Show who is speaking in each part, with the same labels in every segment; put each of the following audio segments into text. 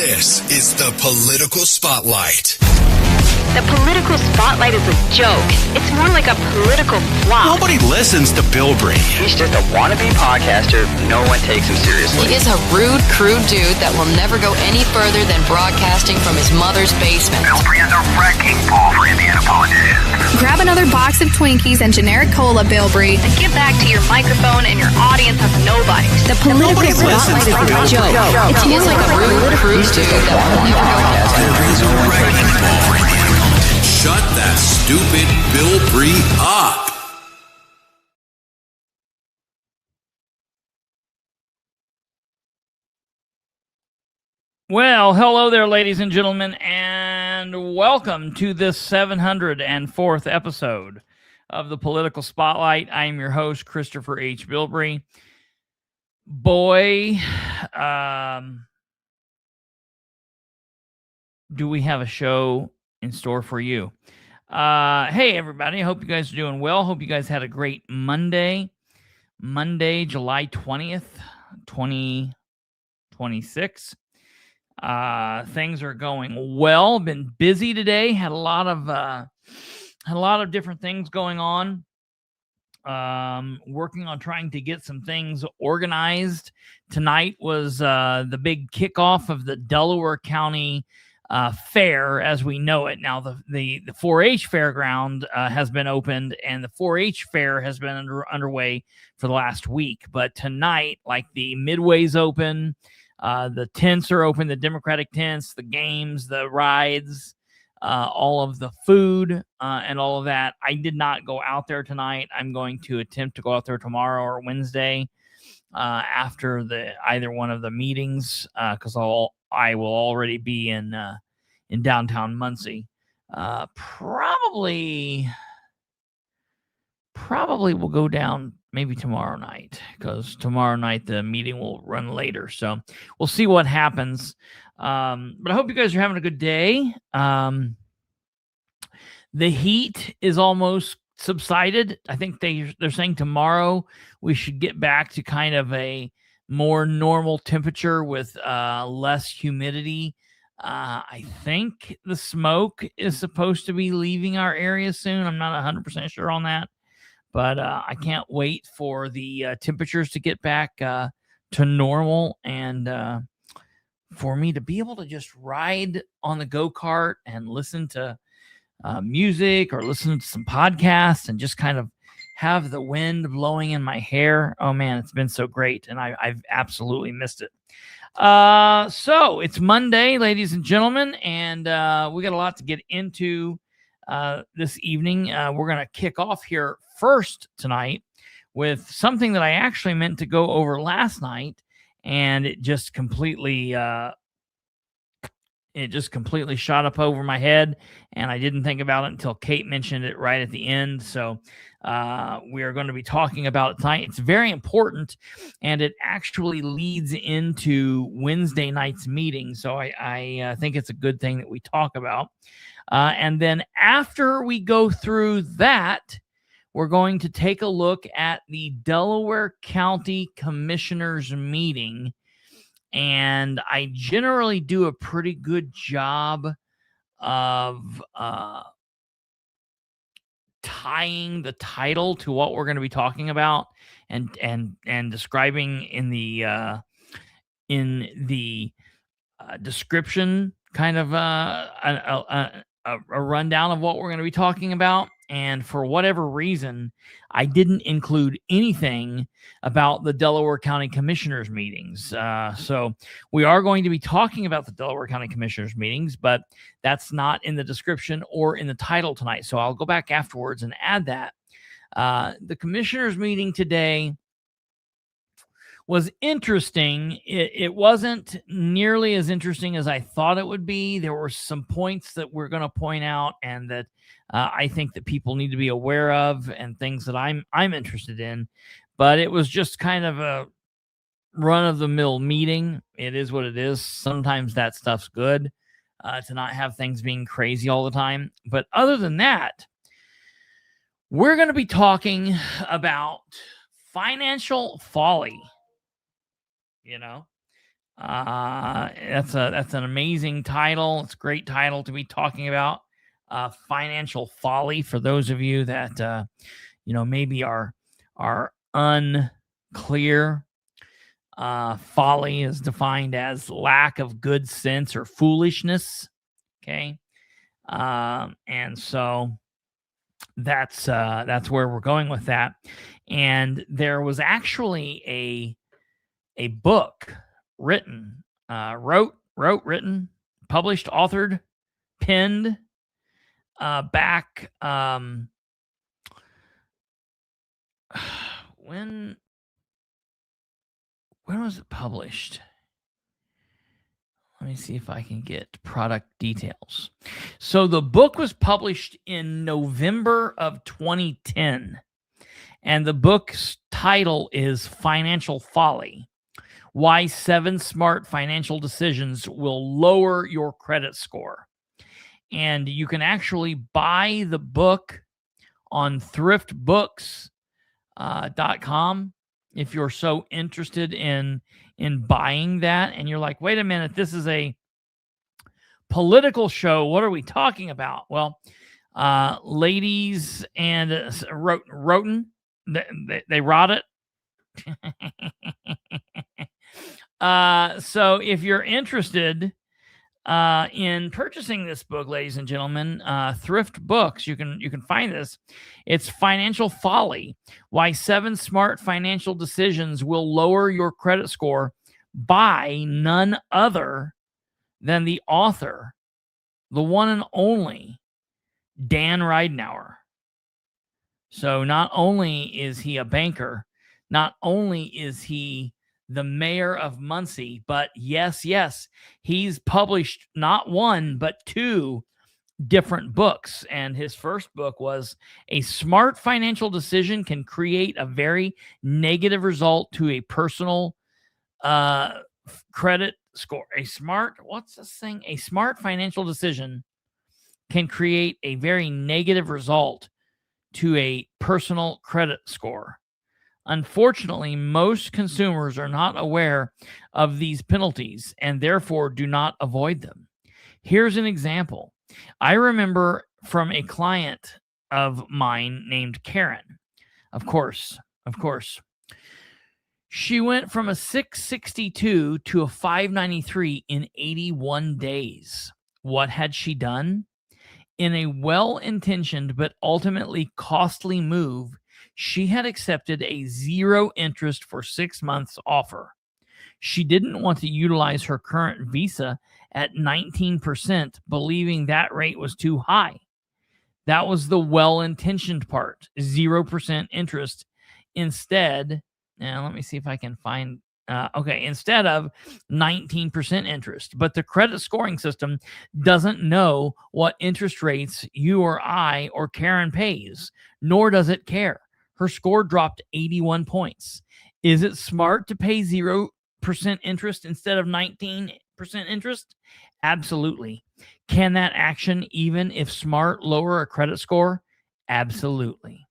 Speaker 1: This is the Political Spotlight.
Speaker 2: The Political Spotlight is a joke. It's more like a political flop.
Speaker 1: Nobody listens to Bilbrey.
Speaker 3: He's just a wannabe podcaster. No one takes him seriously.
Speaker 4: He is a rude, crude dude that will never go any further than broadcasting from his mother's basement.
Speaker 5: Bilbrey is a wrecking ball for Indiana politicians.
Speaker 6: Grab another box of Twinkies and generic cola, Bilbrey,
Speaker 2: And give back to your microphone and your audience of nobodies.
Speaker 6: The Political Spotlight is a joke.
Speaker 4: It's more like a rude, crude dude that will never go outside.
Speaker 1: Bilbrey's a wrecking ball for Indiana politics. Shut that stupid Bilbrey up.
Speaker 7: Well, hello there, ladies and gentlemen, and welcome to this 704th episode of the Political Spotlight. I am your host, Kristopher H. Bilbrey. Boy, do we have a show in store for you. Hey, everybody. I hope you guys are doing well. Hope you guys had a great Monday, July 20th, 2026. Things are going well. Been busy today. Had a lot of different things going on. Working on trying to get some things organized. Tonight was the big kickoff of the Delaware County fair as we know it. Now the 4-H fairground has been opened, and the 4-H fair has been underway for the last week. But tonight, like, the midway's open. The tents are open, the Democratic tents, the games, the rides, all of the food, and all of that. I did not go out there tonight. I'm going to attempt to go out there tomorrow or Wednesday after either one of the meetings, because I will already be in downtown Muncie. Probably will go down maybe tomorrow night, because tomorrow night the meeting will run later. So we'll see what happens. But I hope you guys are having a good day. The heat is almost subsided. I think they're saying tomorrow we should get back to kind of a more normal temperature with less humidity. I think the smoke is supposed to be leaving our area soon. I'm not 100% sure on that. But I can't wait for the temperatures to get back to normal, and for me to be able to just ride on the go-kart and listen to music or listen to some podcasts and just kind of have the wind blowing in my hair. Oh, man, it's been so great, and I've absolutely missed it. So it's Monday, ladies and gentlemen, and we got a lot to get into this evening. We're going to kick off here first tonight with something that I actually meant to go over last night, and it just completely shot up over my head, and I didn't think about it until Kate mentioned it right at the end. So we are going to be talking about it tonight. It's very important, and it actually leads into Wednesday night's meeting. So I think it's a good thing that we talk about. And then after we go through that, we're going to take a look at the Delaware County Commissioners meeting. And I generally do a pretty good job of tying the title to what we're going to be talking about, and describing in the description kind of a rundown of what we're going to be talking about. And for whatever reason, I didn't include anything about the Delaware County Commissioners meetings. So we are going to be talking about the Delaware County Commissioners meetings, but that's not in the description or in the title tonight. So I'll go back afterwards and add that. The Commissioners meeting today was interesting. It wasn't nearly as interesting as I thought it would be. There were some points that we're going to point out, and that I think that people need to be aware of, and things that I'm interested in. But it was just kind of a run-of-the-mill meeting. It is what it is. Sometimes that stuff's good, to not have things being crazy all the time. But other than that, we're going to be talking about financial folly. That's an amazing title. It's a great title to be talking about. Financial Folly, for those of you that maybe are unclear. Folly is defined as lack of good sense or foolishness. Okay. And so that's where we're going with that. And there was actually a book written, written, published, authored, penned back when was it published? Let me see if I can get product details. So the book was published in November of 2010, and the book's title is Financial Folly: Why 7 Smart Financial Decisions Will Lower Your Credit Score. And you can actually buy the book on thriftbooks.com if you're so interested in buying that. And you're like, wait a minute, this is a political show. What are we talking about? Well, ladies and Roten, they wrote it. So if you're interested in purchasing this book, ladies and gentlemen, Thrift Books, you can find this. It's Financial Folly: Why 7 Smart Financial Decisions Will Lower Your Credit Score, by none other than the author, the one and only Dan Ridenour. So not only is he a banker, not only is he the mayor of Muncie, but yes, he's published not 1, but 2 different books. And his first book was A Smart Financial Decision Can Create a Very Negative Result to a Personal Credit Score. A smart financial decision can create a very negative result to a personal credit score. Unfortunately, most consumers are not aware of these penalties and therefore do not avoid them. Here's an example. I remember from a client of mine named Karen. Of course. She went from a 662 to a 593 in 81 days. What had she done? In a well-intentioned but ultimately costly move, she had accepted a 0 interest for 6 months offer. She didn't want to utilize her current Visa at 19%, believing that rate was too high. That was the well-intentioned part, 0% interest. Instead, now let me see if I can find, instead of 19% interest. But the credit scoring system doesn't know what interest rates you or I or Karen pays, nor does it care. Her score dropped 81 points. Is it smart to pay 0% interest instead of 19% interest? Absolutely. Can that action, even if smart, lower a credit score? Absolutely.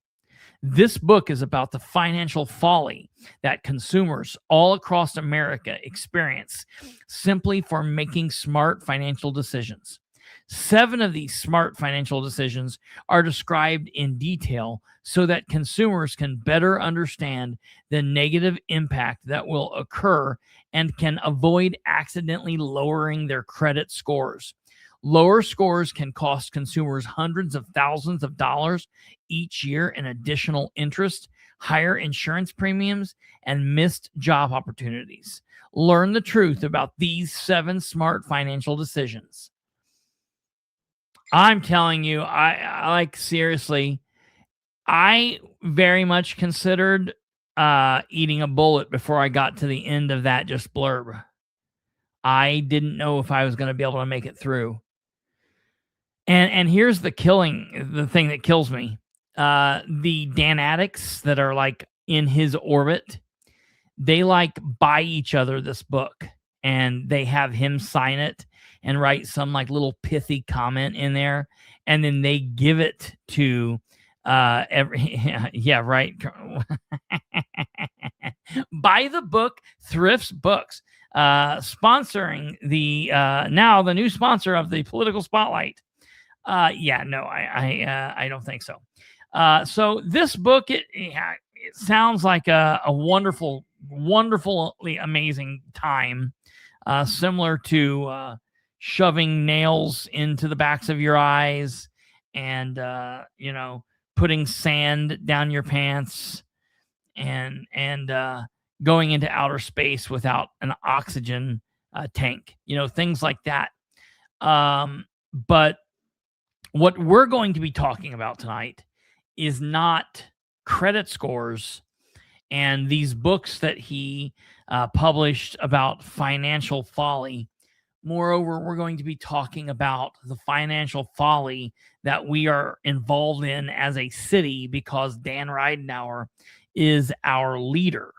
Speaker 7: This book is about the financial folly that consumers all across America experience simply for making smart financial decisions. 7 of these smart financial decisions are described in detail so that consumers can better understand the negative impact that will occur and can avoid accidentally lowering their credit scores. Lower scores can cost consumers hundreds of thousands of dollars each year in additional interest, higher insurance premiums, and missed job opportunities. Learn the truth about these 7 smart financial decisions. I'm telling you, I seriously, I very much considered eating a bullet before I got to the end of that just blurb. I didn't know if I was going to be able to make it through. And here's the thing that kills me. The Dan addicts that are like in his orbit, they like buy each other this book and they have him sign it and write some like little pithy comment in there. And then they give it to right. Buy the book, Thrift's Books. sponsoring the now the new sponsor of the Political Spotlight. I don't think so. So this book, it sounds like a wonderfully amazing time, similar to shoving nails into the backs of your eyes and putting sand down your pants and going into outer space without an oxygen tank, things like that. But what we're going to be talking about tonight is not credit scores and these books that he published about financial folly. Moreover, we're going to be talking about the financial folly that we are involved in as a city because Dan Ridenour is our leader.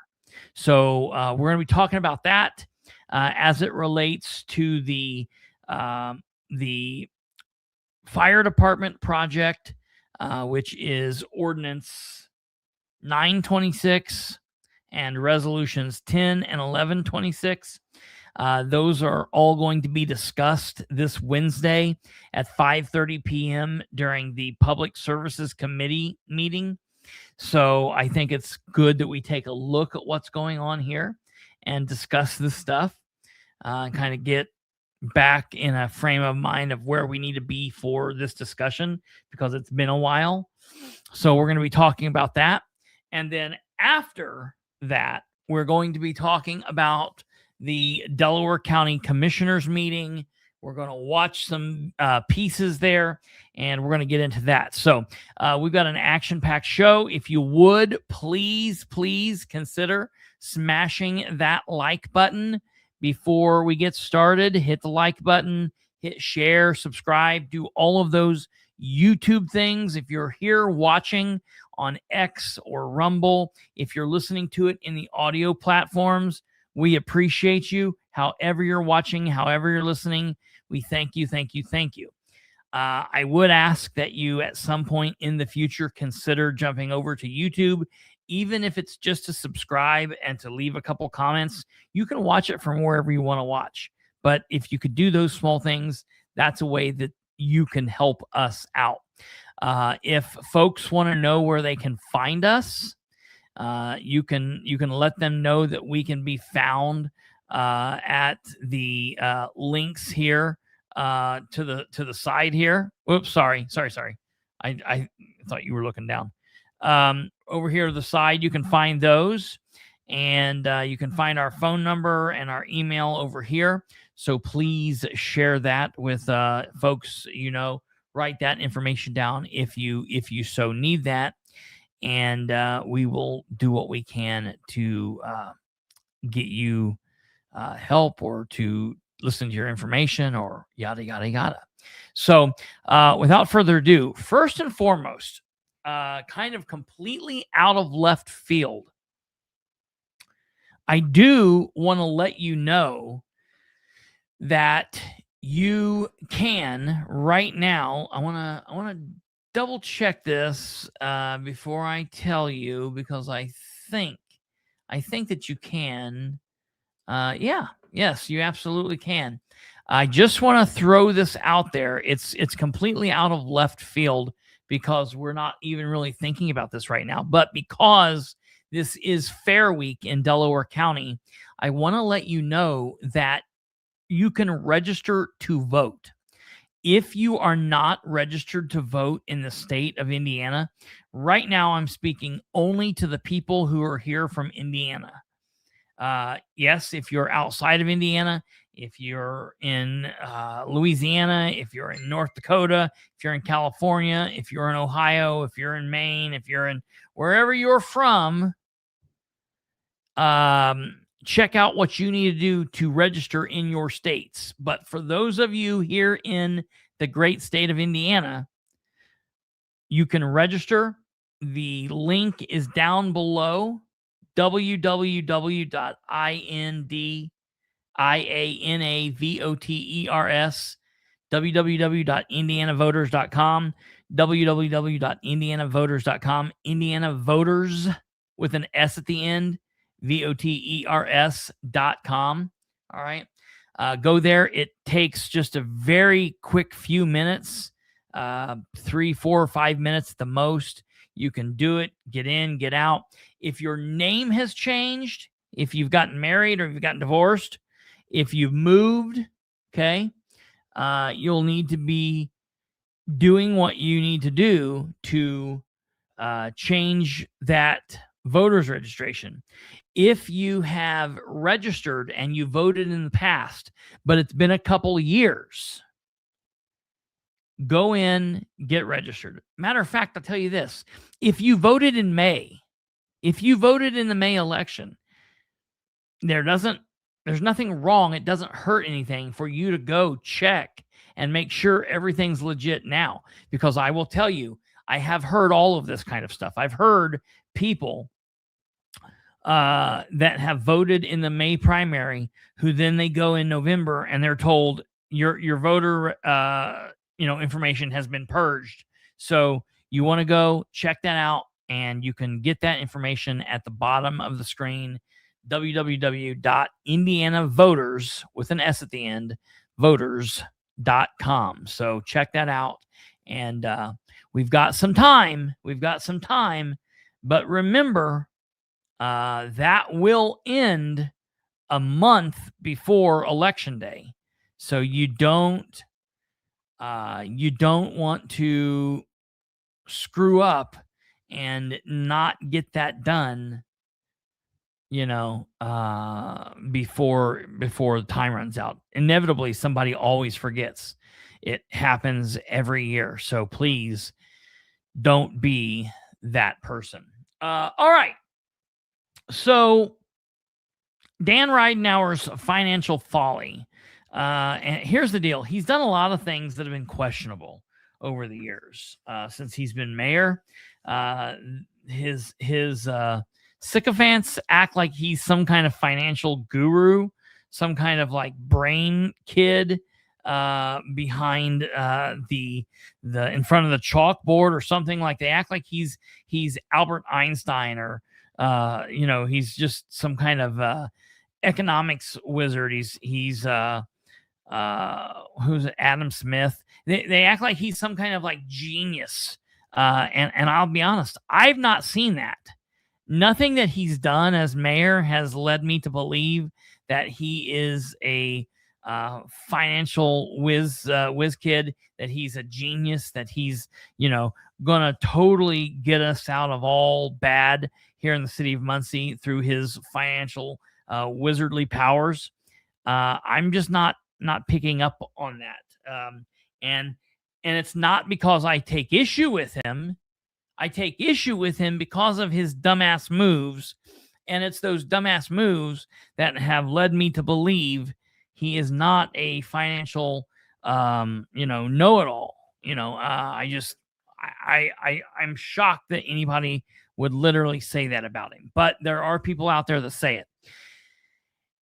Speaker 7: So we're going to be talking about that as it relates to the fire department project, which is Ordinance 926 and Resolutions 10 and 1126. Those are all going to be discussed this Wednesday at 5:30 p.m. during the Public Services Committee meeting. So I think it's good that we take a look at what's going on here and discuss this stuff and kind of get back in a frame of mind of where we need to be for this discussion because it's been a while. So we're going to be talking about that. And then after that, we're going to be talking about the Delaware County Commissioners meeting. We're going to watch some pieces there, and we're going to get into that. So we've got an action-packed show. If you would, please consider smashing that like button before we get started. Hit the like button, hit share, subscribe, do all of those YouTube things. If you're here watching on X or Rumble, if you're listening to it in the audio platforms, we appreciate you. However you're watching, however you're listening, we thank you. I would ask that you at some point in the future consider jumping over to YouTube, even if it's just to subscribe and to leave a couple comments. You can watch it from wherever you want to watch. But if you could do those small things, that's a way that you can help us out. If folks want to know where they can find us, you can let them know that we can be found at the links here to the side here. Oops, sorry. I thought you were looking down. Over here to the side, you can find those, and you can find our phone number and our email over here. So please share that with folks. Write that information down if you so need that. And we will do what we can to get you help or to listen to your information or yada, yada, yada. So without further ado, first and foremost, kind of completely out of left field, I do want to let you know that you can right now. I want to double check this before I tell you, because I think that you can. Yes, you absolutely can. I just want to throw this out there. It's completely out of left field because we're not even really thinking about this right now. But because this is Fair Week in Delaware County, I want to let you know that you can register to vote. If you are not registered to vote in the state of Indiana, right now I'm speaking only to the people who are here from Indiana. Yes, if you're outside of Indiana, if you're in Louisiana, if you're in North Dakota, if you're in California, if you're in Ohio, if you're in Maine, if you're in wherever you're from, check out what you need to do to register in your states. But for those of you here in the great state of Indiana, you can register. The link is down below, www.indianavoters.com, www.indianavoters.com, Indiana Voters with an S at the end, VOTERS.com. All right. Go there. It takes just a very quick few minutes, 3, 4, or 5 minutes at the most. You can do it, get in, get out. If your name has changed, if you've gotten married or you've gotten divorced, if you've moved, okay, you'll need to be doing what you need to do to change that voter's registration. If you have registered and you voted in the past, but it's been a couple of years, go in, get registered. Matter of fact, I'll tell you this. If you voted in May, if you voted in the May election, there's nothing wrong. It doesn't hurt anything for you to go check and make sure everything's legit now. Because I will tell you, I have heard all of this kind of stuff. I've heard people that have voted in the May primary who then they go in November and they're told your voter information has been purged. So you want to go check that out, and you can get that information at the bottom of the screen, www.indianavoters with an S at the end, voters.com. So check that out. And we've got some time. But remember, that will end a month before Election Day. So you don't want to screw up and not get that done, before the time runs out. Inevitably, somebody always forgets. It happens every year. So please don't be that person. All right. So Dan Ridenour's financial folly. And here's the deal. He's done a lot of things that have been questionable over the years. Since he's been mayor, his sycophants act like he's some kind of financial guru, some kind of like brain kid behind the in front of the chalkboard or something. Like they act like he's Albert Einstein or he's just some kind of economics wizard. He's who's it, Adam Smith. They act like he's some kind of like genius. And I'll be honest, I've not seen that. Nothing that he's done as mayor has led me to believe that he is a financial whiz kid, that he's a genius, that he's, gonna totally get us out of all bad here in the city of Muncie through his financial wizardly powers. I'm just not picking up on that. And it's not because I take issue with him. I take issue with him because of his dumbass moves. And it's those dumbass moves that have led me to believe he is not a financial, know-it-all. I'm shocked that anybody would literally say that about him. But there are people out there that say it.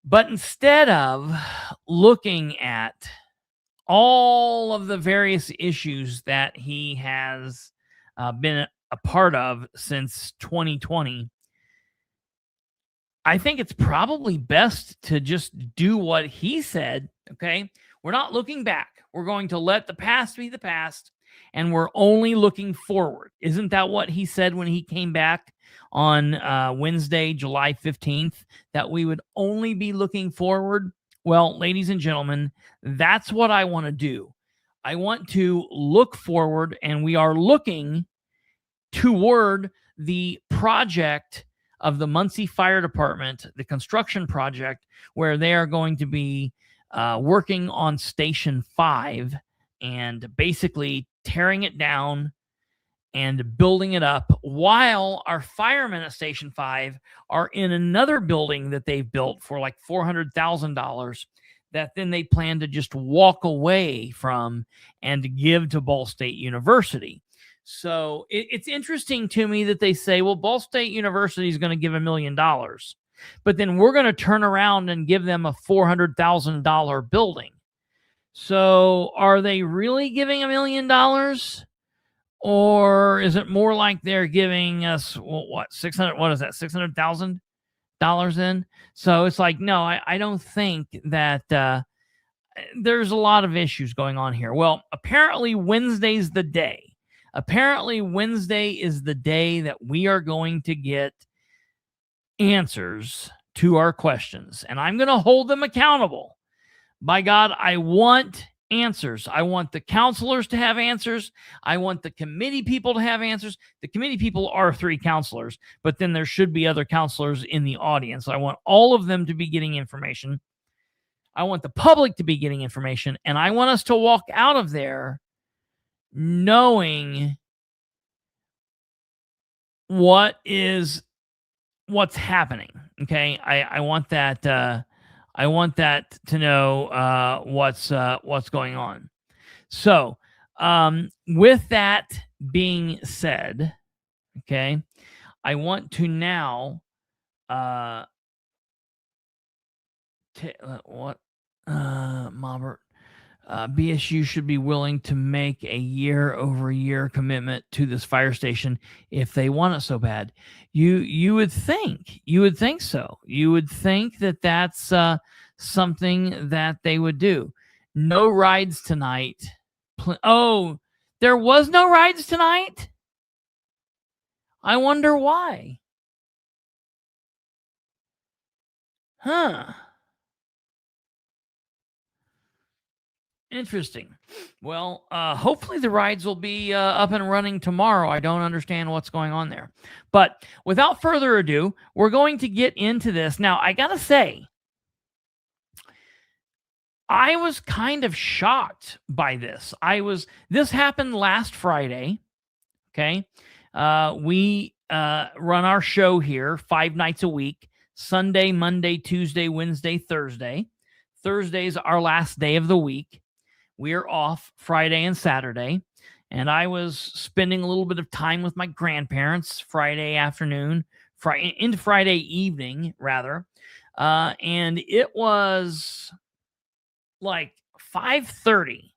Speaker 7: But instead of looking at all of the various issues that he has been a part of since 2020, I think it's probably best to just do what he said, okay? We're not looking back. We're going to let the past be the past, and we're only looking forward. Isn't that what he said when he came back on Wednesday, July 15th, that we would only be looking forward? Well, ladies and gentlemen, that's what I want to do. I want to look forward, and we are looking toward the project of the Muncie Fire Department, the construction project, where they are going to be working on Station 5 and basically tearing it down and building it up, while our firemen at Station 5 are in another building that they've built for like $400,000 that then they plan to just walk away from and give to Ball State University. So it's interesting to me that they say, well, Ball State University is going to give $1 million, but then we're going to turn around and give them a $400,000 building. So are they really giving $1 million? Or is it more like they're giving us, what, 600, what is that, 600,000 in. So it's like, no, I don't think that there's a lot of issues going on here. Well, apparently Wednesday's the day. Apparently Wednesday is the day that we are going to get answers to our questions, and I'm going to hold them accountable. By God, I want answers. I want the counselors to have answers. I want the committee people to have answers. The committee people are 3 counselors, but then there should be other counselors in the audience. I want all of them to be getting information. I want the public to be getting information, and I want us to walk out of there knowing what's happening. Okay, I want that. I want that to know what's going on. So, with that being said, okay, I want to now Maubert, BSU should be willing to make a year-over-year commitment to this fire station if they want it so bad. You would think so. You would think that that's something that they would do. No rides tonight. Oh, there was no rides tonight? I wonder why. Huh. Interesting. Well, hopefully the rides will be up and running tomorrow. I don't understand what's going on there. But without further ado, we're going to get into this. Now, I got to say, I was kind of shocked by this. This happened last Friday. Okay. We run our show here 5 nights a week, Sunday, Monday, Tuesday, Wednesday, Thursday. Thursday's our last day of the week. We're off Friday and Saturday, and I was spending a little bit of time with my grandparents Friday afternoon, into Friday evening, rather. And it was like 5:30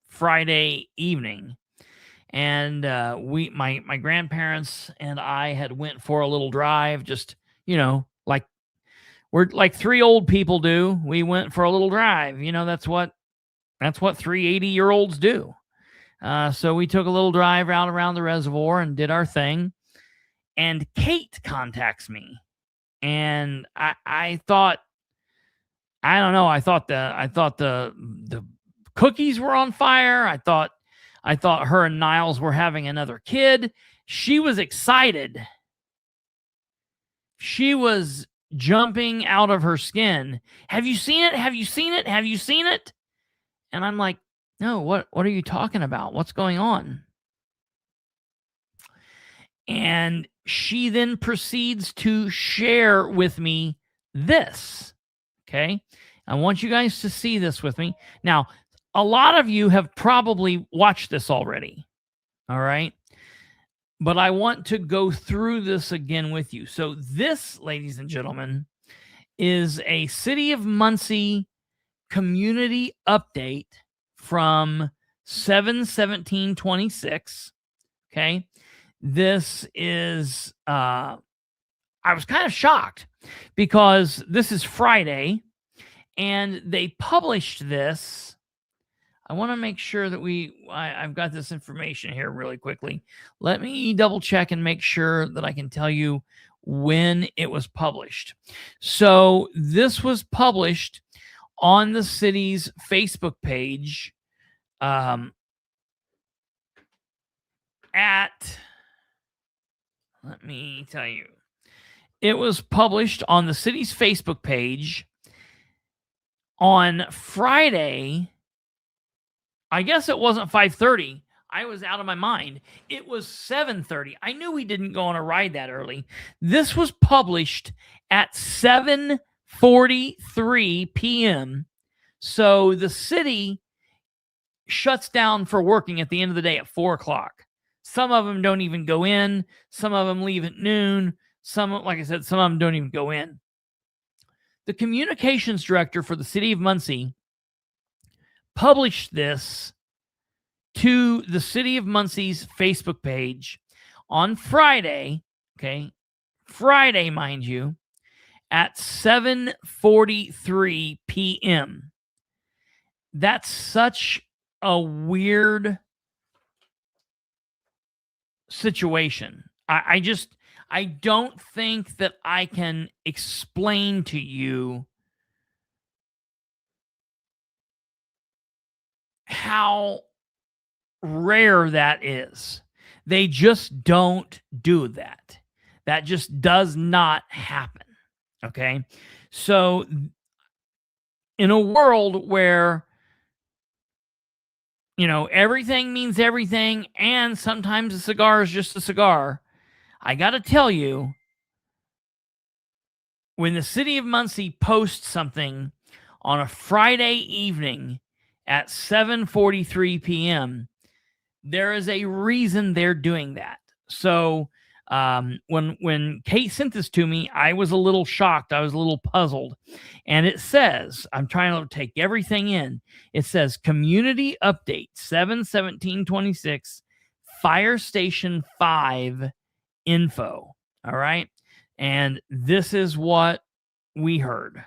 Speaker 7: Friday evening, and my grandparents and I had went for a little drive, just, like we're like 3 old people do. We went for a little drive. That's what 3 80-year-olds do. So we took a little drive out around the reservoir and did our thing. And Kate contacts me, and I thought, I don't know. I thought the cookies were on fire. I thought her and Niles were having another kid. She was excited. She was jumping out of her skin. Have you seen it? Have you seen it? Have you seen it? And I'm like, no, what are you talking about? What's going on? And she then proceeds to share with me this. Okay. I want you guys to see this with me. Now, a lot of you have probably watched this already. All right. But I want to go through this again with you. So this, ladies and gentlemen, is a City of Muncie community update from 7/17/26. Okay. This is, I was kind of shocked because this is Friday and they published this. I want to make sure that I've got this information here really quickly. Let me double check and make sure that I can tell you when it was published. So this was published on the city's Facebook page let me tell you, it was published on the city's Facebook page on Friday. I guess it wasn't 5:30. I was out of my mind. It was 7:30. I knew we didn't go on a ride that early. This was published at 7:43 p.m. So the city shuts down for working at the end of the day at 4 o'clock. Some of them don't even go in. Some of them leave at noon. Some, like I said, some of them don't even go in. The communications director for the City of Muncie published this to the City of Muncie's Facebook page on Friday, okay? Friday, mind you, at 7:43 p.m. That's such a weird situation. I don't think that I can explain to you how rare that is. They just don't do that. That just does not happen. Okay. So in a world where, everything means everything, and sometimes a cigar is just a cigar, I got to tell you, when the City of Muncie posts something on a Friday evening at 7:43 p.m., there is a reason they're doing that. So when Kate sent this to me, I was a little shocked. I was a little puzzled. And it says, I'm trying to take everything in. It says, community update, 7/17/26, Fire Station 5 info. All right. And this is what we heard.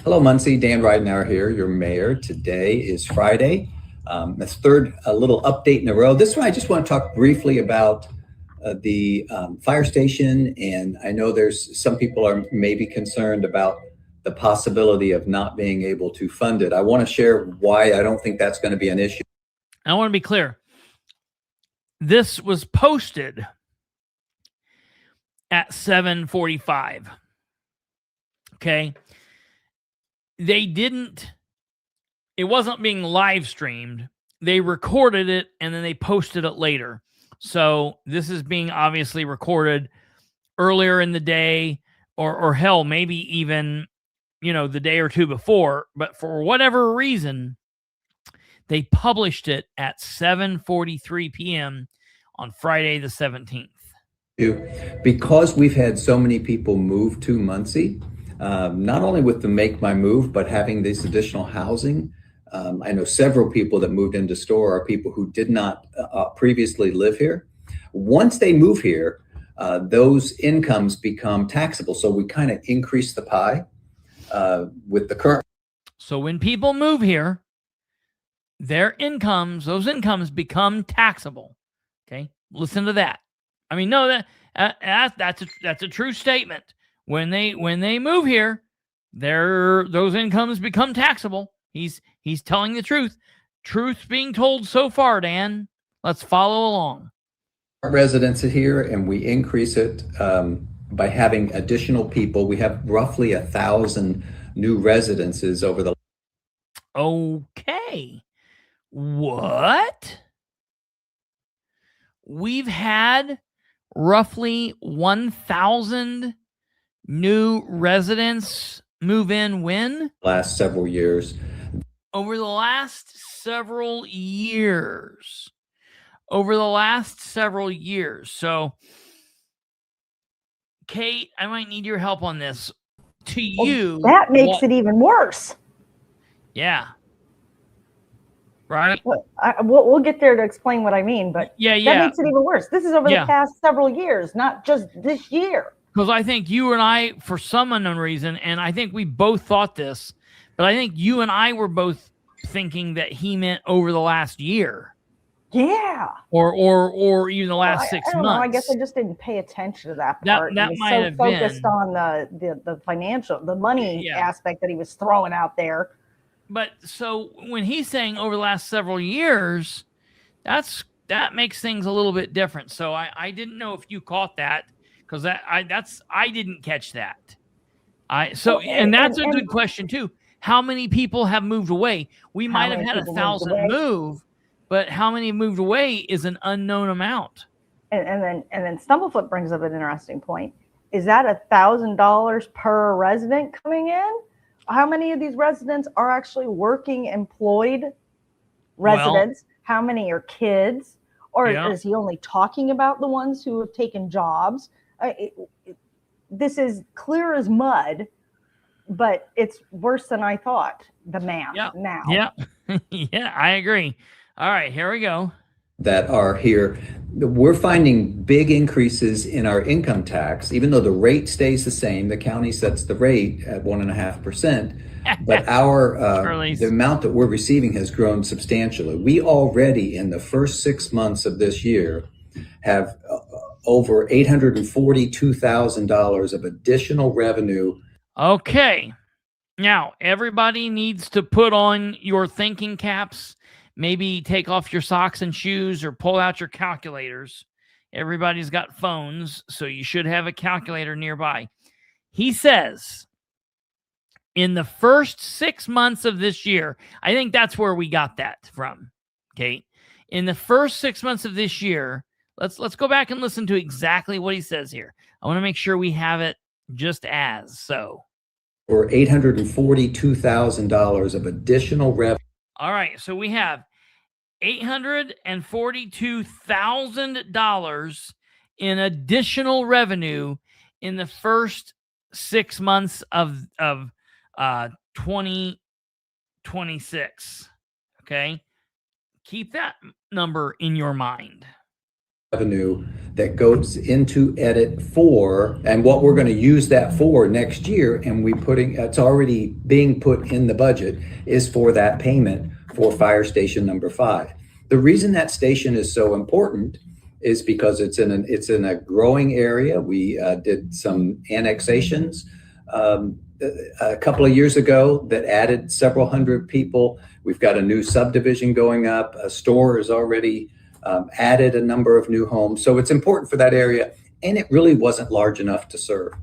Speaker 8: Hello, Muncie. Dan Ridenour here, your mayor. Today is Friday. The third little update in a row. This one, I just want to talk briefly about the fire station. And I know there's some people are maybe concerned about the possibility of not being able to fund it. I want to share why I don't think that's going to be an issue.
Speaker 7: I want to be clear. This was posted at 7:45. Okay. It wasn't being live streamed. They recorded it and then they posted it later. So this is being obviously recorded earlier in the day, or hell, maybe even, the day or two before. But for whatever reason, they published it at 7:43 p.m. on Friday the 17th.
Speaker 8: Because we've had so many people move to Muncie, not only with the Make My Move, but having this additional housing. I know several people that moved into store are people who did not previously live here. Once they move here, those incomes become taxable. So we kind of increase the pie with the current.
Speaker 7: So when people move here, those incomes become taxable. Okay. Listen to that. I mean, no, that's a true statement. When they move here, those incomes become taxable. He's telling the truth. Truth being told so far, Dan. Let's follow along.
Speaker 8: Our residents here, and we increase it by having additional people. We have roughly 1,000 new residences over the.
Speaker 7: Okay. What? We've had roughly 1,000 new residents move in when?
Speaker 8: Last several years.
Speaker 7: Over the last several years. So, Kate, I might need your help on this. To you,
Speaker 9: that makes it even worse.
Speaker 7: Yeah. Right.
Speaker 9: We'll get there to explain what I mean, but
Speaker 7: that
Speaker 9: makes it even worse. This is over the past several years, not just this year.
Speaker 7: Because I think you and I, for some unknown reason, and I think we both thought this, but I think you and I were both thinking that he meant over the last year.
Speaker 9: Yeah.
Speaker 7: Or even the last 6 months.
Speaker 9: I guess I just didn't pay attention to that part.
Speaker 7: That might have been
Speaker 9: focused on the financial, the money aspect that he was throwing out there.
Speaker 7: But so when he's saying over the last several years, that makes things a little bit different. So I didn't know if you caught that, because I didn't catch that. And that's a good question too. How many people have moved away? We might have had 1,000 move, but how many moved away is an unknown amount.
Speaker 9: And then Stumblefoot brings up an interesting point. Is that $1,000 per resident coming in? How many of these residents are actually working, employed residents? How many are kids? Or is he only talking about the ones who have taken jobs? This is clear as mud, but it's worse than I thought, the math now.
Speaker 7: Yeah. Yeah, I agree. All right, here we go.
Speaker 8: that are here. We're finding big increases in our income tax, even though the rate stays the same. The county sets the rate at 1.5%, but the amount that we're receiving has grown substantially. We already, in the first 6 months of this year, have over $842,000 of additional revenue.
Speaker 7: Okay. Now, everybody needs to put on your thinking caps. Maybe take off your socks and shoes or pull out your calculators. Everybody's got phones, so you should have a calculator nearby. He says, in the first 6 months of this year, I think that's where we got that from. Okay. In the first 6 months of this year, let's go back and listen to exactly what he says here. I want to make sure we have it just as so.
Speaker 8: Or $842,000 of additional revenue.
Speaker 7: All right, so we have $842,000 in additional revenue in the first 6 months of 2026. Okay, keep that number in your mind.
Speaker 8: Revenue that goes into edit 4 and what we're going to use that for next year, and it's already being put in the budget, is for that payment for fire station number 5. The reason that station is so important is because it's in a growing area. We did some annexations a couple of years ago that added several hundred people. We've got a new subdivision going up. A store is already added a number of new homes. So it's important for that area, and it really wasn't large enough to serve.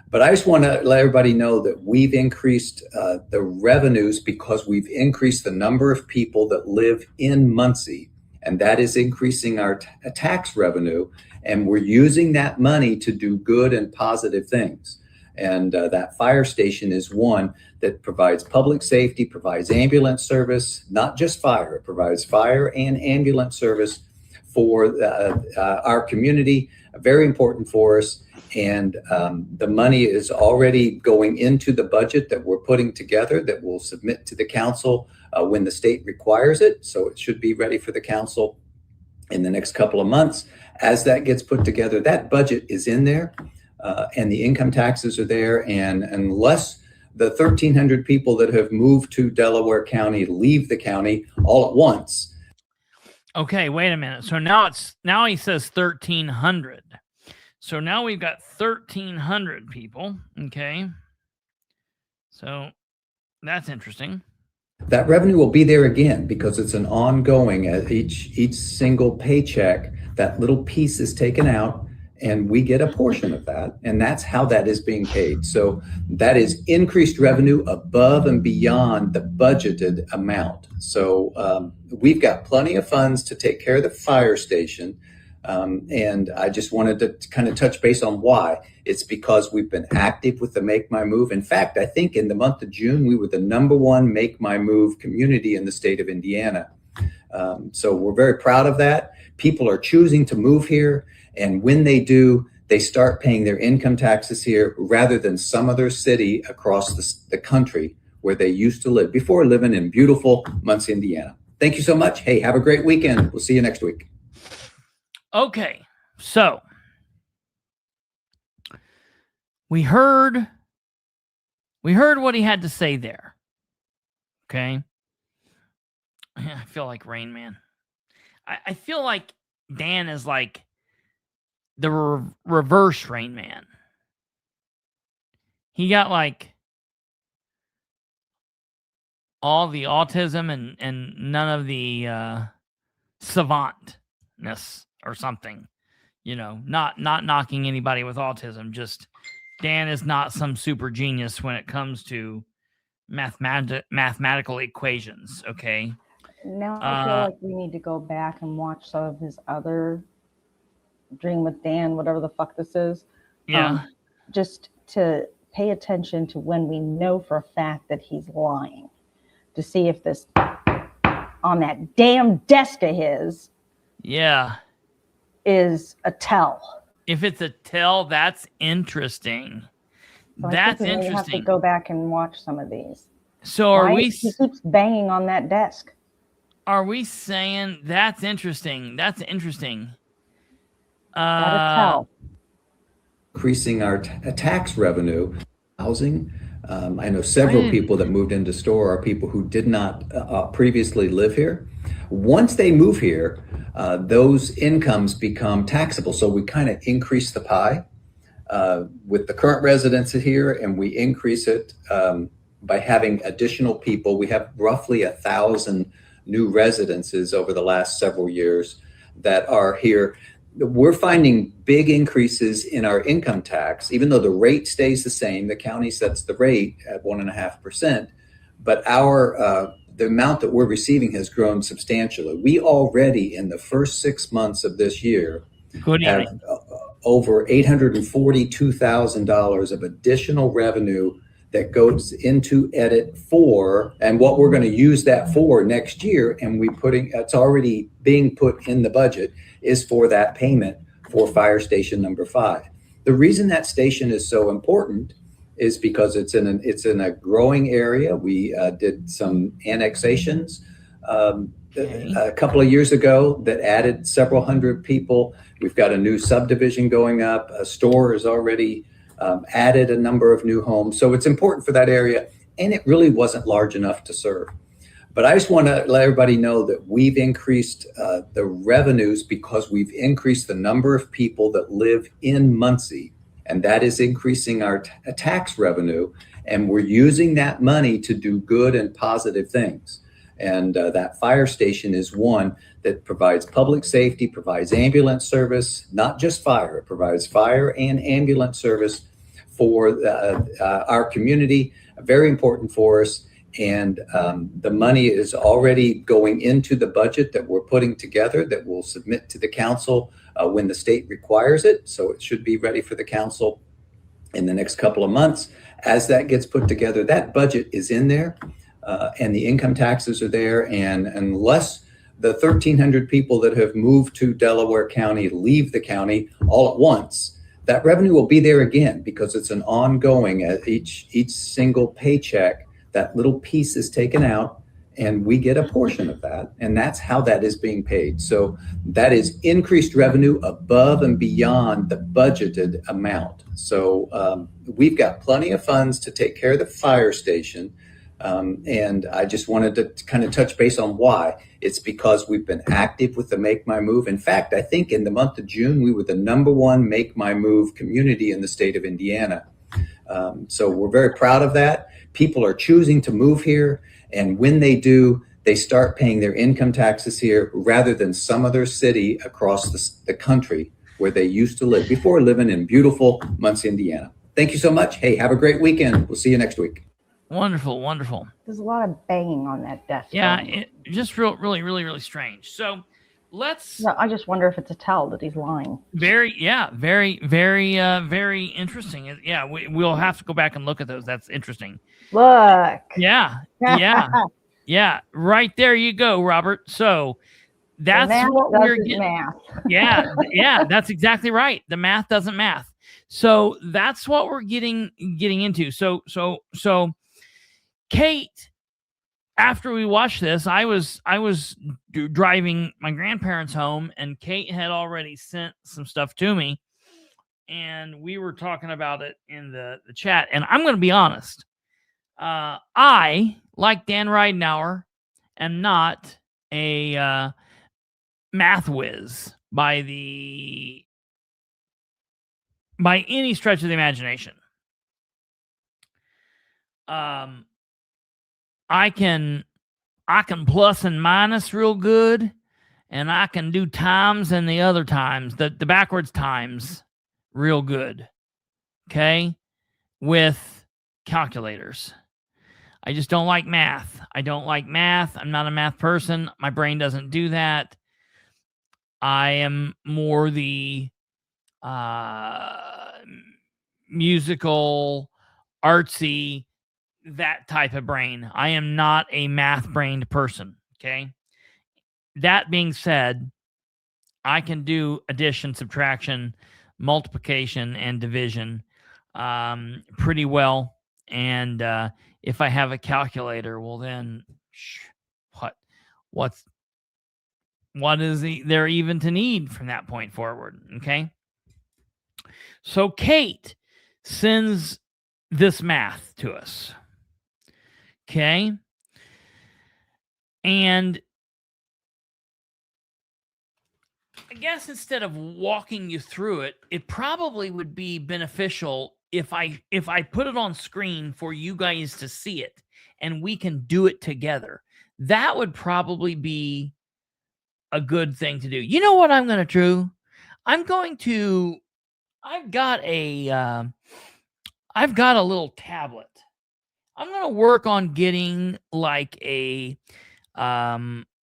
Speaker 8: But I just want to let everybody know that we've increased the revenues because we've increased the number of people that live in Muncie, and that is increasing our tax revenue, and we're using that money to do good and positive things. And that fire station is one that provides public safety, provides ambulance service, not just fire. It provides fire and ambulance service for our community, very important for us. And the money is already going into the budget that we're putting together that we'll submit to the council when the state requires it. So it should be ready for the council in the next couple of months. As that gets put together, that budget is in there. And the income taxes are there, and unless the 1,300 people that have moved to Delaware County leave the county all at once.
Speaker 7: Okay, wait a minute. So now he says 1,300. So now we've got 1,300 people. Okay, so that's interesting.
Speaker 8: That revenue will be there again because it's an ongoing. Each single paycheck, that little piece is taken out, and we get a portion of that, and that's how that is being paid. So that is increased revenue above and beyond the budgeted amount. So we've got plenty of funds to take care of the fire station, and I just wanted to kind of touch base on why. It's because we've been active with the Make My Move. In fact, I think in the month of June, we were the #1 Make My Move community in the state of Indiana. So we're very proud of that. People are choosing to move here. And when they do, they start paying their income taxes here rather than some other city across the country where they used to live before living in beautiful Muncie, Indiana. Thank you so much. Hey, have a great weekend. We'll see you next week.
Speaker 7: Okay, so we heard what he had to say there. Okay. I feel like Rain Man. I feel like Dan is like the reverse Rain Man. He got like all the autism and none of the savantness or something. You know, not knocking anybody with autism. Just Dan is not some super genius when it comes to mathematical equations. Okay.
Speaker 9: Now I feel like we need to go back and watch some of his other Dream with Dan, whatever the fuck this is.
Speaker 7: Yeah.
Speaker 9: Just to pay attention to when we know for a fact that he's lying, to see if this on that damn desk of his is a tell.
Speaker 7: If it's a tell, that's interesting.
Speaker 9: So
Speaker 7: that's
Speaker 9: I think we have to go back and watch some of these.
Speaker 7: So are
Speaker 9: he keeps banging on that desk.
Speaker 7: Are we saying that's interesting? That's interesting.
Speaker 9: That is how.
Speaker 8: Increasing our tax revenue, housing. I know several people that moved into store are people who did not previously live here. Once they move here, those incomes become taxable. So we kind of increase the pie with the current residents here, and we increase it by having additional people. We have roughly 1,000 new residences over the last several years that are here. We're finding big increases in our income tax, even though the rate stays the same. The county sets the rate at 1.5%, but the amount that we're receiving has grown substantially. We already, in the first 6 months of this year, have over $842,000 of additional revenue that goes into edit for, and what we're going to use that for next year, and it's already being put in the budget, is for that payment for fire station number 5. The reason that station is so important is because it's in a growing area. We did some annexations a couple of years ago that added several hundred people. We've got a new subdivision going up. A store has already added a number of new homes. So it's important for that area, and it really wasn't large enough to serve. But I just want to let everybody know that we've increased the revenues because we've increased the number of people that live in Muncie, and that is increasing our tax revenue, and we're using that money to do good and positive things. And that fire station is one that provides public safety, provides ambulance service, not just fire. It provides fire and ambulance service for our community, very important for us. And the money is already going into the budget that we're putting together that we'll submit to the council when the state requires it. So it should be ready for the council in the next couple of months. As that gets put together, that budget is in there and the income taxes are there. And unless the 1,300 people that have moved to Delaware County leave the county all at once, that revenue will be there again because it's an ongoing, at each single paycheck, that little piece is taken out and we get a portion of that. And that's how that is being paid. So that is increased revenue above and beyond the budgeted amount. So we've got plenty of funds to take care of the fire station. And I just wanted to kind of touch base on why. It's because we've been active with the Make My Move. In fact, I think in the month of June, we were the #1 Make My Move community in the state of Indiana. So we're very proud of that. People are choosing to move here. And when they do, they start paying their income taxes here rather than some other city across the country where they used to live before living in beautiful Muncie, Indiana. Thank you so much. Hey, have a great weekend. We'll see you next week.
Speaker 7: Wonderful, wonderful.
Speaker 9: There's a lot of banging on that desk.
Speaker 7: Yeah, just really strange. So let's.
Speaker 9: No, I just wonder if it's a tell that he's lying.
Speaker 7: Very interesting. Yeah, we'll have to go back and look at those. That's interesting.
Speaker 9: Look.
Speaker 7: Yeah. Right there you go, Robert. So that's what we're getting.
Speaker 9: Math.
Speaker 7: Yeah, that's exactly right. The math doesn't math. So that's what we're getting into. So Kate, after we watched this, I was driving my grandparents home, and Kate had already sent some stuff to me, and we were talking about it in the chat. And I'm going to be honest. I, like Dan Ridenour, am not a math whiz by any stretch of the imagination. I can plus and minus real good, and I can do times and the other times, the backwards times real good. Okay? With calculators. I just don't like math. I'm not a math person. My brain doesn't do that. I am more the musical, artsy, that type of brain. I am not a math-brained person, okay? That being said, I can do addition, subtraction, multiplication, and division pretty well. And if I have a calculator, well then, what is there even to need from that point forward? Okay. So Kate sends this math to us. Okay. And I guess instead of walking you through it, it probably would be beneficial if I put it on screen for you guys to see it and we can do it together. That would probably be a good thing to do. You know what I'm going to do? I've got a little tablet. I'm going to work on getting like an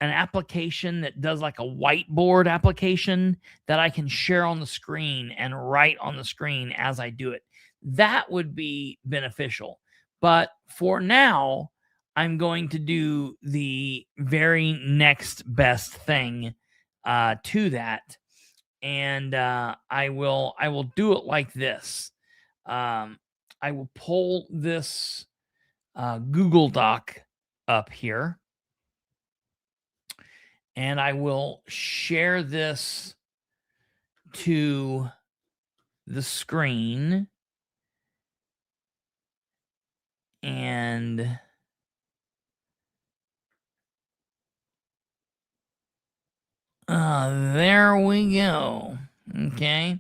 Speaker 7: application that does like a whiteboard application that I can share on the screen and write on the screen as I do it. That would be beneficial. But for now, I'm going to do the very next best thing to that. And I will do it like this. I will pull this Google Doc up here. And I will share this to the screen. And there we go. Okay.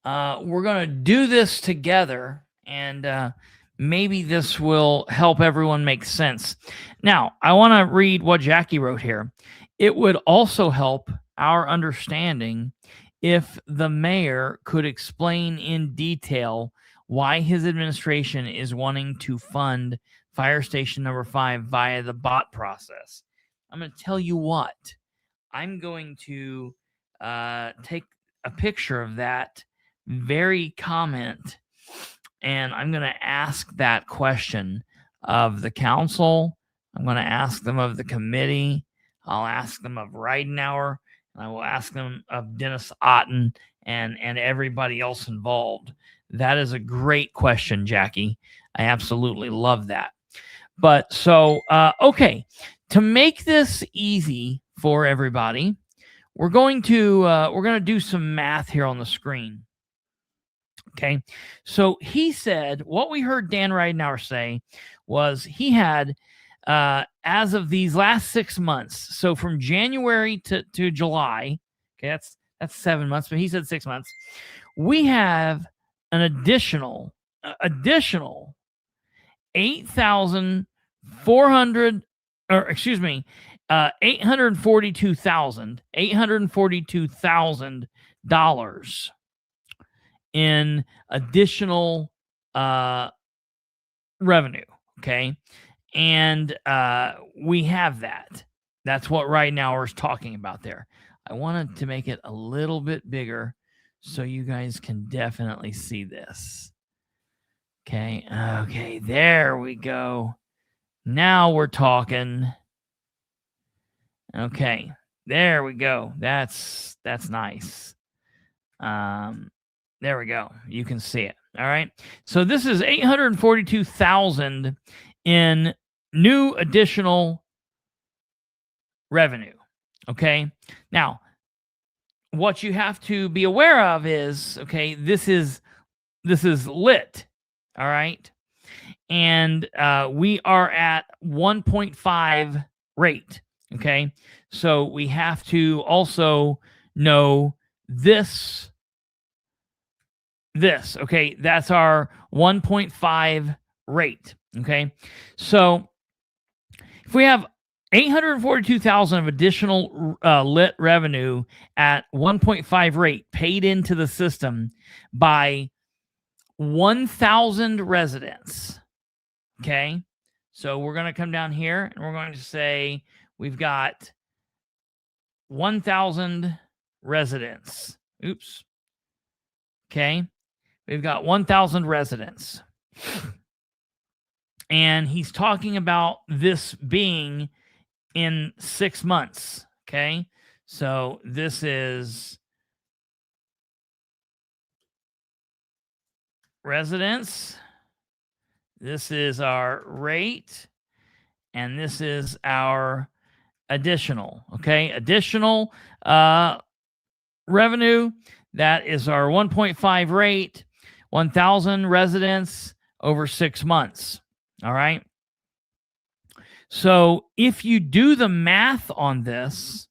Speaker 7: We're going to do this together, and maybe this will help everyone make sense. Now, I want to read what Jackie wrote here. It would also help our understanding if the mayor could explain in detail why his administration is wanting to fund Fire Station number 5 via the bot process. I'm going to tell you what. I'm going to take a picture of that very comment, and I'm going to ask that question of the council. I'm going to ask them of the committee. I'll ask them of Ridenour, and I will ask them of Dennis Otten and everybody else involved. That is a great question, Jackie. I absolutely love that. But so, okay, to make this easy for everybody, we're going to do some math here on the screen. Okay, so he said what we heard Dan Ridenour say was he had as of these last 6 months, so from January to July. Okay, that's 7 months, but he said 6 months. We have an additional 8,400, or excuse me, $842,000 in additional revenue. Okay, and we have that. That's what Ridenour is talking about there. I wanted to make it a little bit bigger so you guys can definitely see this. Okay, there we go. Now we're talking. Okay, there we go. That's nice. There we go. You can see it. All right. So this is $842,000 in new additional revenue. Okay. Now, what you have to be aware of is, okay, this is lit. All right. And we are at 1.5 rate. Okay. So we have to also know this. Okay. That's our 1.5 rate. Okay. So if we have 842,000 of additional lit revenue at 1.5 rate paid into the system by 1,000 residents. Okay. So we're going to come down here and we're going to say we've got 1,000 residents. Oops. Okay. We've got 1,000 residents. And he's talking about this being in 6 months. Okay. So this is residents. This is our rate. And this is our additional. Okay, additional revenue. That is our 1.5 rate, 1,000 residents over 6 months. All right. So if you do the math on this,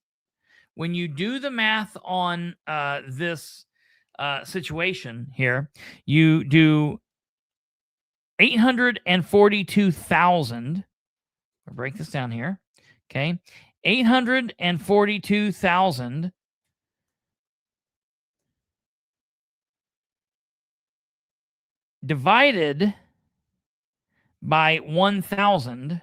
Speaker 7: when you do the math on this situation here, you do 842,000. I'll break this down here. Okay. 842,000 divided by 1,000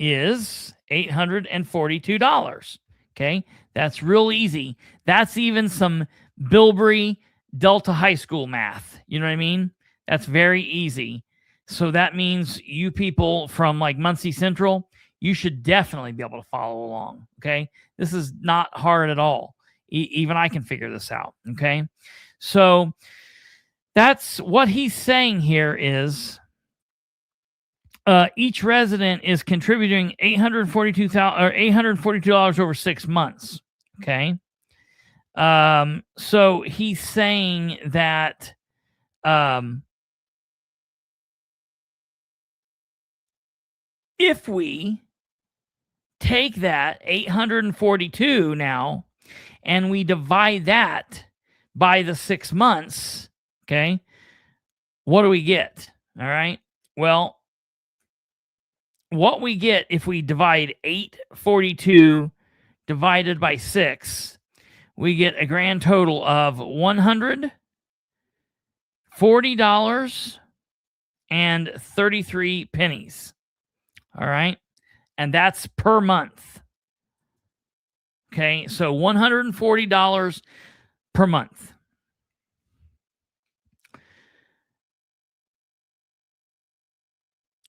Speaker 7: is $842. Okay, that's real easy. That's even some Bilbrey Delta High School math. You know what I mean? That's very easy. So that means you people from like Muncie Central, you should definitely be able to follow along. Okay, this is not hard at all. Even I can figure this out. Okay, so that's what he's saying here is each resident is contributing $842 over 6 months. Okay. So he's saying that if we take that 842 now and we divide that by the 6 months, okay, what do we get? All right. Well, what we get if we divide 842 divided by 6, we get a grand total of $140.33. All right. And that's per month. Okay. So $140 per month.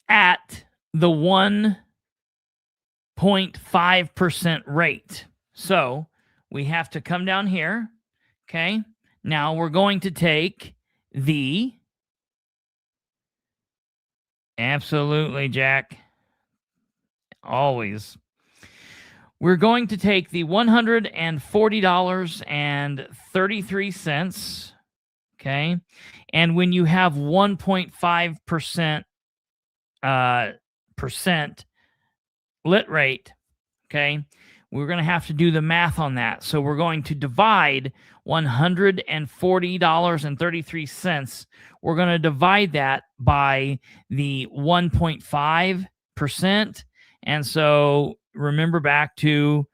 Speaker 7: At the 1.5% rate. So we have to come down here. Okay. Now we're going to take the, absolutely, Jack. Always. We're going to take the $140.33. Okay. And when you have 1.5% percent lit rate, okay, we're going to have to do the math on that. So we're going to divide $140.33. We're going to divide that by the 1.5%. And so remember back to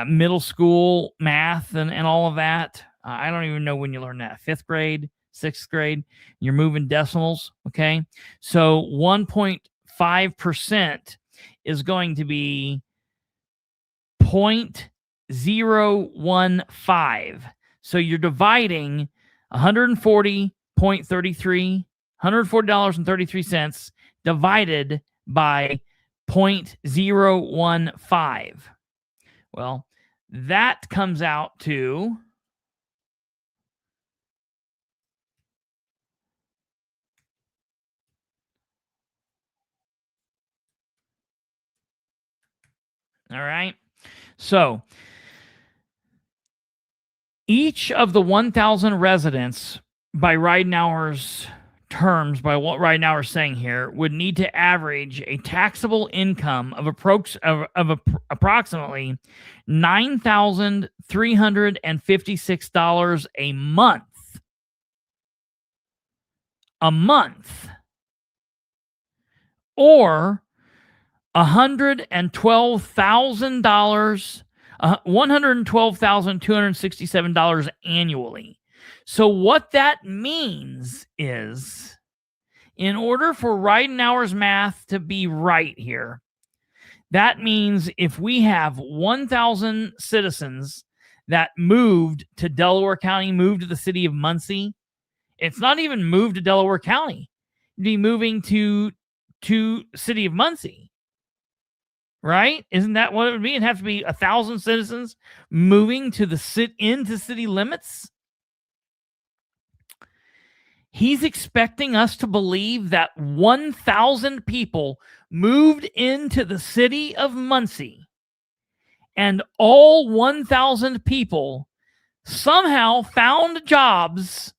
Speaker 7: middle school math and all of that. I don't even know when you learn that. 5th grade, 6th grade, you're moving decimals. Okay. So 1.5% is going to be 0.015. So you're dividing $140.33 divided by 0.015. Well, that comes out to all right. So each of the 1,000 residents, by Ridenour's terms, by what Ridenour is saying here, would need to average a taxable income of approximately $9,356 a month. A month. Or $112,267 annually. So what that means is, in order for Ridenour's math to be right here, that means if we have 1,000 citizens that moved to Delaware County, moved to the city of Muncie, it's not even moved to Delaware County. It'd be moving to city of Muncie. Right? Isn't that what it would be? It'd have to be 1,000 citizens moving to into city limits. He's expecting us to believe that 1,000 people moved into the city of Muncie, and all 1,000 people somehow found jobs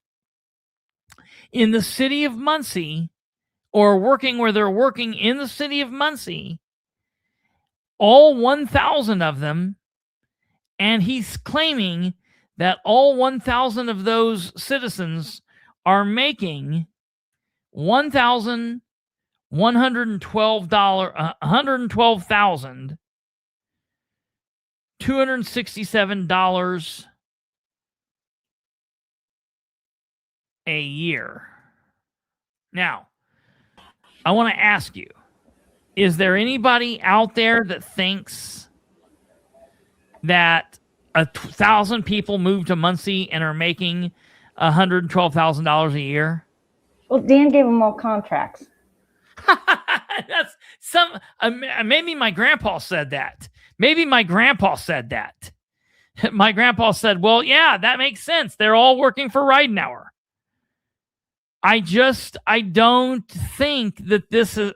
Speaker 7: in the city of Muncie, or working where they're working in the city of Muncie, all 1,000 of them, and he's claiming that all 1,000 of those citizens are making $112,267 a year. Now, I want to ask you, is there anybody out there that thinks that 1,000 people moved to Muncie and are making $112,000 a year?
Speaker 9: Well, Dan gave them all contracts.
Speaker 7: That's maybe my grandpa said that. My grandpa said, well, yeah, that makes sense. They're all working for Ridenour. I don't think that this has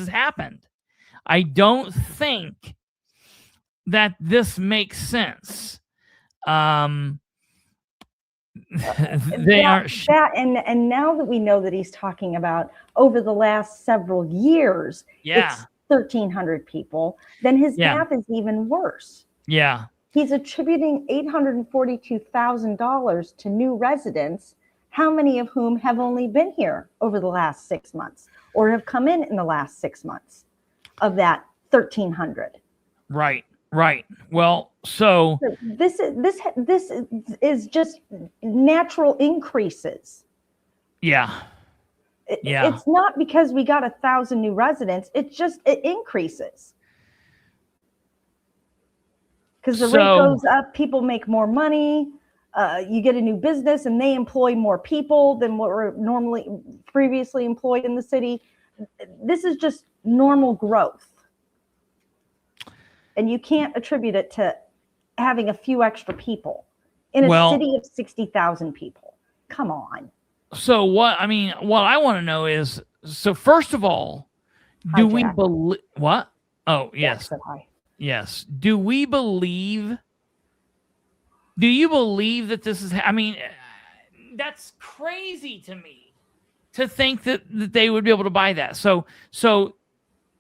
Speaker 7: happened. I don't think that this makes sense. They aren't.
Speaker 9: And now that we know that he's talking about over the last several years, it's 1,300 people, then his math is even worse.
Speaker 7: Yeah.
Speaker 9: He's attributing $842,000 to new residents, how many of whom have only been here over the last 6 months or have come in the last 6 months of that 1,300.
Speaker 7: Right. Well, so
Speaker 9: this is just natural increases.
Speaker 7: Yeah.
Speaker 9: It's not because we got 1,000 new residents. It's just it increases. Because the rate goes up, people make more money. You get a new business and they employ more people than what were previously employed in the city. This is just normal growth. And you can't attribute it to having a few extra people in a city of 60,000 people. Come on.
Speaker 7: So what I want to know is, so first of all, do we believe what? Oh, yes. Yes. Do you believe that this is, that's crazy to me to think that they would be able to buy that. So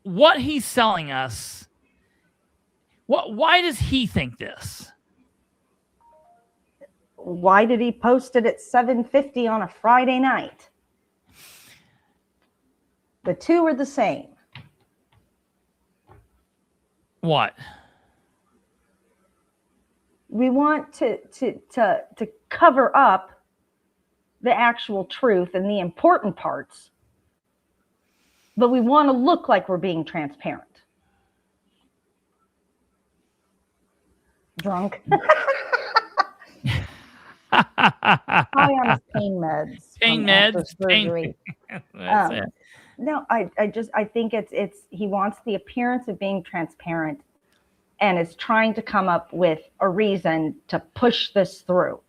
Speaker 7: what he's selling us, why does he think this?
Speaker 9: Why did he post it at 7:50 on a Friday night? The two are the same.
Speaker 7: What?
Speaker 9: We want to cover up the actual truth and the important parts, but we want to look like we're being transparent. Drunk. High on his pain meds.
Speaker 7: Pain meds.
Speaker 9: Surgery. No, I think it's he wants the appearance of being transparent and is trying to come up with a reason to push this through.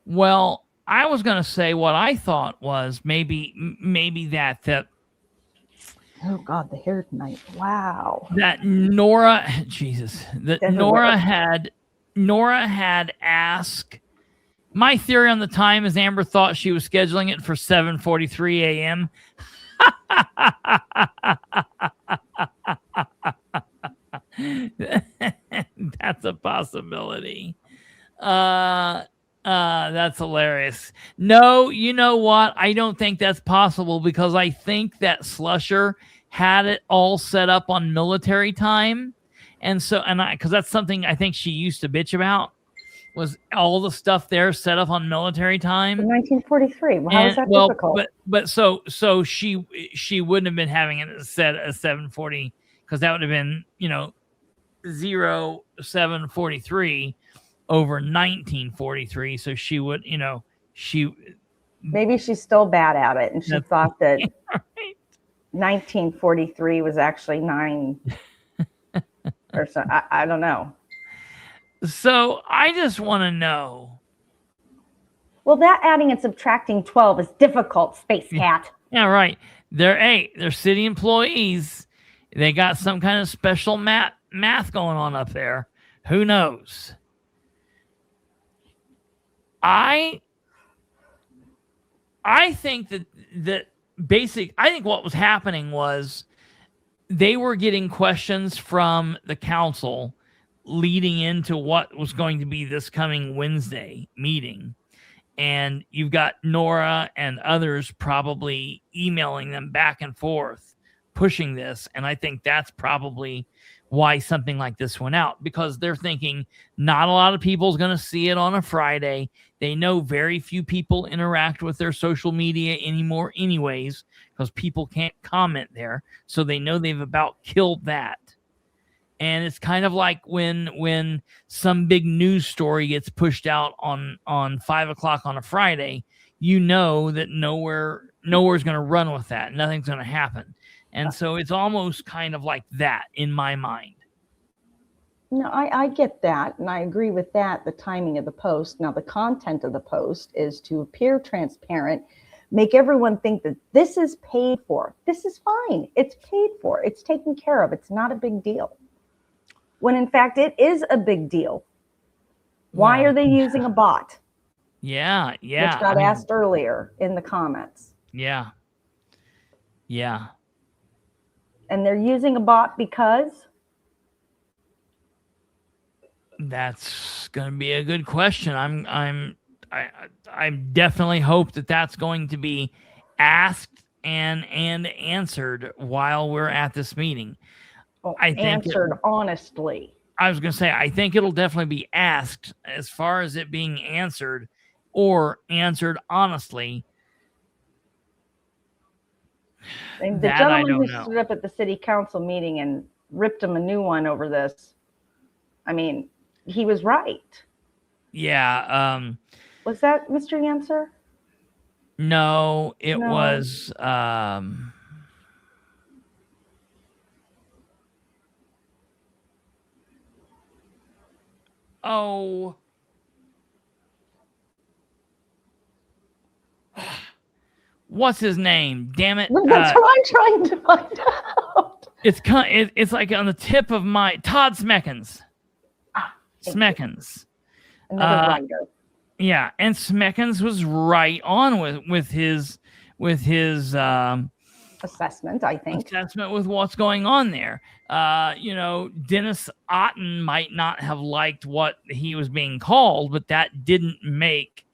Speaker 7: Well, I was going to say what I thought was maybe that
Speaker 9: oh God, the hair tonight. Wow.
Speaker 7: That Nora had asked. My theory on the time is Amber thought she was scheduling it for 7:43 a.m. That's a possibility. That's hilarious. No, you know what? I don't think that's possible because I think that Slusher had it all set up on military time. Because that's something I think she used to bitch about, was all the stuff there set up on military time.
Speaker 9: In 1943. Well, how is that difficult?
Speaker 7: But so she wouldn't have been having it set at 7:40 because that would have been 07:43 over 1943. So she would
Speaker 9: maybe she's still bad at it, and she thought that 1943 was actually 9 or so. I don't know.
Speaker 7: So I just want to know.
Speaker 9: Well, that adding and subtracting 12 is difficult, Space Cat.
Speaker 7: Yeah, right. They're city employees. They got some kind of special math going on up there. Who knows? I think that I think what was happening was they were getting questions from the council leading into what was going to be this coming Wednesday meeting. And you've got Nora and others probably emailing them back and forth, pushing this. And I think that's probably why something like this went out, because they're thinking not a lot of people is going to see it on a Friday. They know very few people interact with their social media anymore anyways, because people can't comment there. So they know they've about killed that. And it's kind of like when some big news story gets pushed out on 5 o'clock on a Friday, you know that nowhere's going to run with that. Nothing's going to happen. And so it's almost kind of like that in my mind.
Speaker 9: No, I get that. And I agree with that, the timing of the post. Now, the content of the post is to appear transparent, make everyone think that this is paid for. This is fine. It's paid for. It's taken care of. It's not a big deal. When in fact, it is a big deal. Why are they using a bot?
Speaker 7: Yeah.
Speaker 9: Which got asked earlier in the comments.
Speaker 7: Yeah.
Speaker 9: And they're using a bot because?
Speaker 7: That's going to be a good question. I definitely hope that that's going to be asked and answered while we're at this meeting.
Speaker 9: Well, answered honestly.
Speaker 7: I was going to say, I think it'll definitely be asked. As far as it being answered or answered honestly,
Speaker 9: and the gentleman who stood up at the city council meeting and ripped him a new one over this, I mean, he was right.
Speaker 7: Yeah.
Speaker 9: Was that Mr. Yancer?
Speaker 7: No, it was... Oh, what's his name? Damn it!
Speaker 9: That's what I'm trying to find out.
Speaker 7: It's like on the tip of my Todd Smeckens. Smeckens,
Speaker 9: another writer.
Speaker 7: Yeah, and Smeckens was right on with his
Speaker 9: assessment, I think.
Speaker 7: Assessment with what's going on there. Dennis Otten might not have liked what he was being called, but that didn't make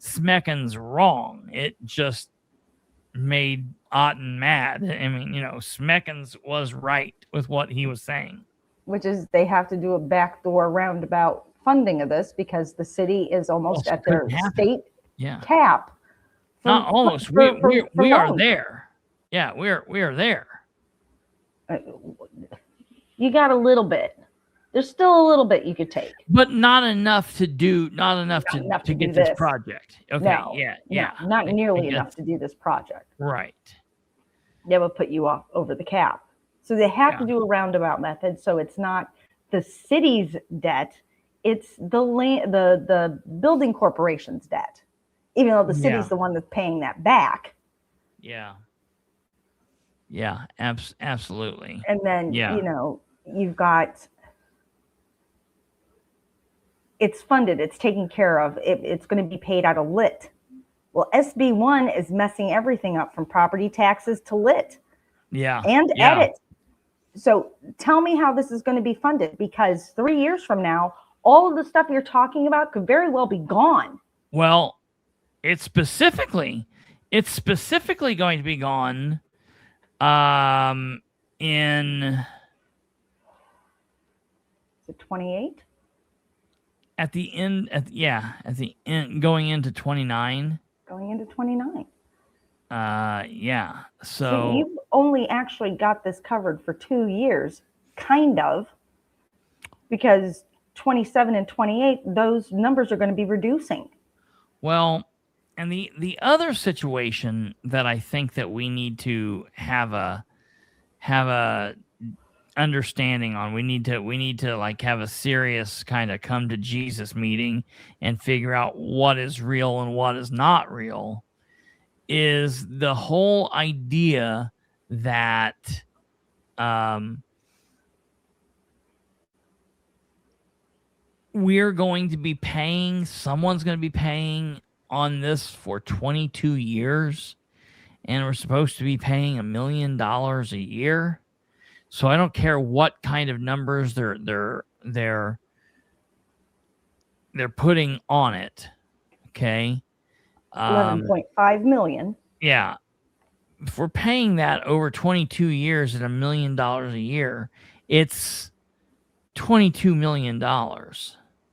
Speaker 7: Smeckens wrong. It just made Otten mad. I mean, Smeckens was right with what he was saying.
Speaker 9: Which is they have to do a backdoor roundabout funding of this because the city is almost at their state cap.
Speaker 7: Not almost. We are there. Yeah, we are there.
Speaker 9: You got a little bit. There's still a little bit you could take,
Speaker 7: but not enough to get this project. Okay,
Speaker 9: no,
Speaker 7: yeah,
Speaker 9: not nearly enough to do this project.
Speaker 7: Right.
Speaker 9: They would put you off over the cap. So they have to do a roundabout method. So it's not the city's debt; it's the building corporation's debt, even though the city's the one that's paying that back.
Speaker 7: Yeah. Yeah, absolutely.
Speaker 9: And then, you've got, it's funded, it's taken care of, it's going to be paid out of lit. Well, SB1 is messing everything up from property taxes to lit.
Speaker 7: Yeah.
Speaker 9: And edit. So tell me how this is going to be funded, because 3 years from now, all of the stuff you're talking about could very well be gone.
Speaker 7: Well, it's specifically going to be gone in,
Speaker 9: is it 28?
Speaker 7: At the end, going into 29.
Speaker 9: Going into 29.
Speaker 7: Yeah. So
Speaker 9: you've only actually got this covered for 2 years, kind of, because 27 and 28, those numbers are going to be reducing.
Speaker 7: Well, and the other situation that I think that we need to have a understanding on. We need to like have a serious kind of come to Jesus meeting and figure out what is real and what is not real, is the whole idea that we're going to be paying, someone's going to be paying on this for 22 years, and we're supposed to be paying $1 million a year. So I don't care what kind of numbers they're putting on it. Okay.
Speaker 9: 11.5 million.
Speaker 7: Yeah. If we're paying that over 22 years at $1 million a year, it's $22 million.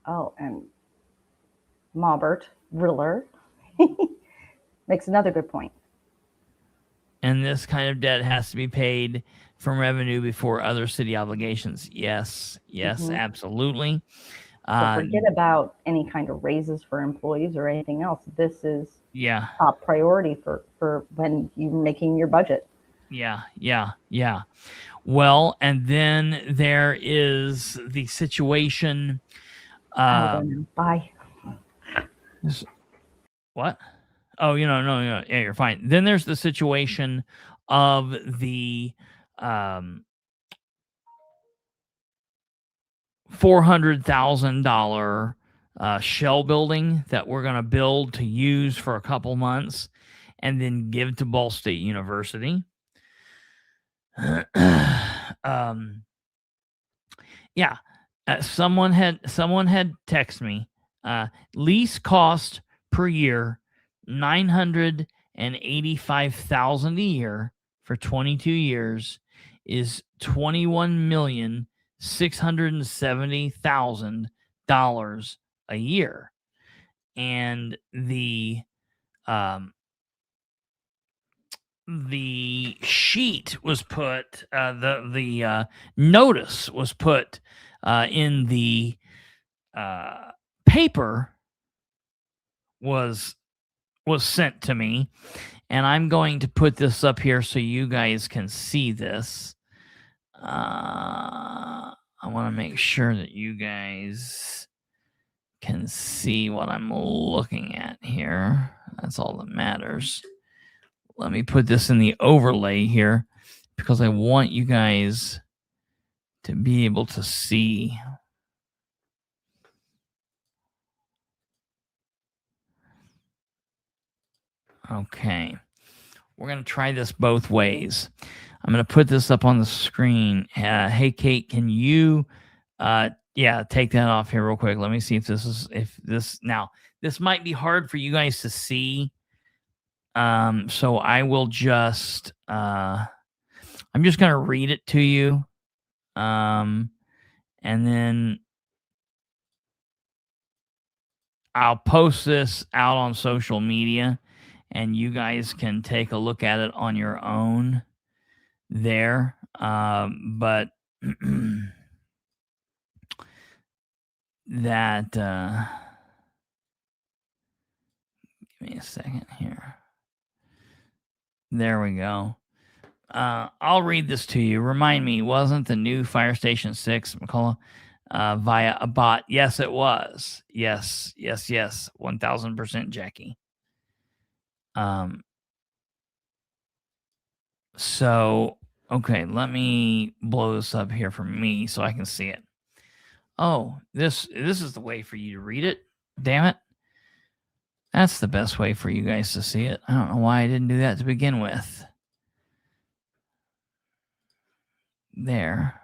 Speaker 9: Oh, and Maubert Riller makes another good point.
Speaker 7: And this kind of debt has to be paid from revenue before other city obligations. Yes, absolutely.
Speaker 9: So forget about any kind of raises for employees or anything else. This is top priority for when you're making your budget.
Speaker 7: Yeah. Well, and then there is the situation.
Speaker 9: Bye.
Speaker 7: What? Oh, no. Yeah, you're fine. Then there's the situation of the $400,000 shell building that we're going to build to use for a couple months and then give to Ball State University. Someone had texted me. Lease cost per year $985,000 a year for 22 years is $21,670,000 a year, and the sheet was put, the notice was put in the paper was sent to me, and I'm going to put this up here so you guys can see this. I want to make sure that you guys can see what I'm looking at here. That's all that matters. Let me put this in the overlay here because I want you guys to be able to see. Okay. We're going to try this both ways. I'm going to put this up on the screen. Hey, Kate, can you take that off here real quick? Let me see if this might be hard for you guys to see. So I will just, I'm just going to read it to you. And then I'll post this out on social media and you guys can take a look at it on your own there. But that, give me a second here. There we go. I'll read this to you. Remind me, wasn't the new Fire Station 6, McCullough, via a bot? Yes, it was. Yes. 1000%, Jackie. So, okay, let me blow this up here for me so I can see it. Oh, this is the way for you to read it. Damn it. That's the best way for you guys to see it. I don't know why I didn't do that to begin with. There.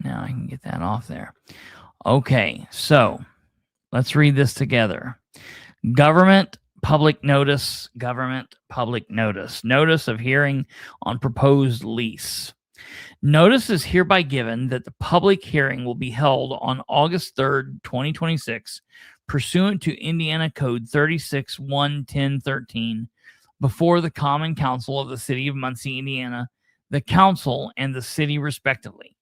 Speaker 7: Now I can get that off there. Okay, so let's read this together. Government public notice. Notice of hearing on proposed lease. Notice is hereby given that the public hearing will be held on August 3rd, 2026, pursuant to Indiana Code 36-11013, before the Common Council of the City of Muncie, Indiana, the Council, and the City, respectively,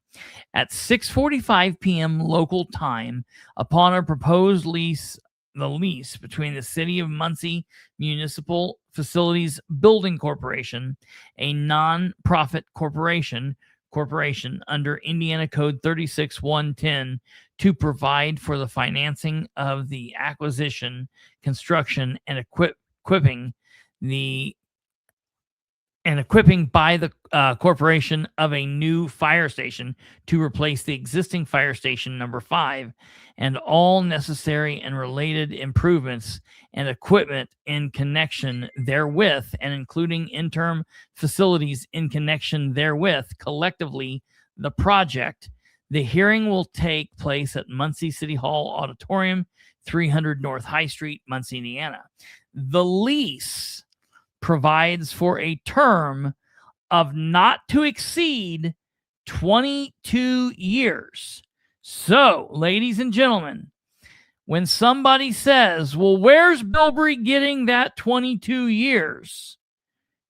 Speaker 7: at 6:45 p.m. local time, upon a proposed lease the lease between the City of Muncie Municipal Facilities Building Corporation, a non-profit corporation under Indiana Code 36110, to provide for the financing of the acquisition, construction, and equipping by the corporation of a new fire station to replace the existing fire station number 5, and all necessary and related improvements and equipment in connection therewith, and including interim facilities in connection therewith, collectively the project. The hearing will take place at Muncie City Hall Auditorium, 300 North High Street, Muncie, Indiana. The lease provides for a term of not to exceed 22 years. So, ladies and gentlemen, when somebody says, well, where's Bilbrey getting that 22 years?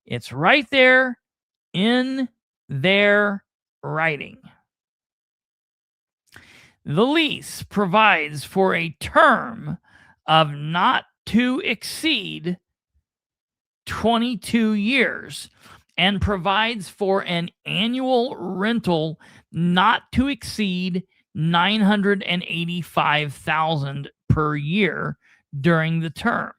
Speaker 7: It's right there in their writing. The lease provides for a term of not to exceed 22 years and provides for an annual rental not to exceed $985,000 per year during the term.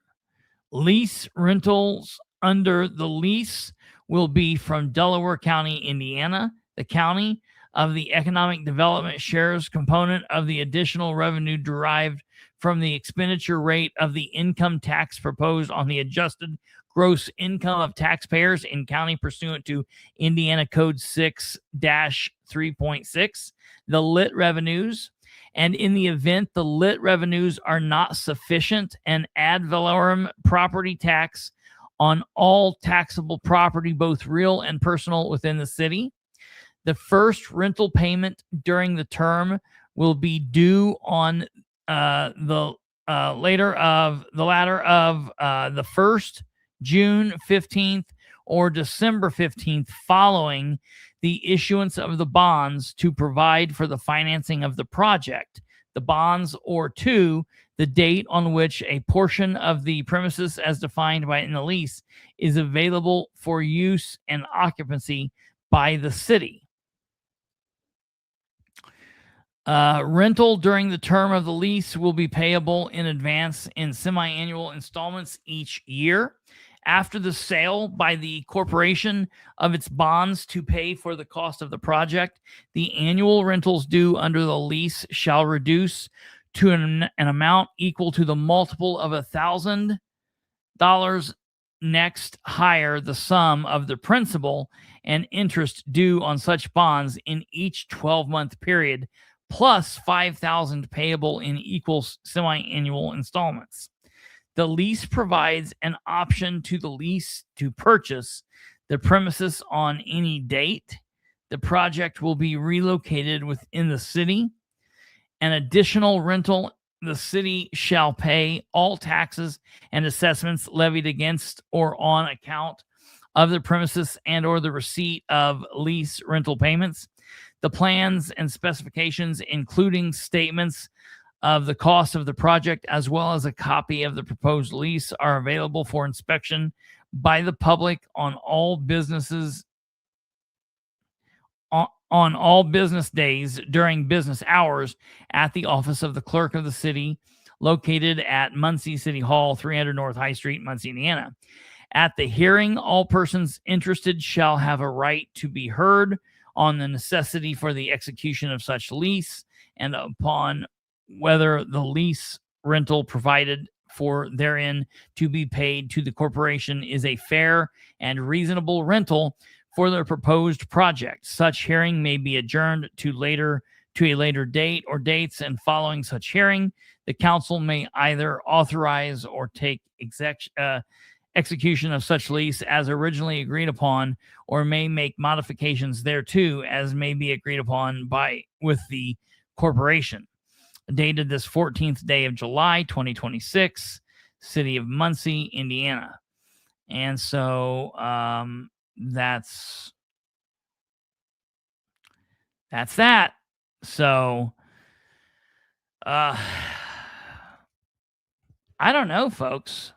Speaker 7: Lease rentals under the lease will be from Delaware County, Indiana, the county of the economic development shares component of the additional revenue derived from the expenditure rate of the income tax proposed on the adjusted gross income of taxpayers in county pursuant to Indiana Code 6-3.6, the lit revenues, and in the event the lit revenues are not sufficient, an ad valorem property tax on all taxable property, both real and personal, within the city. The first rental payment during the term will be due on the latter of the 1st, June 15th, or December 15th, following the issuance of the bonds to provide for the financing of the project. The bonds, or 2, the date on which a portion of the premises as defined in the lease is available for use and occupancy by the city. Rental during the term of the lease will be payable in advance in semi-annual installments each year. After the sale by the corporation of its bonds to pay for the cost of the project, the annual rentals due under the lease shall reduce to an amount equal to the multiple of $1,000 next higher the sum of the principal and interest due on such bonds in each 12-month period, plus $5,000 payable in equal semi-annual installments. The lease provides an option to the lease to purchase the premises on any date. The project will be relocated within the city. An additional rental, the city shall pay all taxes and assessments levied against or on account of the premises and or the receipt of lease rental payments. The plans and specifications, including statements of the cost of the project, as well as a copy of the proposed lease, are available for inspection by the public on all business days during business hours at the office of the clerk of the city, located at Muncie City Hall, 300 North High Street, Muncie, Indiana. At the hearing, all persons interested shall have a right to be heard on the necessity for the execution of such lease and upon whether the lease rental provided for therein to be paid to the corporation is a fair and reasonable rental for the proposed project. Such hearing may be adjourned to a later date or dates, and following such hearing, the council may either authorize or take execution of such lease as originally agreed upon, or may make modifications thereto as may be agreed upon with the corporation. Dated this 14th day of July, 2026, City of Muncie, Indiana. And so that's that. So I don't know, folks.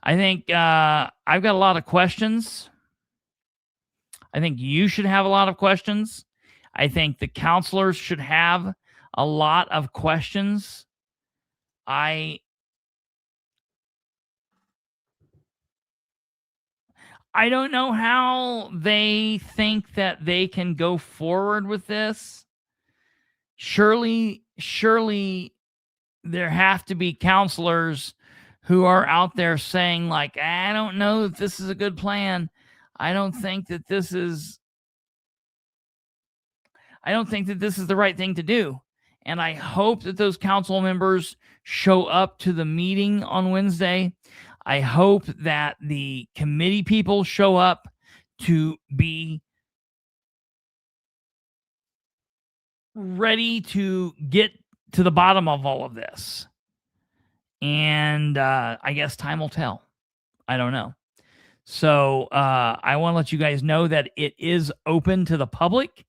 Speaker 7: I think I've got a lot of questions. I think you should have a lot of questions. I think the counselors should have a lot of questions. I don't know how they think that they can go forward with this. Surely there have to be counselors who are out there saying, like, I don't know if this is a good plan. I don't think that this is the right thing to do. And I hope that those council members show up to the meeting on Wednesday. I hope that the committee people show up to be ready to get to the bottom of all of this. And I guess time will tell. I don't know. So I want to let you guys know that it is open to the public.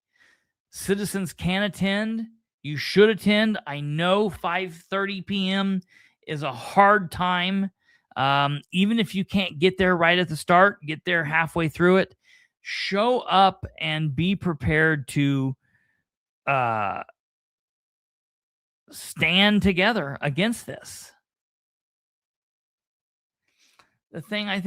Speaker 7: Citizens can attend. You should attend. I know 5:30 p.m. is a hard time. Even if you can't get there right at the start, get there halfway through it. Show up and be prepared to stand together against this. The thing I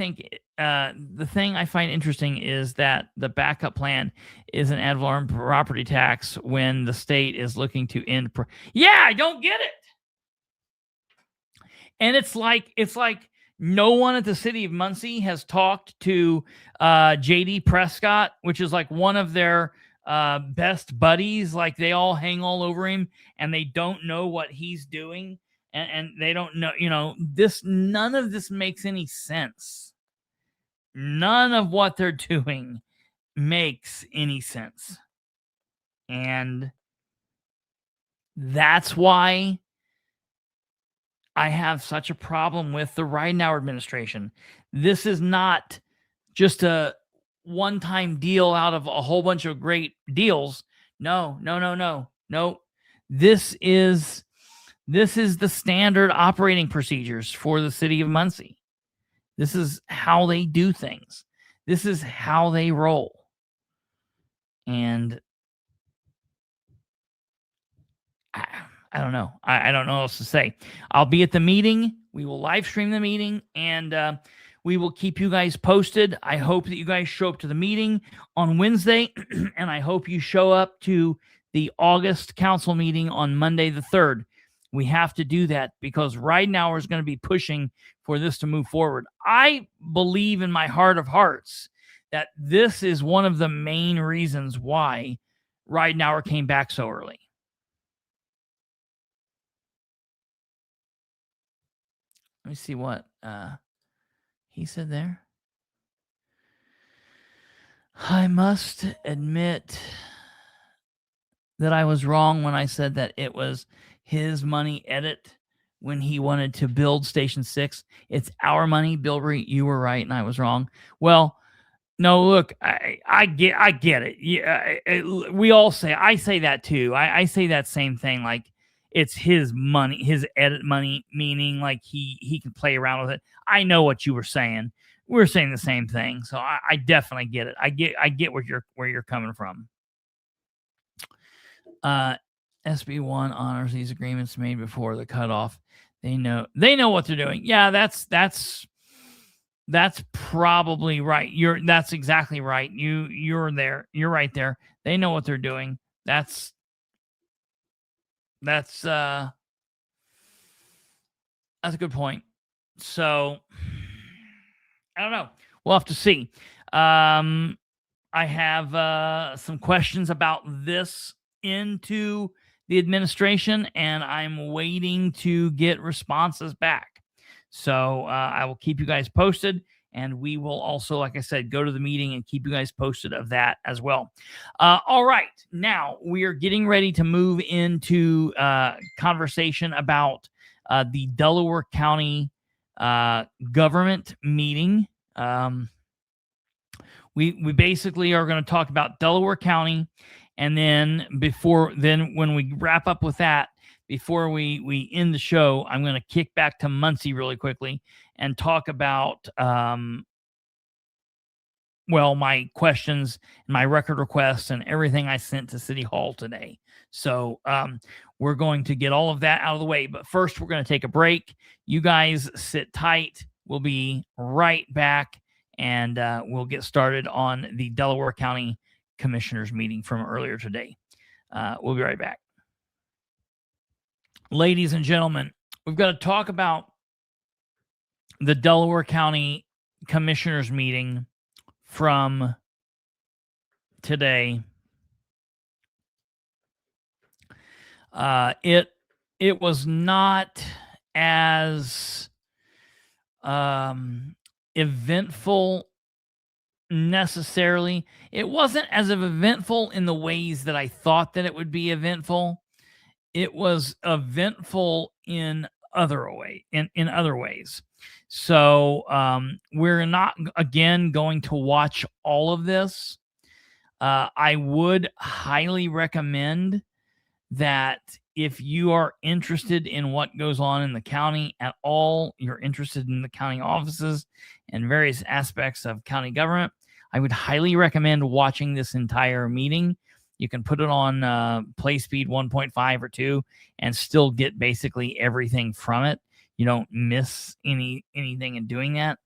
Speaker 7: find interesting is that the backup plan is an ad valorem property tax when the state is looking to end. I don't get it. And it's like no one at the City of Muncie has talked to J.D. Prescott, which is like one of their best buddies. Like they all hang all over him, and they don't know what he's doing. And they don't know, none of this makes any sense. None of what they're doing makes any sense. And that's why I have such a problem with the Ridenour administration. This is not just a one-time deal out of a whole bunch of great deals. No. This is the standard operating procedures for the City of Muncie. This is how they do things. This is how they roll. And I don't know. I don't know what else to say. I'll be at the meeting. We will live stream the meeting, and we will keep you guys posted. I hope that you guys show up to the meeting on Wednesday, and I hope you show up to the August council meeting on Monday the 3rd. We have to do that because Ridenour is going to be pushing for this to move forward. I believe in my heart of hearts that this is one of the main reasons why Ridenour came back so early. Let me see what he said there. I must admit that I was wrong when I said that it was his money edit when he wanted to build Station 6. It's our money, Bilbrey. You were right, and I was wrong. Well, no, look, I get it. Yeah, we all say, I say that too. I say that same thing, like it's his money, his edit money, meaning like he can play around with it. I know what you were saying. We're saying the same thing, so I definitely get it. I get where you're coming from. SB1 honors these agreements made before the cutoff. They know what they're doing. Yeah, that's probably right. That's exactly right. You're there. You're right there. They know what they're doing. That's a good point. So I don't know. We'll have to see. I have some questions about this into the administration, and I'm waiting to get responses back. So I will keep you guys posted, and we will also, like I said, go to the meeting and keep you guys posted of that as well. All right. Now we are getting ready to move into conversation about the Delaware County government meeting. We basically are going to talk about Delaware County. And then when we wrap up with that, before we end the show, I'm going to kick back to Muncie really quickly and talk about my questions, my record requests, and everything I sent to City Hall today. So we're going to get all of that out of the way. But first, we're going to take a break. You guys sit tight. We'll be right back, and we'll get started on the Delaware County Commissioners meeting from earlier today. We'll be right back. Ladies and gentlemen, we've got to talk about the Delaware County Commissioners meeting from today. It was not as eventful necessarily. It wasn't as eventful in the ways that I thought that it would be eventful. It was eventful in other ways. So we're not again going to watch all of this. I would highly recommend that if you are interested in what goes on in the county at all, you're interested in the county offices and various aspects of county government, I would highly recommend watching this entire meeting. You can put it on play speed 1.5 or 2 and still get basically everything from it. You don't miss anything in doing that.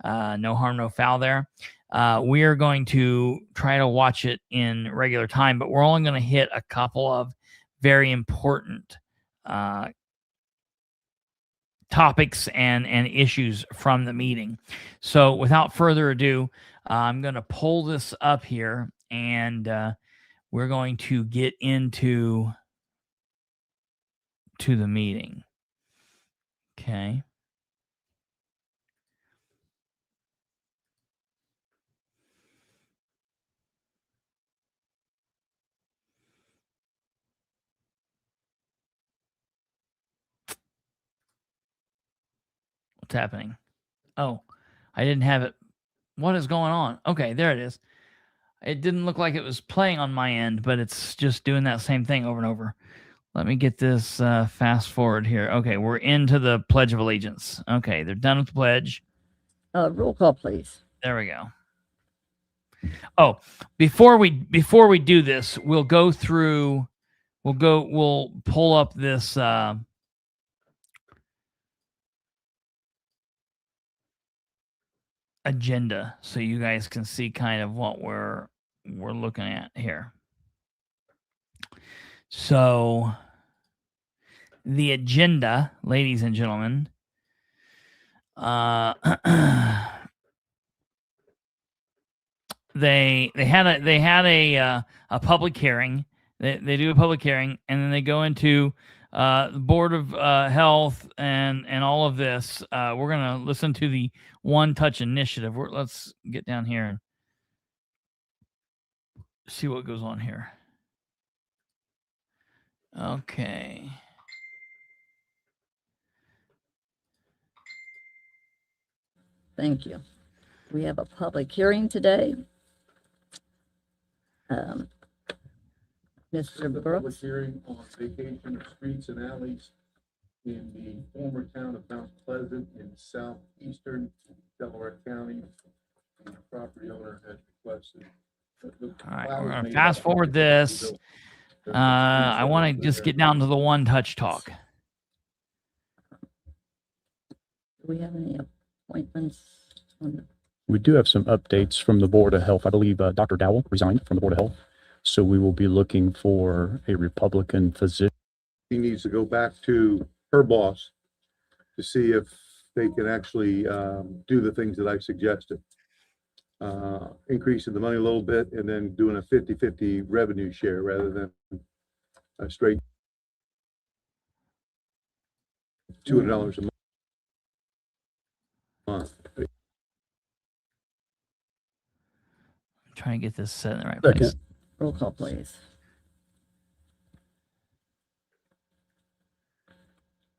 Speaker 7: No harm, no foul there. We are going to try to watch it in regular time, but we're only going to hit a couple of very important topics and issues from the meeting. So without further ado, I'm going to pull this up here, and we're going to get into the meeting. Okay. What's happening? Oh, I didn't have it. What is going on? Okay, there it is. It didn't look like it was playing on my end, but it's just doing that same thing over and over. Let me get this fast forward here. Okay, we're into the Pledge of Allegiance. Okay, they're done with the pledge.
Speaker 10: Roll call, please.
Speaker 7: There we go. Oh, before we do this, we'll go through. We'll pull up this. Agenda so you guys can see kind of what we're looking at here. So the agenda, ladies and gentlemen, they had a public hearing. They do a public hearing, and then they go into the Board of Health and all of this. We're going to listen to the One Touch Initiative. Let's get down here and see what goes on here. Okay.
Speaker 10: Thank you. We have a public hearing today. Mr.
Speaker 11: Public
Speaker 10: Brooks.
Speaker 11: hearing on vacation of streets and alleys in the former town of Mount Pleasant in southeastern Delaware County. The property owner has requested.
Speaker 7: All right, we're going to fast forward this. I want to just get down to the One Touch talk.
Speaker 10: Do we have any appointments?
Speaker 12: We do have some updates from the Board of Health. I believe Dr. Dowell resigned from the Board of Health. So we will be looking for a Republican physician.
Speaker 11: He needs to go back to her boss to see if they can actually do the things that I suggested. Increasing the money a little bit and then doing a 50-50 revenue share rather than a straight $200 a month.
Speaker 7: I'm trying to get this set in the right place.
Speaker 10: Roll call, please.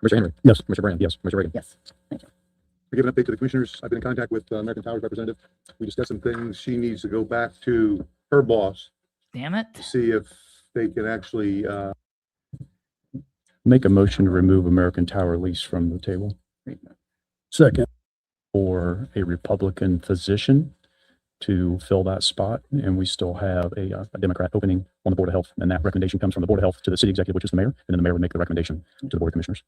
Speaker 12: Mr. Henry? Yes. Mr. Brand? Yes. Mr. Reagan?
Speaker 10: Yes. Thank you.
Speaker 11: I give an update to the commissioners. I've been in contact with American Tower's representative. We discussed some things. She needs to go back to her boss.
Speaker 7: Damn it.
Speaker 11: To see if they can actually.
Speaker 12: Make a motion to remove American Tower lease from the table.
Speaker 11: Second.
Speaker 12: For a Republican physician to fill that spot, and we still have a Democrat opening on the Board of Health, and that recommendation comes from the Board of Health to the city executive, which is the mayor, and then the mayor would make the recommendation to the Board of Commissioners.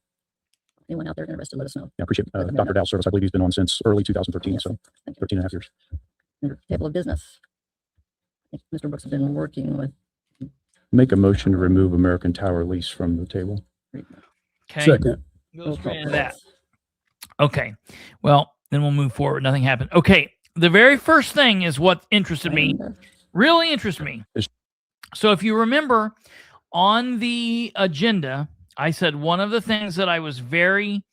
Speaker 10: Anyone out there interested, let us know.
Speaker 12: Yeah, I appreciate Dr. Dow's service. I believe he's been on since early 2013,
Speaker 10: Yes.
Speaker 12: so
Speaker 10: Thank you.
Speaker 12: 13 and a half years.
Speaker 10: Table of business. I think Mr. Brooks has been working with.
Speaker 12: Make a motion to remove American Tower lease from the table.
Speaker 7: Okay.
Speaker 11: Second.
Speaker 7: Go straight into that. Okay. Well, then we'll move forward. Nothing happened. Okay. The very first thing is what interested me, really interested me. So if you remember on the agenda, I said one of the things that I was very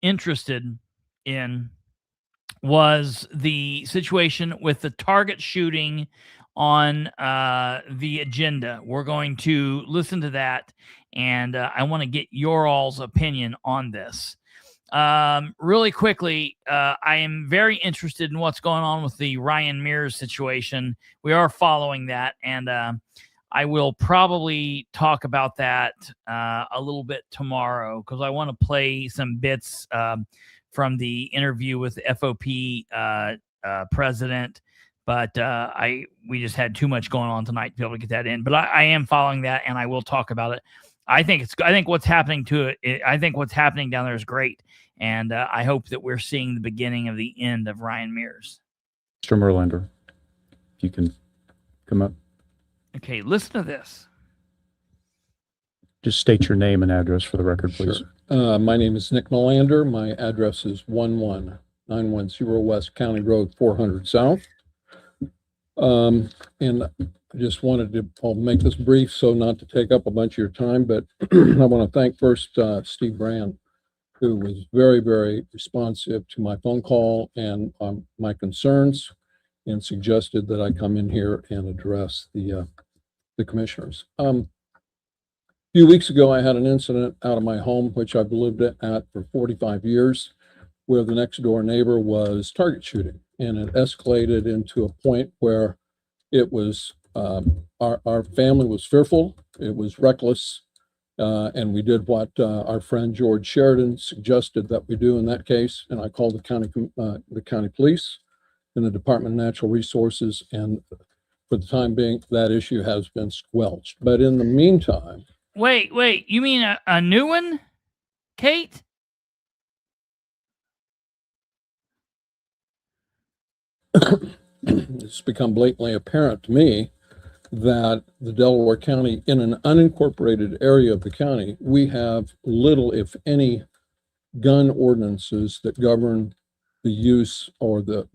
Speaker 7: interested in was the situation with the target shooting on the agenda. We're going to listen to that, and I want to get your all's opinion on this. Really quickly, I am very interested in what's going on with the Ryan Mears situation. We are following that, and I will probably talk about that a little bit tomorrow, because I want to play some bits from the interview with the FOP president. But we just had too much going on tonight to be able to get that in. But I am following that, and I will talk about it. I think what's happening I think what's happening down there is great, and I hope that we're seeing the beginning of the end of Ryan Mears.
Speaker 12: Mr. Merlander, if you can come up.
Speaker 7: Okay, listen to this.
Speaker 12: Just state your name and address for the record, please.
Speaker 11: Sure. My name is Nick Melander. My address is 11910 West County Road, 400 South. And I just wanted to, I'll make this brief so not to take up a bunch of your time, but I want to thank first Steve Brand, who was very, very responsive to my phone call and my concerns, and suggested that I come in here and address the commissioners. A few weeks ago, I had an incident out of my home, which I've lived at for 45 years, where the next door neighbor was target shooting, and it escalated into a point where it was our family was fearful, it was reckless, and we did what our friend George Sheridan suggested that we do in that case. And I called the county police and the Department of Natural Resources, and for the time being, that issue has been squelched. But in the meantime,
Speaker 7: wait, you mean a new one, Kate?
Speaker 11: It's become blatantly apparent to me that the Delaware County, in an unincorporated area of the county, we have little, if any, gun ordinances that govern the use or the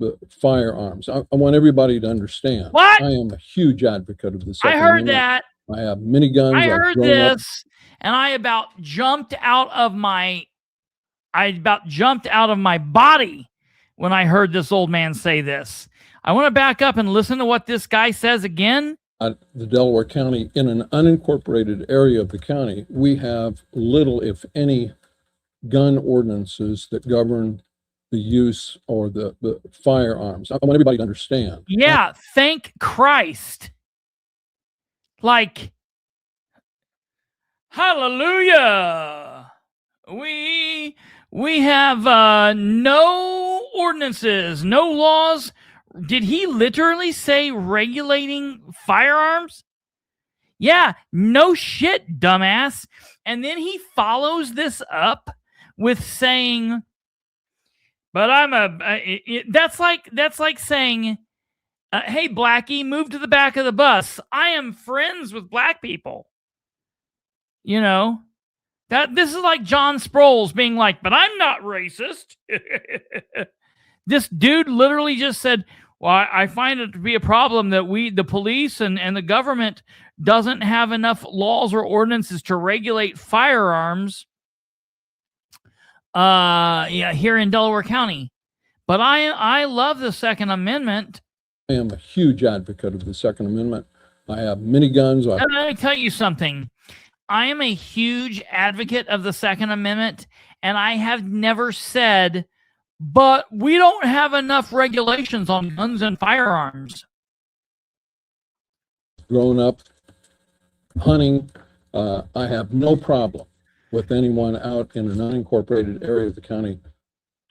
Speaker 11: firearms. I want everybody to understand.
Speaker 7: What?
Speaker 11: I am a huge advocate of the Second
Speaker 7: I heard
Speaker 11: Amendment.
Speaker 7: that.
Speaker 11: I have many guns.
Speaker 7: I
Speaker 11: I've
Speaker 7: heard
Speaker 11: grown up-
Speaker 7: this, and I about jumped out of my body when I heard this old man say this. I want to back up and listen to what this guy says again.
Speaker 11: The Delaware County, in an unincorporated area of the county, we have little, if any, gun ordinances that govern the use or the firearms. I want everybody to understand.
Speaker 7: Yeah, thank Christ. Like, hallelujah. We have no ordinances, no laws. Did he literally say regulating firearms? Yeah, no shit, dumbass. And then he follows this up with saying, but that's like saying, hey, Blackie, move to the back of the bus. I am friends with black people. You know, this is like John Sproles being like, but I'm not racist. This dude literally just said, well, I find it to be a problem that the police and the government doesn't have enough laws or ordinances to regulate firearms here in Delaware County. But I love the Second Amendment.
Speaker 11: I am a huge advocate of the Second Amendment. I have many guns.
Speaker 7: Let me tell you something. I am a huge advocate of the Second Amendment, and I have never said, but we don't have enough regulations on guns and firearms.
Speaker 11: Grown up hunting, I have no problem with anyone out in an unincorporated area of the county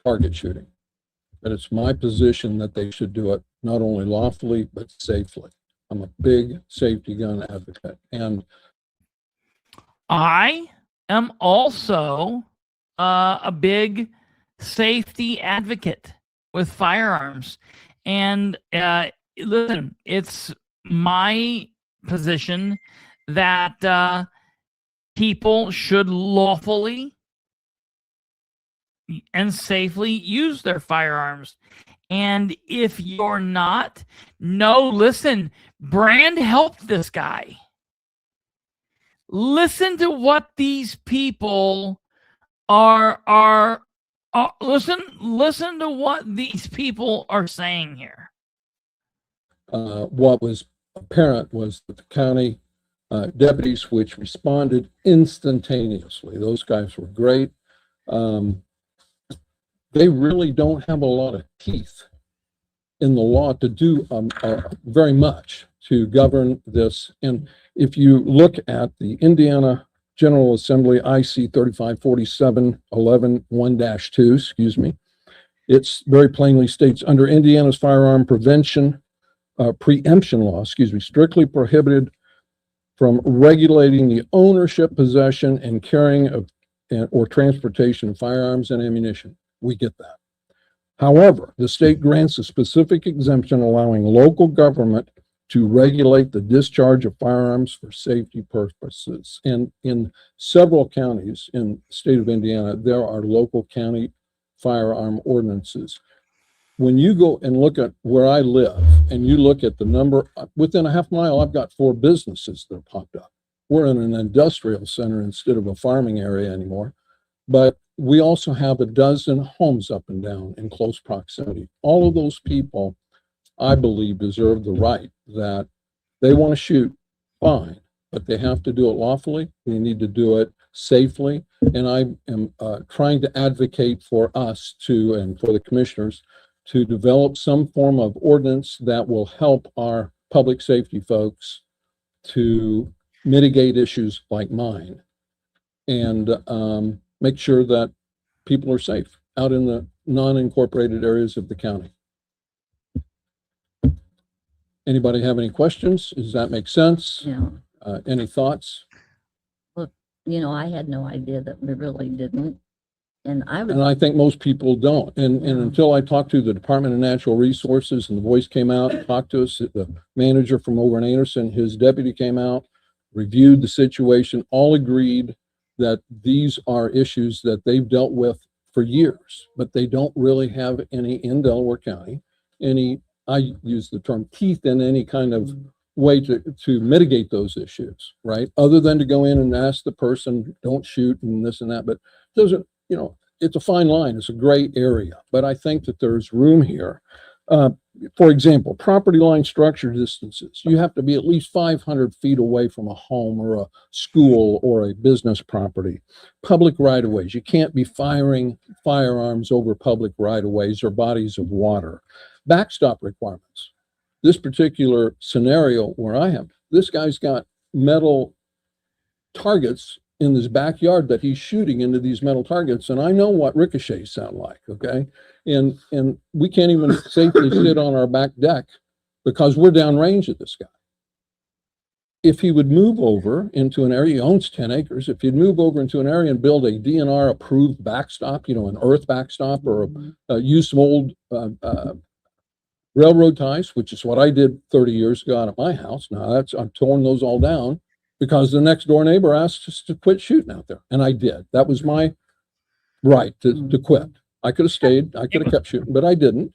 Speaker 11: target shooting. But it's my position that they should do it not only lawfully, but safely. I'm a big safety gun advocate. And
Speaker 7: I am also a big safety advocate with firearms. And listen, it's my position that people should lawfully and safely use their firearms. And if you're not, no, listen, Brand helped this guy. Listen to what these people are listen to what these people are saying here.
Speaker 11: What was apparent was that the county deputies, which responded instantaneously, those guys were great. They really don't have a lot of teeth in the law to do very much to govern this. And if you look at the Indiana General Assembly IC 3547-11-1-2, excuse me, it's very plainly states under Indiana's firearm preemption law, strictly prohibited from regulating the ownership, possession, and carrying of or transportation of firearms and ammunition. We get that. However, the state grants a specific exemption allowing local government to regulate the discharge of firearms for safety purposes. And in several counties in the state of Indiana, there are local county firearm ordinances. When you go and look at where I live and you look at the number, within a half mile, I've got 4 businesses that have popped up. We're in an industrial center instead of a farming area anymore. But we also have a dozen homes up and down in close proximity. All of those people, I believe, deserve the right that they want to shoot, fine, but they have to do it lawfully. They need to do it safely. And I am trying to advocate for us to, and for the commissioners, to develop some form of ordinance that will help our public safety folks to mitigate issues like mine and make sure that people are safe out in the non-incorporated areas of the county. Anybody have any questions? Does that make sense?
Speaker 10: Yeah.
Speaker 11: Any thoughts?
Speaker 10: Well, I had no idea that we really didn't. And
Speaker 11: I think most people don't. And until I talked to the Department of Natural Resources and the voice came out and talked to us, the manager from over in Anderson, his deputy came out, reviewed the situation, all agreed that these are issues that they've dealt with for years, but they don't really have any in Delaware County, I use the term teeth in any kind of way to mitigate those issues, right? Other than to go in and ask the person, don't shoot and this and that, but it doesn't, it's a fine line. It's a gray area, but I think that there's room here. For example, property line structure distances. You have to be at least 500 feet away from a home or a school or a business property. Public right-of-ways. You can't be firing firearms over public right-of-ways or bodies of water. Backstop requirements. This particular scenario where I am, this guy's got metal targets in his backyard that he's shooting into these metal targets, and I know what ricochets sound like, okay? And we can't even safely sit on our back deck because we're downrange of this guy. If he would move over into an area, he owns 10 acres, if he'd move over into an area and build a DNR approved backstop, an earth backstop, or use some old railroad ties, which is what I did 30 years ago out at my house. Now I've torn those all down because the next door neighbor asked us to quit shooting out there. And I did. That was my right to quit. I could have stayed, I could have kept shooting, but I didn't.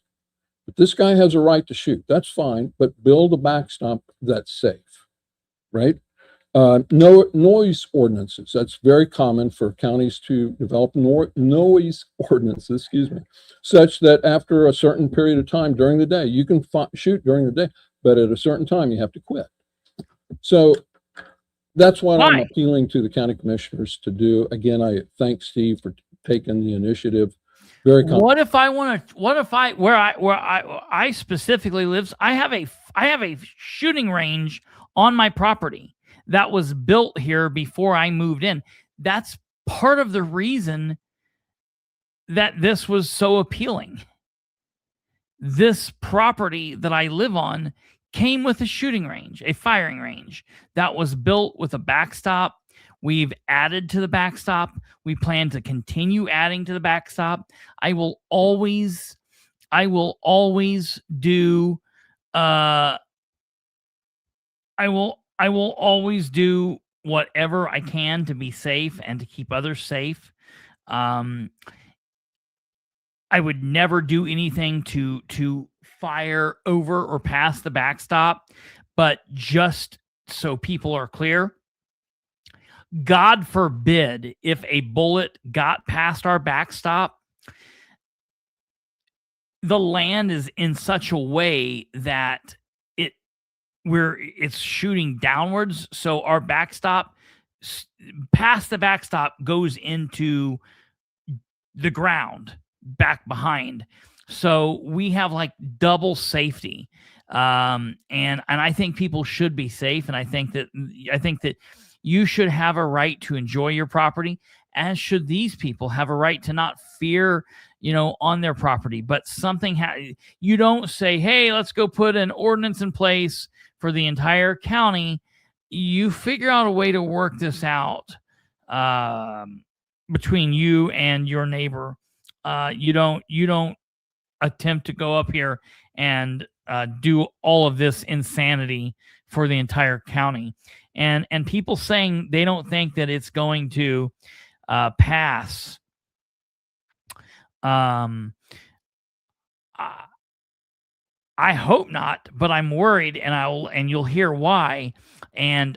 Speaker 11: But this guy has a right to shoot. That's fine, but build a backstop that's safe, right? No noise ordinances. That's very common for counties to develop noise ordinances, such that after a certain period of time during the day, you can shoot during the day, but at a certain time you have to quit. So that's what I'm appealing to the county commissioners to do. Again, I thank Steve for taking the initiative. Very common.
Speaker 7: What if I want to? What if where I specifically live? I have a shooting range on my property that was built here before I moved in. That's part of the reason that this was so appealing. This property that I live on came with a shooting range, a firing range that was built with a backstop. We've added to the backstop. We plan to continue adding to the backstop. I will always do I will always do whatever I can to be safe and to keep others safe. I would never do anything to fire over or past the backstop, but just so people are clear, God forbid if a bullet got past our backstop, the land is in such a way that it's shooting downwards. So our backstop, past the backstop, goes into the ground back behind. So we have like double safety. And I think people should be safe. And I think that you should have a right to enjoy your property, as should these people have a right to not fear, on their property. But something, you don't say, hey, let's go put an ordinance in place for the entire county. You figure out a way to work this out between you and your neighbor. You don't attempt to go up here and do all of this insanity for the entire county. And people saying they don't think that it's going to pass. I hope not, but I'm worried, and you'll hear why. And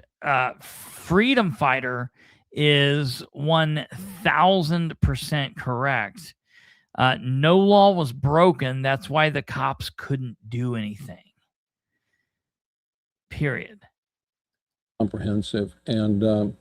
Speaker 7: Freedom Fighter is 1,000% correct. No law was broken. That's why the cops couldn't do anything. Period.
Speaker 11: Comprehensive. And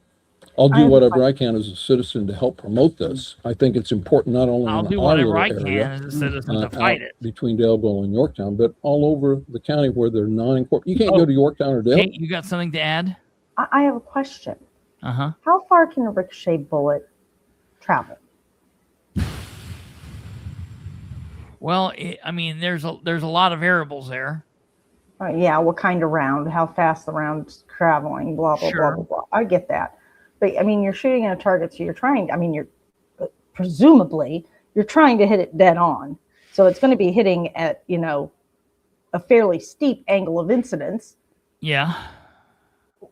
Speaker 11: I'll do whatever I can as a citizen to help promote this. I think it's important not only
Speaker 7: I'll
Speaker 11: in
Speaker 7: do
Speaker 11: our
Speaker 7: whatever
Speaker 11: little
Speaker 7: I
Speaker 11: area,
Speaker 7: can as a citizen to fight it.
Speaker 11: between Daleville and Yorktown, but all over the county where they're non-incorporated. You can't go to Yorktown or Dale.
Speaker 7: Kate, you got something to add?
Speaker 9: I have a question.
Speaker 7: Uh-huh.
Speaker 9: How far can a ricochet bullet travel?
Speaker 7: Well, there's a lot of variables there.
Speaker 9: Yeah, what kind of round, how fast the round's traveling, blah, blah,
Speaker 7: Sure.
Speaker 9: blah, blah, blah. I get that. But, you're shooting at a target, so you're presumably, you're trying to hit it dead on. So it's going to be hitting at, a fairly steep angle of incidence.
Speaker 7: Yeah.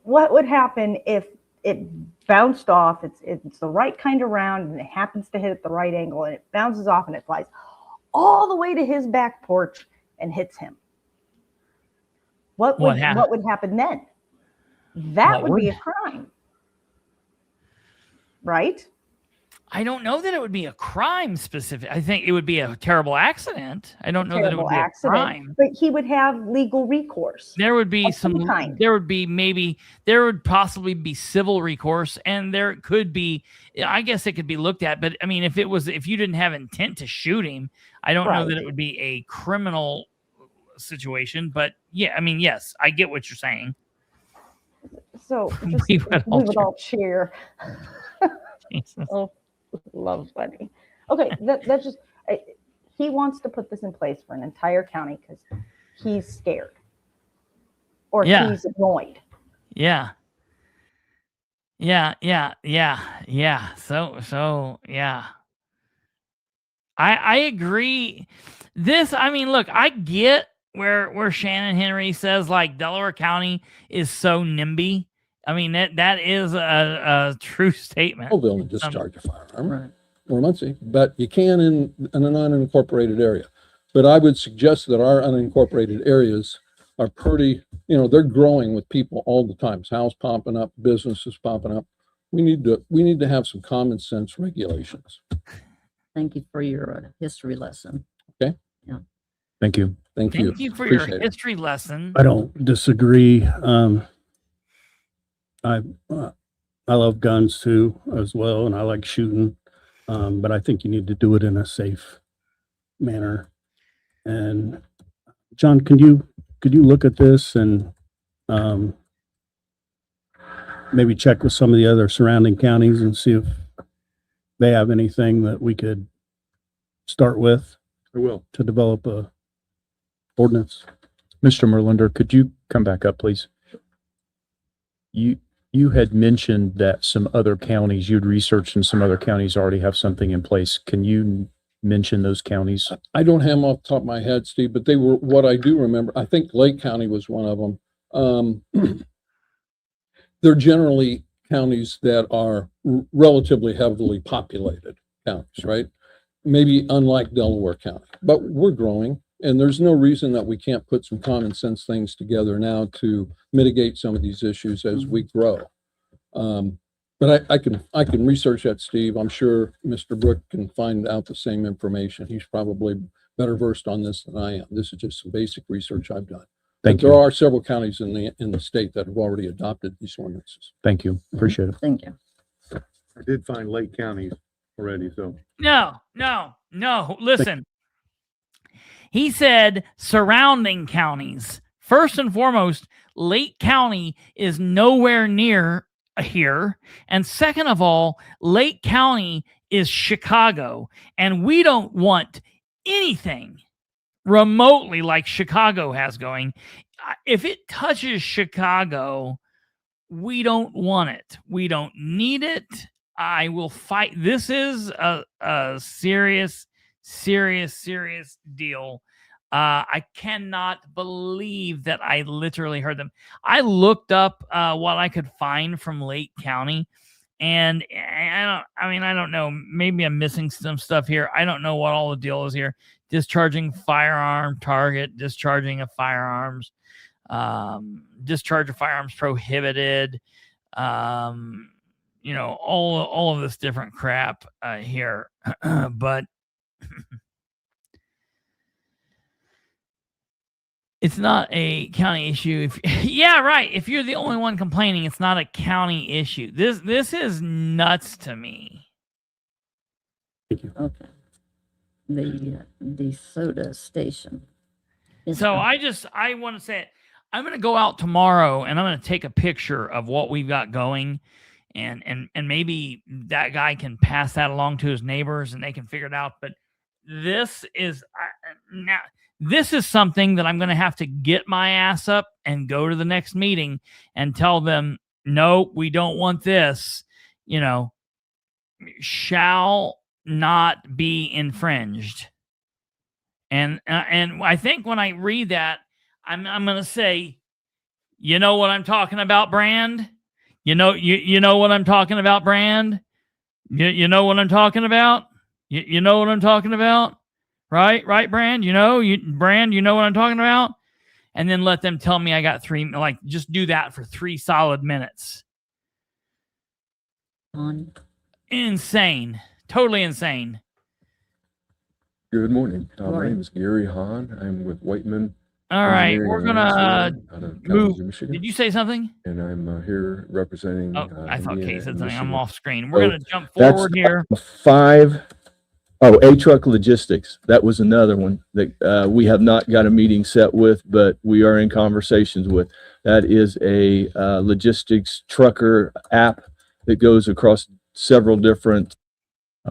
Speaker 9: What would happen if it bounced off, it's the right kind of round, and it happens to hit at the right angle, and it bounces off and it flies all the way to his back porch and hits him? What would happen then? That would be a crime. Right?
Speaker 7: I don't know that it would be a crime specific. I think it would be a terrible accident. I don't know that it would be a crime.
Speaker 9: But he would have legal recourse.
Speaker 7: There would be
Speaker 9: some kind.
Speaker 7: There would possibly be civil recourse, and there could be, I guess it could be looked at. But if you didn't have intent to shoot him, I don't know that it would be a criminal situation. But yeah, yes, I get what you're saying.
Speaker 9: So we would all cheer. Oh, love Buddy. Okay, that's just he wants to put this in place for an entire county because he's scared or he's annoyed.
Speaker 7: Yeah. So yeah. I agree. Look, I get where Shannon Henry says like Delaware County is so NIMBY. That is a true statement.
Speaker 11: They'll only discharge a firearm, or Muncie, but you can in a non-unincorporated area. But I would suggest that our unincorporated areas are pretty, they're growing with people all the time. Houses popping up, businesses popping up. We need to have some common sense regulations.
Speaker 10: Thank you for your history lesson.
Speaker 11: Okay.
Speaker 10: Yeah.
Speaker 12: Thank you.
Speaker 7: Thank you for your history lesson.
Speaker 13: I don't disagree. I love guns too as well, and I like shooting, but I think you need to do it in a safe manner. And John, could you look at this and maybe check with some of the other surrounding counties and see if they have anything that we could start with
Speaker 11: I will.
Speaker 13: to develop a ordinance.
Speaker 12: Mr. Merlander, could you come back up, please? You had mentioned that some other counties, you'd researched and some other counties already have something in place. Can you mention those counties?
Speaker 11: I don't have them off the top of my head, Steve, but they were, what I do remember, I think Lake County was one of them. They're generally counties that are relatively heavily populated counties, right? Maybe unlike Delaware County, but we're growing, and there's no reason that we can't put some common sense things together now to mitigate some of these issues as we grow. But I can research that, Steve. I'm sure Mr. Brook can find out the same information. He's probably better versed on this than I am. This is just some basic research I've done.
Speaker 12: Thank
Speaker 11: But
Speaker 12: you.
Speaker 11: there are several counties in the state that have already adopted these ordinances.
Speaker 12: Thank you. Appreciate it.
Speaker 10: Thank you.
Speaker 11: I did find Lake County already, so.
Speaker 7: No. Listen, he said surrounding counties. First and foremost, Lake County is nowhere near here. And second of all, Lake County is Chicago, and we don't want anything remotely like Chicago has going. If it touches Chicago, we don't want it. We don't need it. I will fight. This is a serious deal. I cannot believe that I literally heard them. I looked up what I could find from Lake County, and I don't know. Maybe I'm missing some stuff here. I don't know what all the deal is here. Discharging firearm target, discharging of firearms, discharge of firearms prohibited. All of this different crap here, but it's not a county issue. Yeah, right. If you're the only one complaining, it's not a county issue. This is nuts to me.
Speaker 13: Thank you.
Speaker 10: Okay. The soda station.
Speaker 7: So I want to say it. I'm going to go out tomorrow and I'm going to take a picture of what we've got going, and maybe that guy can pass that along to his neighbors and they can figure it out. But this is something that I'm going to have to get my ass up and go to the next meeting and tell them, no, we don't want this, shall not be infringed. And I think when I read that, I'm going to say, you know what I'm talking about, Brand? You know what I'm talking about, Brand? You know what I'm talking about? You know what I'm talking about? Right, Brand? Brand, you know what I'm talking about? And then let them tell me I got just do that for 3 solid minutes. Insane. Totally insane.
Speaker 14: Good morning. My name is Gary Hahn. I'm with Whiteman.
Speaker 7: All right, we're going to move. Did you say something?
Speaker 14: And I'm here representing.
Speaker 7: I thought Kate said something. I'm off screen.
Speaker 14: We're
Speaker 7: going to jump forward here.
Speaker 14: A-Truck Logistics. That was another one that we have not got a meeting set with, but we are in conversations with. That is a logistics trucker app that goes across several different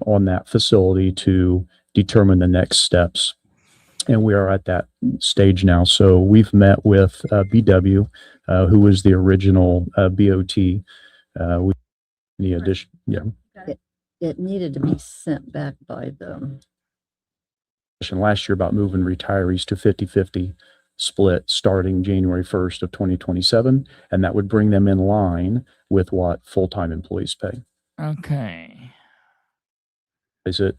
Speaker 12: on that facility to determine the next steps. And we are at that stage now. So we've met with BW, who was the original BOT.
Speaker 10: It needed to be sent back by them.
Speaker 12: Last year about moving retirees to 50-50 split starting January 1st of 2027. And that would bring them in line with what full-time employees pay.
Speaker 7: Okay.
Speaker 12: Is it,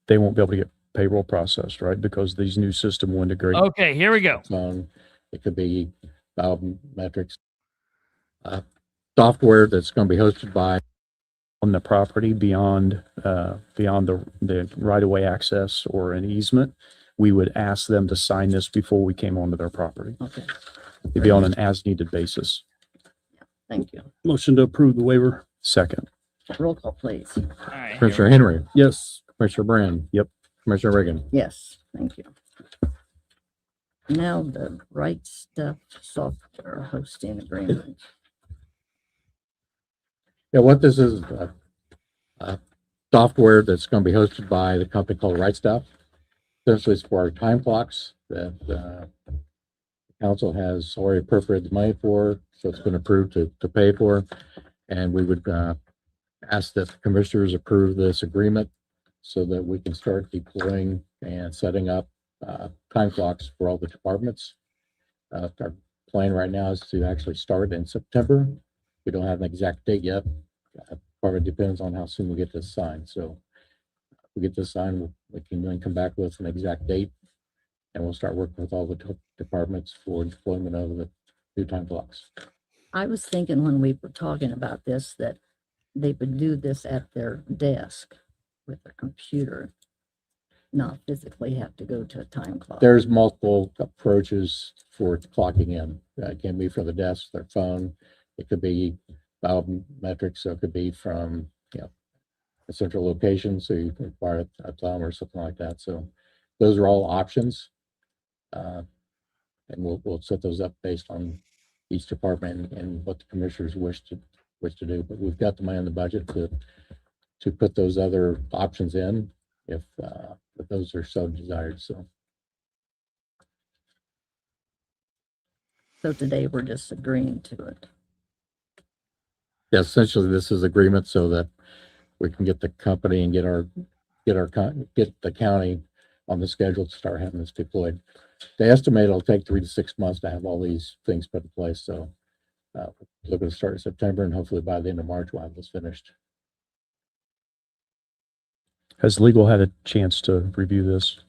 Speaker 12: they won't be able to get payroll processed, right? Because these new system will integrate.
Speaker 7: Okay, here we go.
Speaker 11: It could be metrics software that's going to be hosted by
Speaker 12: on the property beyond the right-of-way access or an easement. We would ask them to sign this before we came onto their property.
Speaker 10: Okay.
Speaker 12: It'd be on an as-needed basis.
Speaker 10: Thank you.
Speaker 13: Motion to approve the waiver.
Speaker 12: Second.
Speaker 10: Roll call, please.
Speaker 7: All right,
Speaker 11: Commissioner Henry.
Speaker 13: Yes.
Speaker 11: Commissioner Brand.
Speaker 12: Yep.
Speaker 11: Commissioner Reagan.
Speaker 10: Yes, thank you. Now the Right Stuff software hosting agreement.
Speaker 11: Yeah, what this is, software that's going to be hosted by the company called RightStuff. Essentially, it's for our time clocks that the council has already appropriated the money for, so it's been approved to pay for. And we would ask that the commissioners approve this agreement so that we can start deploying and setting up time clocks for all the departments. Our plan right now is to actually start in September. We don't have an exact date yet. Part of it depends on how soon we get this signed. So if we get this signed, we can then come back with an exact date, and we'll start working with all the departments for deployment of the new time clocks.
Speaker 10: I was thinking when we were talking about this, that they would do this at their desk with their computer, not physically have to go to a time clock.
Speaker 11: There's multiple approaches for clocking in. It can be from the desk, their phone. It could be biometrics, so it could be from a central location, so you can require a thumb or something like that. So those are all options, and we'll set those up based on each department and what the commissioners wish to do. But we've got the money in the budget to put those other options in if those are so desired. So
Speaker 10: today we're just agreeing to it.
Speaker 11: yeah, essentially this is agreement so that we can get the company and get the county on the schedule to start having this deployed. They estimate it'll take 3 to 6 months to have all these things put in place. So we're looking to start in September, and hopefully by the end of March we'll have this finished.
Speaker 12: Has legal had a chance to review this?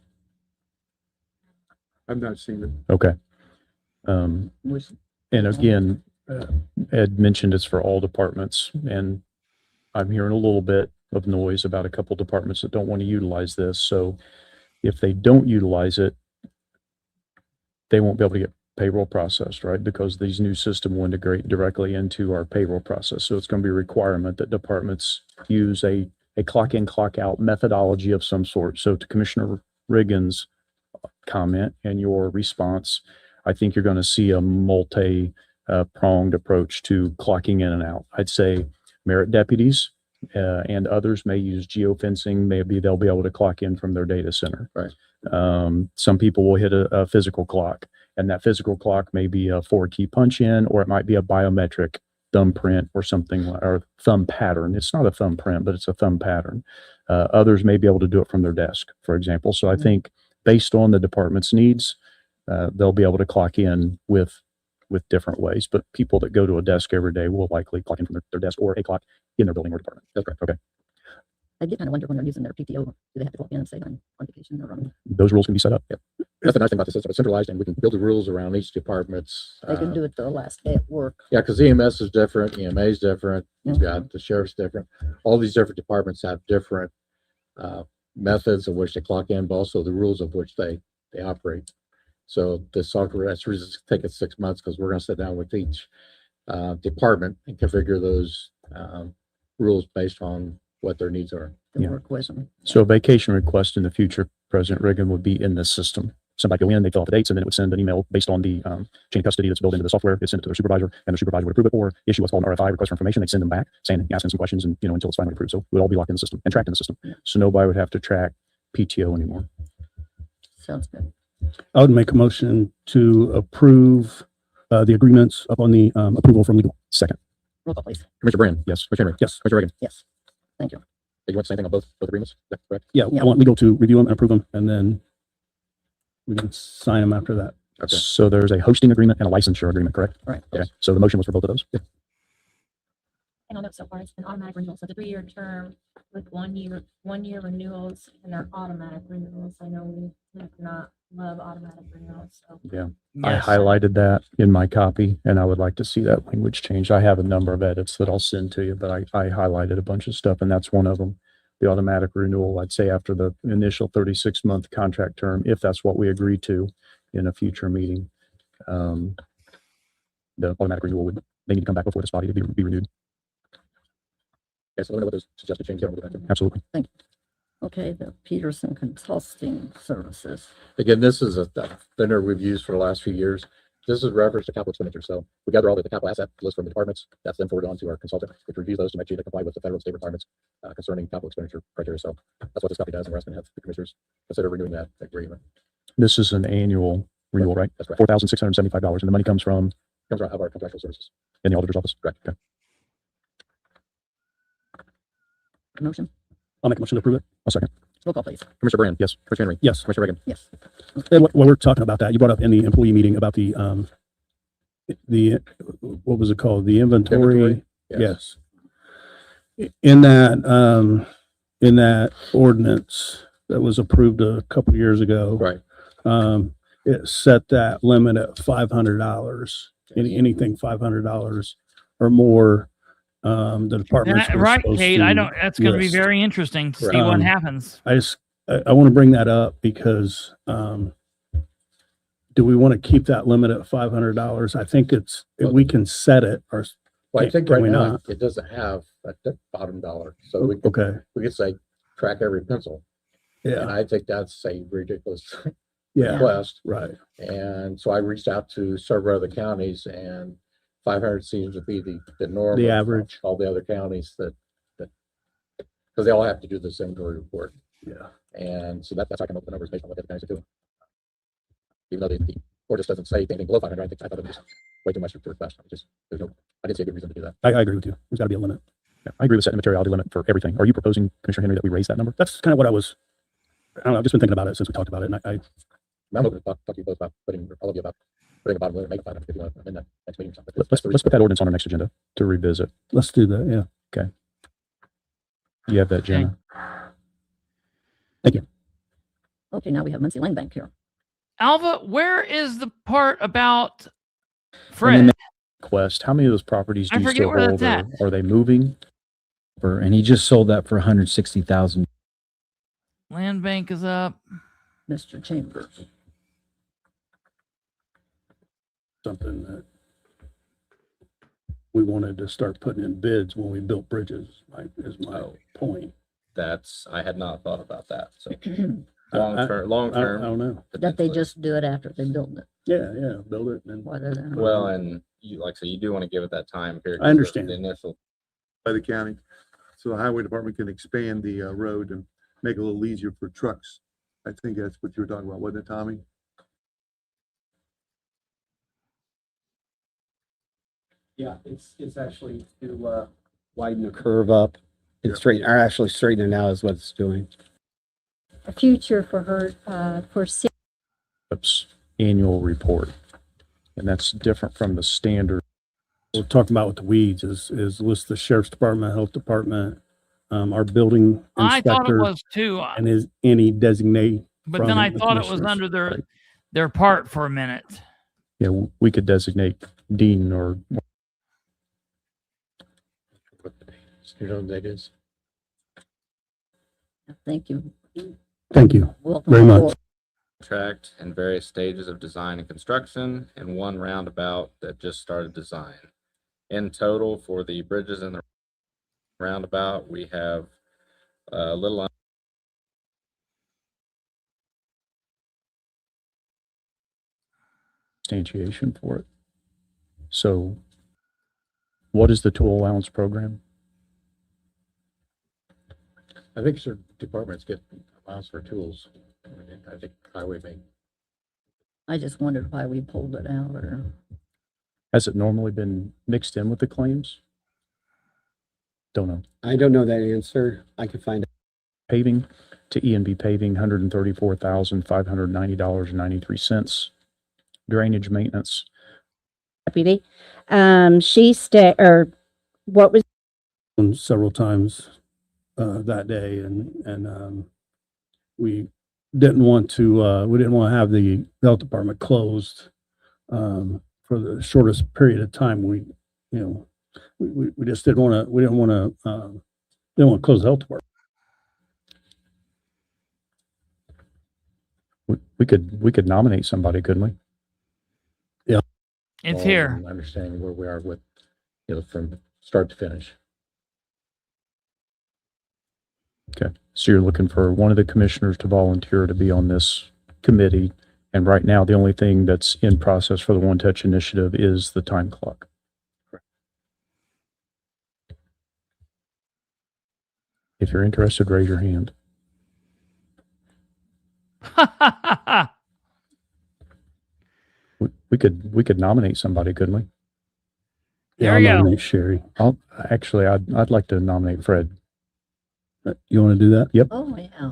Speaker 11: I've not seen it.
Speaker 12: Okay. And again, Ed mentioned it's for all departments, and I'm hearing a little bit of noise about a couple departments that don't want to utilize this. So if they don't utilize it, they won't be able to get payroll processed, right? Because these new system will integrate directly into our payroll process. So it's going to be a requirement that departments use a clock in, clock out methodology of some sort. So to Commissioner Riggins' comment and your response, I think you're going to see a multi-pronged approach to clocking in and out. I'd say merit deputies and others may use geofencing. Maybe they'll be able to clock in from their data center.
Speaker 11: Right.
Speaker 12: Some people will hit a physical clock, and that physical clock may be a 4-key punch in, or it might be a biometric thumbprint or something, or thumb pattern. It's not a thumbprint, but it's a thumb pattern. Others may be able to do it from their desk, for example. So I think based on the department's needs, they'll be able to clock in with different ways. But people that go to a desk every day will likely clock in from their desk or a clock in their building or department. That's correct. Okay.
Speaker 10: I did kind of wonder when they're using their PTO, do they have to clock in and say on vacation or on?
Speaker 12: Those rules can be set up.
Speaker 11: Yep. That's the nice thing about the system. It's centralized, and we can build the rules around each department's.
Speaker 10: They can do it the last day at work.
Speaker 11: Yeah, because EMS is different, EMA is different. You've got the sheriff's different. All these different departments have different methods of which they clock in, but also the rules of which they operate. So the software, that's the reason it's taking 6 months, because we're going to sit down with each department and configure those rules based on what their needs are.
Speaker 10: Work with them.
Speaker 12: So a vacation request in the future, President Reagan, would be in this system. Somebody go in, they fill out the dates, and then it would send an email based on the chain of custody that's built into the software. They send it to their supervisor, and the supervisor would approve it, or issue what's called an RFI, request for information. They send them back, saying, asking some questions, and until it's finally approved. So it would all be locked in the system and tracked in the system. So nobody would have to track PTO anymore.
Speaker 10: Sounds good.
Speaker 13: I would make a motion to approve the agreements upon the approval from legal.
Speaker 12: Second.
Speaker 10: Roll call, please.
Speaker 11: Commissioner Brand?
Speaker 12: Yes.
Speaker 11: Commissioner Henry?
Speaker 13: Yes.
Speaker 11: Commissioner Reagan?
Speaker 10: Yes. Thank you.
Speaker 11: You want the same thing on both agreements? Is that correct?
Speaker 13: Yeah, I want legal to review them and approve them, and then we can sign them after that.
Speaker 11: Okay.
Speaker 12: So there's a hosting agreement and a licensure agreement, correct?
Speaker 10: Right.
Speaker 12: Okay. So the motion was for both of those? Yeah.
Speaker 15: And I'll note so far it's an automatic renewal. So it's a 3-year term with 1 year renewals, and they're automatic renewals. I know we do not love automatic renewals. So
Speaker 12: Yeah.
Speaker 7: Yes.
Speaker 12: I highlighted that in my copy, and I would like to see that language changed. I have a number of edits that I'll send to you, but I highlighted a bunch of stuff, and that's one of them. The automatic renewal, I'd say after the initial 36-month contract term, if that's what we agree to in a future meeting, the automatic renewal they need to come back before this body to be renewed.
Speaker 11: Okay, so let me know what those suggested changes are.
Speaker 12: Absolutely.
Speaker 10: Thank you. Okay, the Peterson Consulting Services.
Speaker 11: Again, this is a vendor we've used for the last few years.
Speaker 12: This is reference to capital expenditures. So we gather all the capital asset list from the departments. That's then forwarded on to our consultant, which reviews those to make sure they comply with the federal and state requirements concerning capital expenditure criteria. So that's what this copy does, and we're asking to have the commissioners consider renewing that agreement. This is an annual renewal, right? That's correct. $4,675, and the money comes from out of our contractual services in the auditor's office. Correct. Okay.
Speaker 10: Motion.
Speaker 13: I'll make a motion to approve it.
Speaker 12: I'll second.
Speaker 10: Roll call, please.
Speaker 12: Commissioner Brand, yes. Commissioner Henry,
Speaker 13: Yes.
Speaker 12: Commissioner Reagan,
Speaker 10: Yes.
Speaker 13: And while we're talking about that, you brought up in the employee meeting about the what was it called? The inventory. Yes. In that ordinance that was approved a couple years ago.
Speaker 12: Right.
Speaker 13: It set that limit at $500. Anything $500 or more. The department.
Speaker 7: Right, Kate. That's going to be very interesting to see what happens.
Speaker 13: I want to bring that up because do we want to keep that limit at $500? I think we can set it. Or
Speaker 16: well, I think right now it doesn't have a bottom dollar, so we could say track every pencil.
Speaker 13: Yeah,
Speaker 16: and I think that's a ridiculous
Speaker 13: yeah.
Speaker 16: request.
Speaker 13: Right.
Speaker 16: And so I reached out to several other counties, and 500 seems to be the norm.
Speaker 13: The average.
Speaker 16: All the other counties that because they all have to do this inventory report.
Speaker 13: Yeah.
Speaker 16: And so that's how I come up with the numbers based on what the other counties are doing. Even though the ordinance doesn't say anything below 500, I thought it was way too much to request. I didn't see a good reason to do that.
Speaker 13: I agree with you. There's got to be a limit.
Speaker 12: Yeah, I agree with setting a materiality limit for everything. Are you proposing, Commissioner Henry, that we raise that number?
Speaker 13: That's kind of what I don't know. I've just been thinking about it since we talked about it. And
Speaker 16: I'm going to talk to you both about putting a bottom limit, make a 500 if you want to amend that next meeting.
Speaker 12: Let's put that ordinance on our next agenda to revisit.
Speaker 13: Let's do that. Yeah.
Speaker 12: Okay. You have that, Jenna.
Speaker 13: Thank you.
Speaker 10: Okay, now we have Muncie Land Bank here.
Speaker 7: Alva, where is the part about Fred?
Speaker 12: Quest. How many of those properties do
Speaker 7: I
Speaker 12: you
Speaker 7: forget
Speaker 12: still
Speaker 7: where
Speaker 12: hold?
Speaker 7: that's
Speaker 12: Are they moving?
Speaker 17: And he just sold that for $160,000.
Speaker 7: Land bank is up.
Speaker 10: Mr. Chambers.
Speaker 13: Something that we wanted to start putting in bids when we built bridges, is my point.
Speaker 18: I had not thought about that. So long term.
Speaker 13: I don't know.
Speaker 10: That they just do it after they build it.
Speaker 13: Yeah, build it. And
Speaker 18: well, and like I said, you do want to give it that time period.
Speaker 13: I understand.
Speaker 18: The initial
Speaker 19: by the county, so the highway department can expand the road and make it a little easier for trucks. I think that's what you were talking about, wasn't it, Tommy?
Speaker 20: Yeah, it's actually to widen the curve up and straighten it out is what it's doing.
Speaker 15: A future for her for
Speaker 12: annual report, and that's different from the standard.
Speaker 13: We're talking about with the weeds is list the sheriff's department, health department, our building inspector.
Speaker 7: I thought it was too.
Speaker 13: And is any designate.
Speaker 7: But then I thought it was under their part for a minute.
Speaker 12: Yeah, we could designate dean or.
Speaker 16: You know what that is.
Speaker 10: Thank you.
Speaker 13: Thank you
Speaker 10: Welcome
Speaker 13: very much.
Speaker 18: contract and various stages of design and construction, and one roundabout that just started design. In total, for the bridges and the roundabout, we have a little
Speaker 12: substantiation for it. So what is the tool allowance program?
Speaker 16: I think certain departments get allowance for tools. I think highway may.
Speaker 10: I just wondered why we pulled it out, or
Speaker 12: Has it normally been mixed in with the claims? Don't know.
Speaker 20: I don't know that answer. I can find out.
Speaker 12: Paving to E&B paving, $134,590.93. Drainage maintenance.
Speaker 21: Deputy, what was
Speaker 13: several times that day, and we didn't want to have the health department closed for the shortest period of time. We just didn't want to close the health department.
Speaker 12: We could nominate somebody, couldn't we?
Speaker 13: Yeah.
Speaker 7: It's here.
Speaker 16: Understanding where we are with, from start to finish.
Speaker 12: Okay. So you're looking for one of the commissioners to volunteer to be on this committee And right now, the only thing that's in process for the One Touch initiative is the time clock. If you're interested, raise your hand. We could nominate somebody, couldn't we?
Speaker 7: There we go.
Speaker 13: Nominate Sherry.
Speaker 12: I'd like to nominate Fred.
Speaker 13: You want to do that?
Speaker 12: Yep.
Speaker 10: Oh, yeah.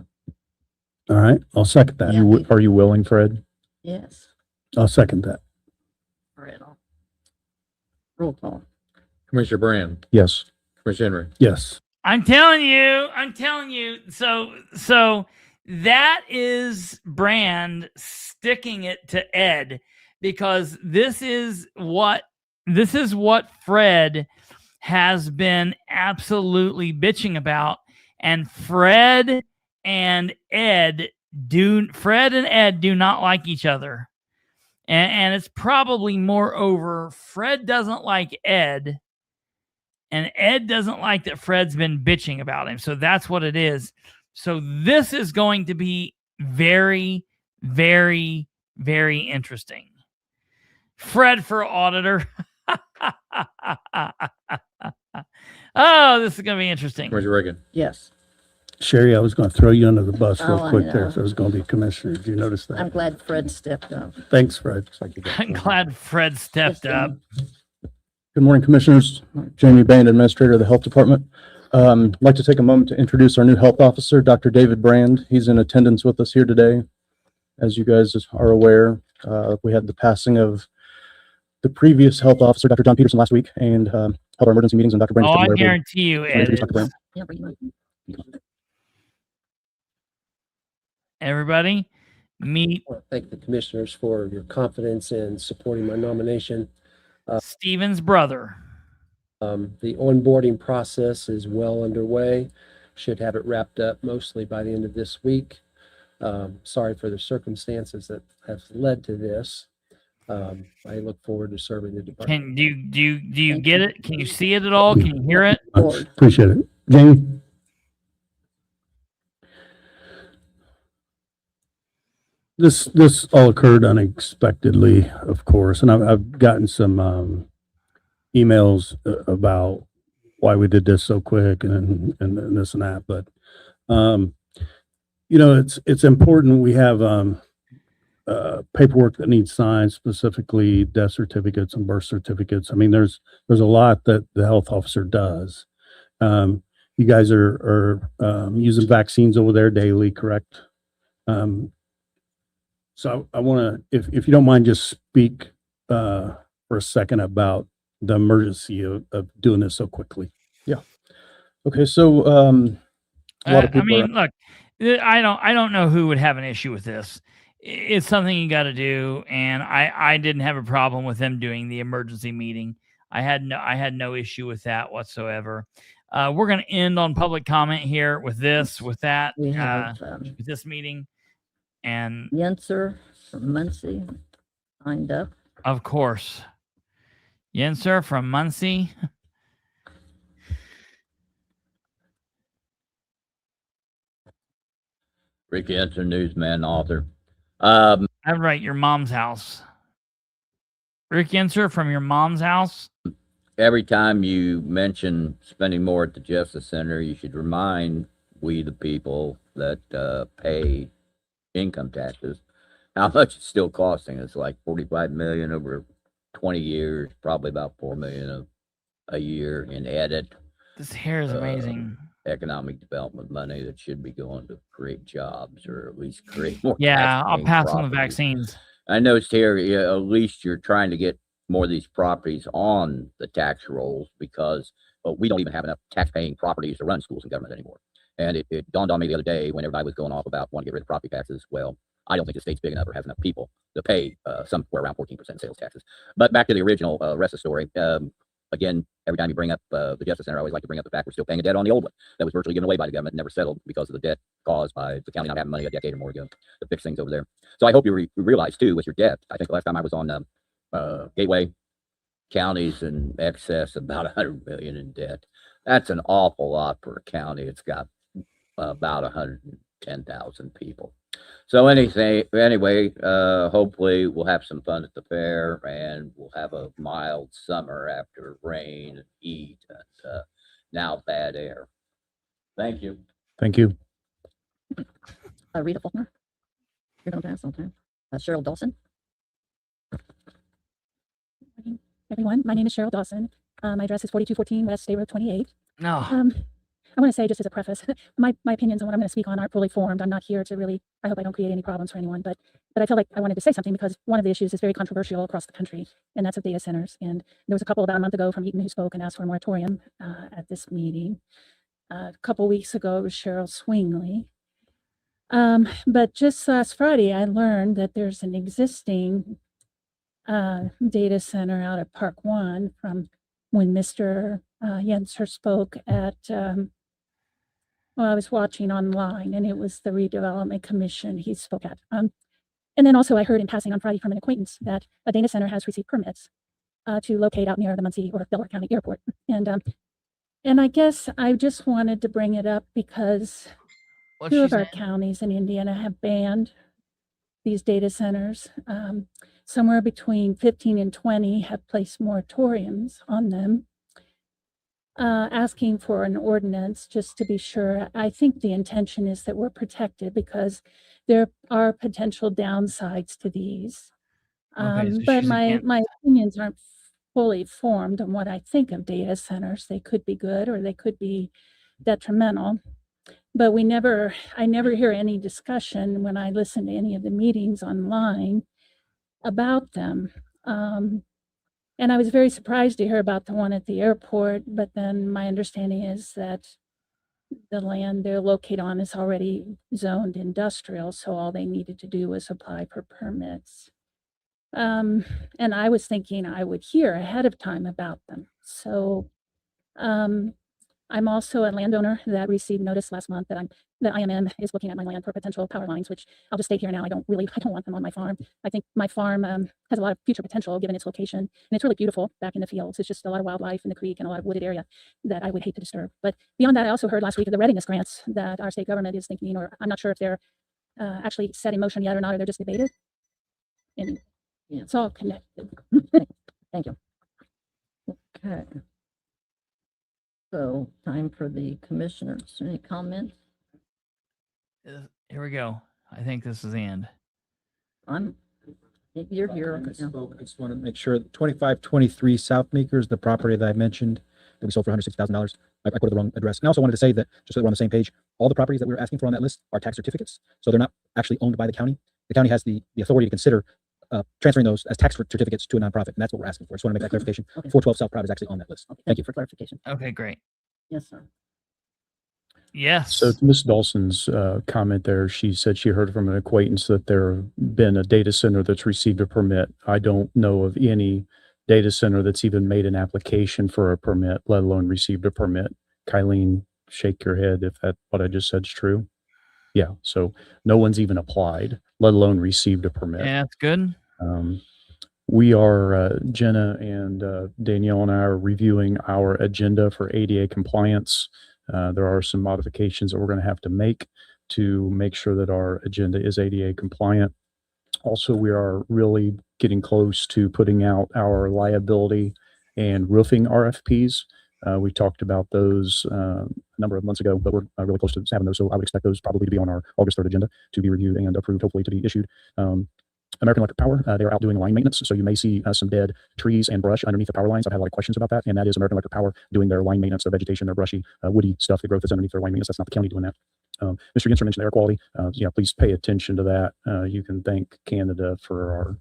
Speaker 13: All right. I'll second that.
Speaker 12: Are you willing, Fred?
Speaker 10: Yes.
Speaker 13: I'll second that.
Speaker 10: All right. Roll call.
Speaker 16: Commissioner Brand,
Speaker 12: Yes.
Speaker 16: Commissioner Henry.
Speaker 13: Yes.
Speaker 7: I'm telling you. So that is Brand sticking it to Ed, because this is what Fred has been absolutely bitching about, and Fred and Ed do not like each other, and it's probably moreover Fred doesn't like Ed, and Ed doesn't like that Fred's been bitching about him. So that's what it is. So this is going to be very, very, very interesting. Fred for auditor. Oh, this is going to be interesting.
Speaker 16: Commissioner Reagan.
Speaker 10: Yes.
Speaker 13: Sherry, I was going to throw you under the bus real
Speaker 10: Oh, I
Speaker 13: quick
Speaker 10: know.
Speaker 13: there. If I was going to be commissioner. Did you notice that?
Speaker 10: I'm glad Fred stepped up.
Speaker 13: Thanks, Fred.
Speaker 7: I'm glad Fred stepped up.
Speaker 12: Good morning, Commissioners. Jamie Bain, Administrator of the Health Department. I'd like to take a moment to introduce our new health officer, Dr. David Brand. He's in attendance with us here today. As you guys are aware, we had the passing of the previous health officer, Dr. John Peterson, last week, and held our emergency meetings, and Dr. Brand.
Speaker 7: Oh, I guarantee you, Ed.
Speaker 12: Dr. Brand.
Speaker 7: Everybody, meet
Speaker 3: I want to thank the commissioners for your confidence in supporting my nomination.
Speaker 7: Steven's brother.
Speaker 3: The onboarding process is well underway. Should have it wrapped up mostly by the end of this week. Sorry for the circumstances that have led to this. I look forward to serving the department.
Speaker 7: Do you get it? Can you see it at all? Can you hear it?
Speaker 13: Appreciate it. Jamie? This all occurred unexpectedly, of course, and I've gotten some emails about why we did this so quick and this and that, but it's important. We have paperwork that needs signed, specifically death certificates and birth certificates. I mean, there's a lot that the health officer does. You guys are using vaccines over there daily, correct? So I want to, if you don't mind, just speak for a second about the emergency of doing this so quickly.
Speaker 12: Yeah. Okay. So a lot of people.
Speaker 7: I mean, look, I don't know who would have an issue with this. It's something you got to do, and I didn't have a problem with them doing the emergency meeting. I had no issue with that whatsoever. We're going to end on public comment here with this meeting. And
Speaker 10: Yenser from Muncie signed up.
Speaker 7: Of course. Yenser from Muncie.
Speaker 22: Rick Yenser, newsman, author.
Speaker 7: I'm right, your mom's house. Rick Yenser from your mom's house.
Speaker 22: Every time you mention spending more at the Justice Center, you should remind we the people that pay income taxes how much it's still costing. It's like 45 million over 20 years, probably about 4 million a year in added.
Speaker 7: This hair is amazing.
Speaker 22: Economic development money that should be going to create jobs or at least create more.
Speaker 7: Yeah, I'll pass on the
Speaker 22: properties.
Speaker 7: vaccines.
Speaker 22: I noticed here, at least you're trying to get more of these properties on the tax rolls, because we don't even have enough tax-paying properties to run schools and government anymore. And it dawned on me the other day when everybody was going off about wanting to get rid of property taxes. Well, I don't think the state's big enough or has enough people to pay somewhere around 14% sales taxes. But back to the original rest of the story. Again, every time you bring up the Justice Center, I always like to bring up the fact we're still paying a debt on the old one that was virtually given away by the government, never settled because of the debt caused by the county not having money a decade or more ago to fix things over there. So I hope you realize too, with your debt, I think the last time I was on Gateway, counties in excess of about 100 million in debt. That's an awful lot for a county. It's got about 110,000 people. So anyway, hopefully we'll have some fun at the fair and we'll have a mild summer after rain and heat and now bad air. Thank you.
Speaker 12: Thank you.
Speaker 10: Rita Faulkner. You're going to ask sometime. Cheryl Dawson.
Speaker 2: Everyone, my name is Cheryl Dawson. My address is 4214 West State Road 28.
Speaker 7: No.
Speaker 2: I want to say, just as a preface, my opinions on what I'm going to speak on aren't fully formed. I'm not here to really, I hope I don't create any problems for anyone, but I felt like I wanted to say something because one of the issues is very controversial across the country, and that's of data centers. And there was a couple about a month ago from Eaton who spoke and asked for a moratorium at this meeting. A couple weeks ago, it was Cheryl Swingley. But just last Friday, I learned that there's an existing data center out at Park One from when Mr. Yenser spoke at, I was watching online, and it was the Redevelopment Commission he spoke at. And then also I heard in passing on Friday from an acquaintance that a data center has received permits to locate out near the Muncie or Delaware County Airport. And I guess I just wanted to bring it up because two of our counties in Indiana have banned these data centers. Somewhere between 15 and 20 have placed moratoriums on them, asking for an ordinance just to be sure. I think the intention is that we're protected because there are potential downsides to these. But my opinions aren't fully formed on what I think of data centers. They could be good or they could be detrimental. But I never hear any discussion when I listen to any of the meetings online about them. And I was very surprised to hear about the one at the airport, but then my understanding is that the land they're located on is already zoned industrial, so all they needed to do was apply for permits. And I was thinking I would hear ahead of time about them. So I'm also a landowner that received notice last month that the IMM is looking at my land for potential power lines, which I'll just state here now. I don't want them on my farm. I think my farm has a lot of future potential given its location, and it's really beautiful back in the fields. It's just a lot of wildlife in the creek and a lot of wooded area that I would hate to disturb. But beyond that, I also heard last week of the readiness grants that our state government is thinking, or I'm not sure if they're actually set in motion yet or not, or they're just debated. And it's all connected.
Speaker 10: Thank you. Okay. So time for the commissioners. Any comments?
Speaker 7: Here we go. I think this is the end.
Speaker 10: You're here.
Speaker 17: I just want to make sure 2523 South Meeker is the property that I mentioned that we sold for $160,000. I quoted the wrong address. And I also wanted to say that, just so that we're on the same page, all the properties that we were asking for on that list are tax certificates. So they're not actually owned by the county. The county has the authority to consider transferring those as tax certificates to a nonprofit. And that's what we're asking for. I just want to make that clarification.
Speaker 10: Okay.
Speaker 17: 412 South Pride is actually on that list.
Speaker 10: Okay, thank you for clarification.
Speaker 7: Okay, great.
Speaker 10: Yes, sir.
Speaker 7: Yes.
Speaker 12: So to Ms. Dawson's comment there, she said she heard from an acquaintance that there been a data center that's received a permit. I don't know of any data center that's even made an application for a permit, let alone received a permit. Kylene, shake your head if that what I just said is true. Yeah, so no one's even applied, let alone received a permit.
Speaker 7: Yeah, that's good.
Speaker 12: We are, Jenna and Danielle and I are reviewing our agenda for ADA compliance. There are some modifications that we're going to have to make sure that our agenda is ADA compliant. Also, we are really getting close to putting out our liability and roofing RFPs. We talked about those a number of months ago, but we're really close to having those. So I would expect those probably to be on our August 3rd agenda to be reviewed and approved, hopefully to be issued. American Electric Power, they're out doing line maintenance. So you may see some dead trees and brush underneath the power lines. I've had a lot of questions about that. And that is American Electric Power doing their line maintenance, their vegetation, their brushy, woody stuff, the growth that's underneath their line maintenance. That's not the county doing that. Mr. Ginser mentioned air quality. Please pay attention to that. You can thank Canada for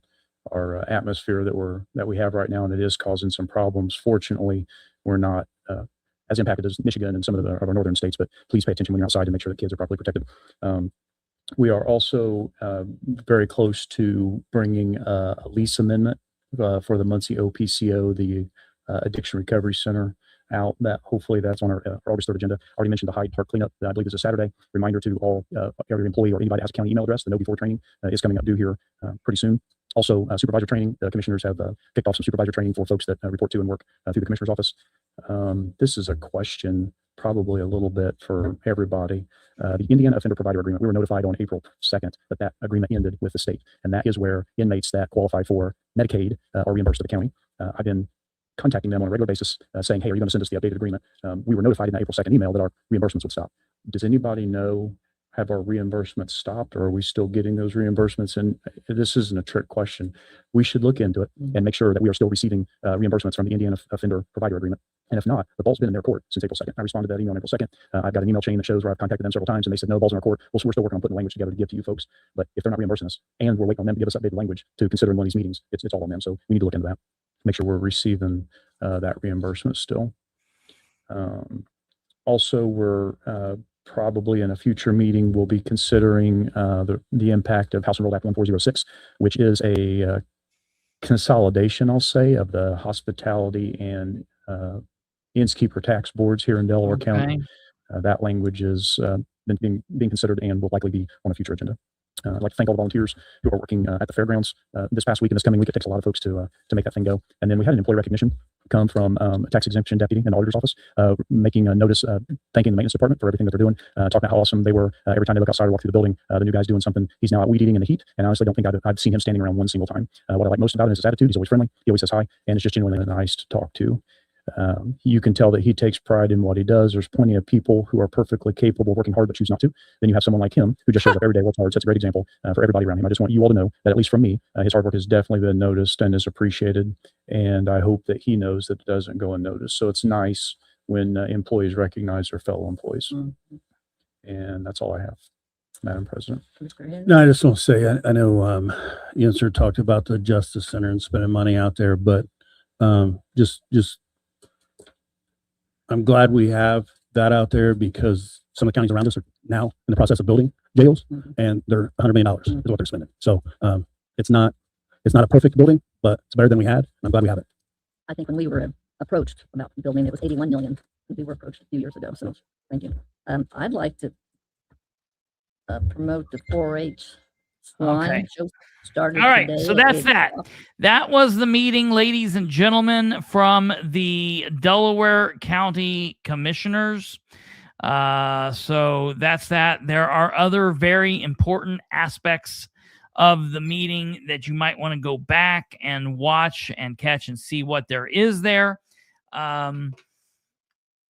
Speaker 12: our atmosphere that we have right now, and it is causing some problems. Fortunately, we're not as impacted as Michigan and some of our northern states, but please pay attention when you're outside to make sure that kids are properly protected. We are also very close to bringing a lease amendment for the Muncie OPCO, the Addiction Recovery Center, out. That hopefully that's on our August 3rd agenda. I already mentioned the Hyde Park cleanup. I believe is a Saturday. Reminder to all every employee or anybody that has a county email address. The Know Before training is coming up due here pretty soon. Also, supervisor training. The commissioners have kicked off some supervisor training for folks that report to and work through the commissioner's office. This is a question probably a little bit for everybody. The Indiana Offender Provider Agreement, we were notified on April 2nd that agreement ended with the state. And that is where inmates that qualify for Medicaid are reimbursed to the county. I've been contacting them on a regular basis saying, hey, are you going to send us the updated agreement? We were notified in the April 2nd email that our reimbursements would stop. Does anybody know, have our reimbursements stopped, or are we still getting those reimbursements? And this isn't a trick question. We should look into it and make sure that we are still receiving reimbursements from the Indiana Offender Provider Agreement. And if not, the ball's been in their court since April 2nd. I responded to that email on April 2nd. I've got an email chain that shows where I've contacted them several times, and they said, no, the ball's in our court. Well, so we're still working on putting language together to give to you folks. But if they're not reimbursing us and we're waiting on them to give us updated language to consider in one of these meetings, it's all on them. So we need to look into that, make sure we're receiving that reimbursement still. Also, we're probably in a future meeting, we'll be considering the impact of House Enrolled Act 1406, which is a consolidation, I'll say, of the hospitality and innskeeper tax boards here in Delaware County. That language is being considered and will likely be on a future agenda. I'd like to thank all the volunteers who are working at the fairgrounds this past week and this coming week. It takes a lot of folks to make that thing go. And then we had an employee recognition come from a tax exemption deputy in the auditor's office, making a notice thanking the maintenance department for everything that they're doing, talking about how awesome they were. Every time they look outside or walk through the building, the new guy's doing something. He's now out weed eating in the heat, and I honestly don't think I've seen him standing around one single time. What I like most about him is his attitude. He's always friendly. He always says hi, and it's just genuinely nice to talk to. You can tell that he takes pride in what he does. There's plenty of people who are perfectly capable of working hard but choose not to. Then you have someone like him who just shows up every day, works hard, sets a great example for everybody around him. I just want you all to know that, at least from me, his hard work has definitely been noticed and is appreciated. And I hope that he knows that it doesn't go unnoticed. So it's nice when employees recognize their fellow employees. And that's all I have, Madam President.
Speaker 13: No, I just want to say, I know Yinzer talked about the Justice Center and spending money out there, but just I'm glad we have that out there, because some of the counties around us are now in the process of building jails, and they're $100 million is what they're spending. So it's not a perfect building, but it's better than we had. And I'm glad we have it.
Speaker 10: I think when we were approached about the building, it was 81 million. We were approached a few years ago. So thank you. I'd like to promote the 4-H line. Started
Speaker 7: all right,
Speaker 10: today
Speaker 7: so
Speaker 10: at
Speaker 7: that's
Speaker 10: 8
Speaker 7: that.
Speaker 10: o'clock.
Speaker 7: That was the meeting, ladies and gentlemen, from the Delaware County Commissioners. So that's that. There are other very important aspects of the meeting that you might want to go back and watch and catch and see what there is there.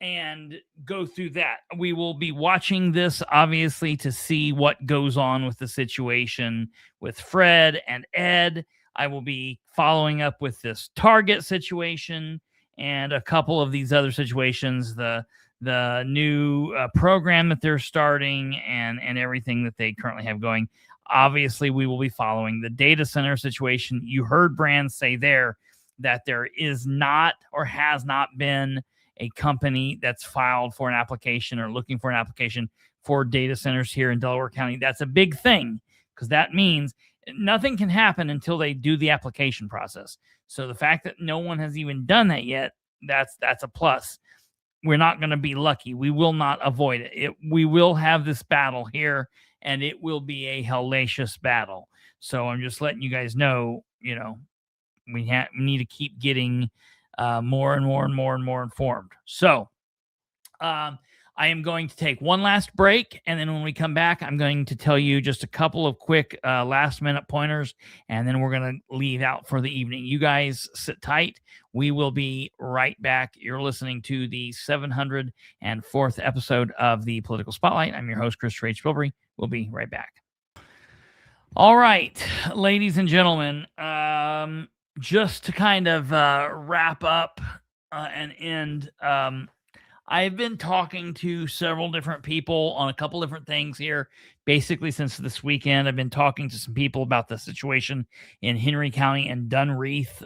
Speaker 7: And go through that. We will be watching this, obviously, to see what goes on with the situation with Fred and Ed. I will be following up with this Target situation and a couple of these other situations, the new program that they're starting and everything that they currently have going. Obviously, we will be following the data center situation. You heard Brand say there that there is not or has not been a company that's filed for an application or looking for an application for data centers here in Delaware County. That's a big thing, because that means nothing can happen until they do the application process. So the fact that no one has even done that yet, that's a plus. We're not going to be lucky. We will not avoid it. We will have this battle here, and it will be a hellacious battle. So I'm just letting you guys know, we need to keep getting more and more informed. So I am going to take one last break, and then when we come back, I'm going to tell you just a couple of quick last minute pointers, and then we're going to leave out for the evening. You guys sit tight. We will be right back. You're listening to the 704th episode of the Political Spotlight. I'm your host, Kristopher H. Bilbrey. We'll be right back. All right, ladies and gentlemen, just to kind of wrap up and end, I've been talking to several different people on a couple different things here. Basically, since this weekend, I've been talking to some people about the situation in Henry County and Dunreath.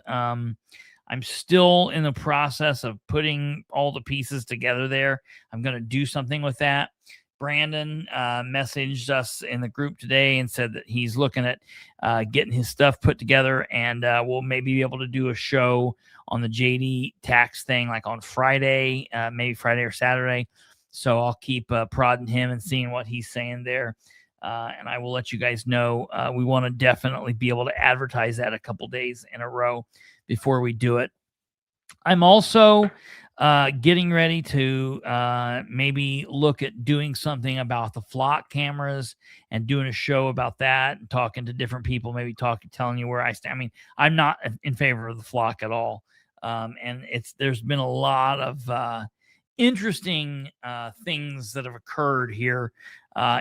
Speaker 7: I'm still in the process of putting all the pieces together there. I'm going to do something with that. Brandon messaged us in the group today and said that he's looking at getting his stuff put together, and we'll maybe be able to do a show on the JD tax thing like on Friday, maybe Friday or Saturday. So I'll keep prodding him and seeing what he's saying there. And I will let you guys know. We want to definitely be able to advertise that a couple days in a row before we do it. I'm also getting ready to maybe look at doing something about the flock cameras and doing a show about that and talking to different people, maybe telling you where I stand. I mean, I'm not in favor of the flock at all. And there's been a lot of interesting things that have occurred here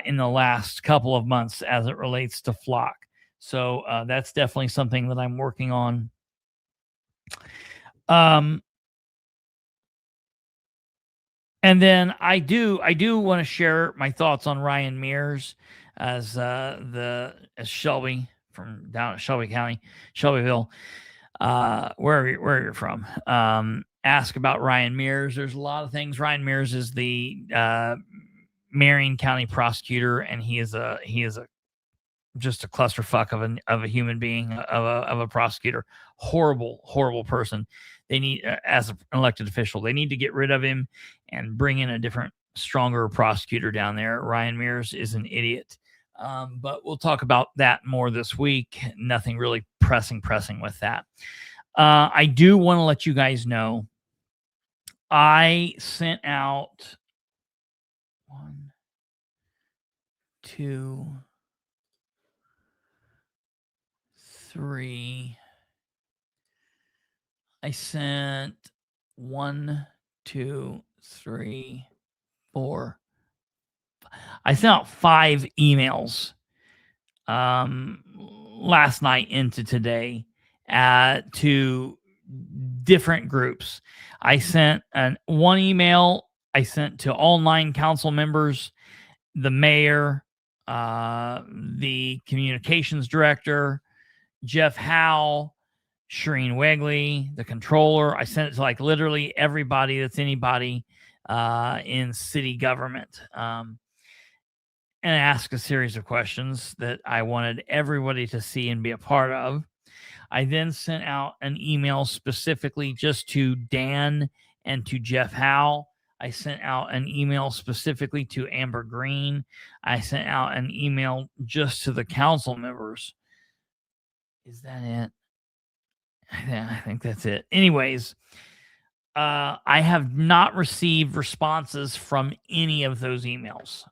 Speaker 7: in the last couple of months as it relates to flock. So that's definitely something that I'm working on. And then I do want to share my thoughts on Ryan Mears as Shelby from down at Shelby County, Shelbyville, where you're from. Ask about Ryan Mears. There's a lot of things. Ryan Mears is the Marion County prosecutor, and he is just a clusterfuck of a human being, of a prosecutor. Horrible person. They need, as an elected official, they need to get rid of him and bring in a different, stronger prosecutor down there. Ryan Mears is an idiot. But we'll talk about that more this week. Nothing really pressing with that. I do want to let you guys know, I sent out 1, 2, 3. I sent 1, 2, 3, 4. I sent out 5 emails last night into today to different groups. I sent one email I sent to all 9 council members, the mayor, the communications director, Jeff Howe, Shireen Wegley, the controller. I sent it to like literally everybody that's anybody in city government, and ask a series of questions that I wanted everybody to see and be a part of. I then sent out an email specifically just to Dan and to Jeff Howe. I sent out an email specifically to Amber Green. I sent out an email just to the council members. Is that it? I think that's it. Anyways, I have not received responses from any of those emails.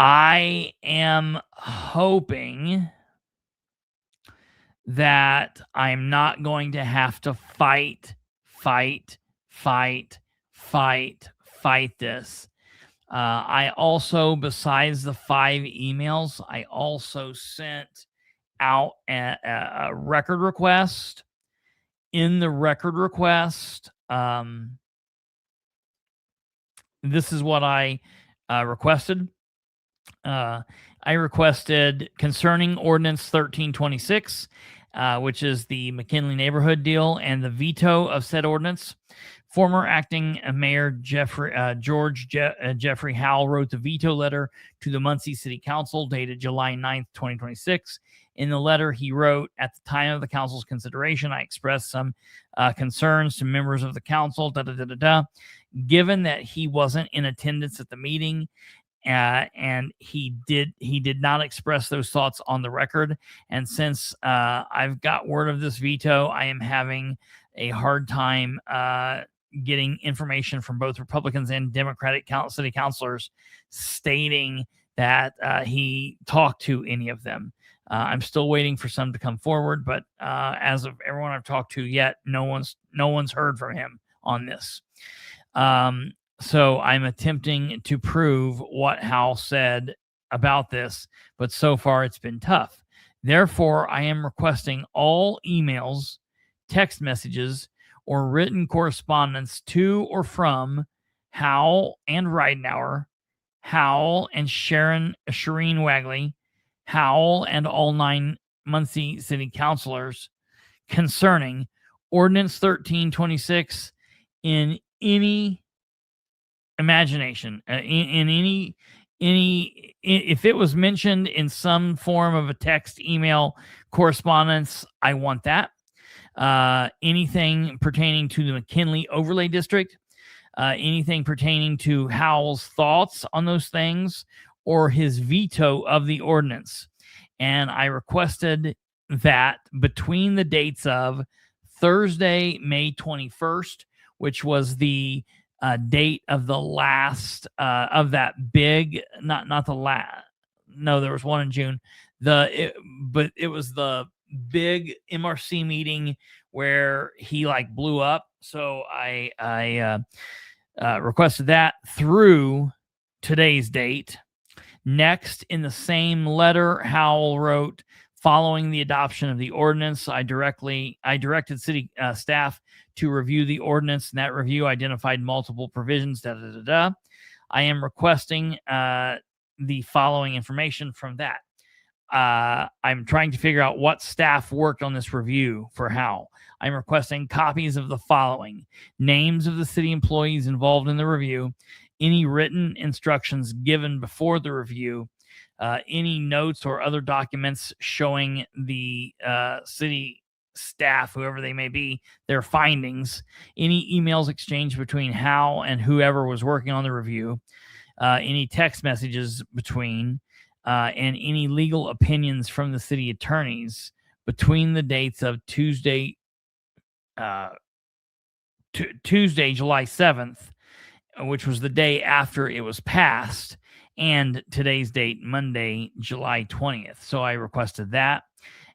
Speaker 7: I am hoping that I'm not going to have to fight this. I also, besides the 5 emails, I also sent out a record request. In the record request, this is what I requested. I requested concerning Ordinance 1326, which is the McKinley neighborhood deal, and the veto of said ordinance. Former acting mayor Jeffrey Howell wrote the veto letter to the Muncie City Council dated July 9th, 2026. In the letter, he wrote, at the time of the council's consideration, I expressed some concerns to members of the council, given that he wasn't in attendance at the meeting, and he did not express those thoughts on the record. And since I've got word of this veto, I am having a hard time getting information from both Republicans and Democratic city councilors stating that he talked to any of them. I'm still waiting for some to come forward, but as of everyone I've talked to yet, no one's heard from him on this. So I'm attempting to prove what Hal said about this, but so far it's been tough. Therefore, I am requesting all emails, text messages, or written correspondence to or from Hal and Ridenour, Hal and Shireen Wegley, Howell and all 9 Muncie City councilors concerning Ordinance 1326 in any imagination, in any if it was mentioned in some form of a text, email, correspondence, I want that. Anything pertaining to the McKinley Overlay District, anything pertaining to Howell's thoughts on those things, or his veto of the ordinance. And I requested that between the dates of Thursday, May 21st, which was the date of the last of that big, not the last. No, there was one in June. But it was the big MRC meeting where he like blew up. So I requested that through today's date. Next, in the same letter, Howell wrote, following the adoption of the ordinance, I directed city staff to review the ordinance, and that review identified multiple provisions. I am requesting the following information from that. I'm trying to figure out what staff worked on this review for Howell. I'm requesting copies of the following: names of the city employees involved in the review, any written instructions given before the review, any notes or other documents showing the city staff, whoever they may be, their findings, any emails exchanged between Howell and whoever was working on the review, any text messages between, and any legal opinions from the city attorneys between the dates of Tuesday, July 7th, which was the day after it was passed, and today's date, Monday, July 20th. So I requested that,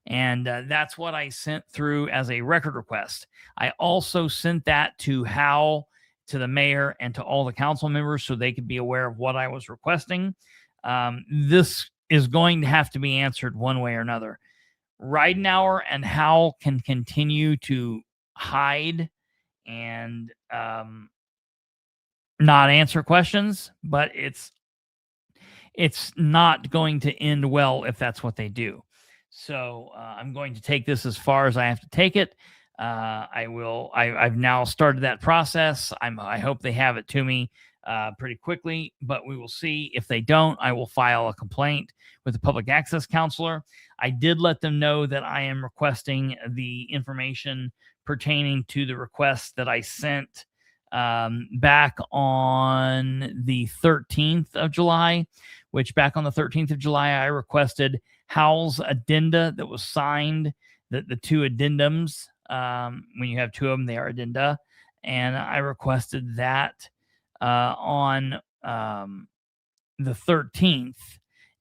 Speaker 7: and that's what I sent through as a record request. I also sent that to Howell, to the mayor, and to all the council members so they could be aware of what I was requesting. This is going to have to be answered one way or another. Ridenour and Howell can continue to hide and not answer questions, but it's not going to end well if that's what they do. So I'm going to take this as far as I have to take it. I've now started that process. I hope they have it to me pretty quickly, but we will see. If they don't, I will file a complaint with the public access counselor. I did let them know that I am requesting the information pertaining to the request that I sent back on the 13th of July, which back on the 13th of July, I requested Howell's addenda that was signed, the two addendums. When you have two of them, they are addenda. And I requested that on the 13th,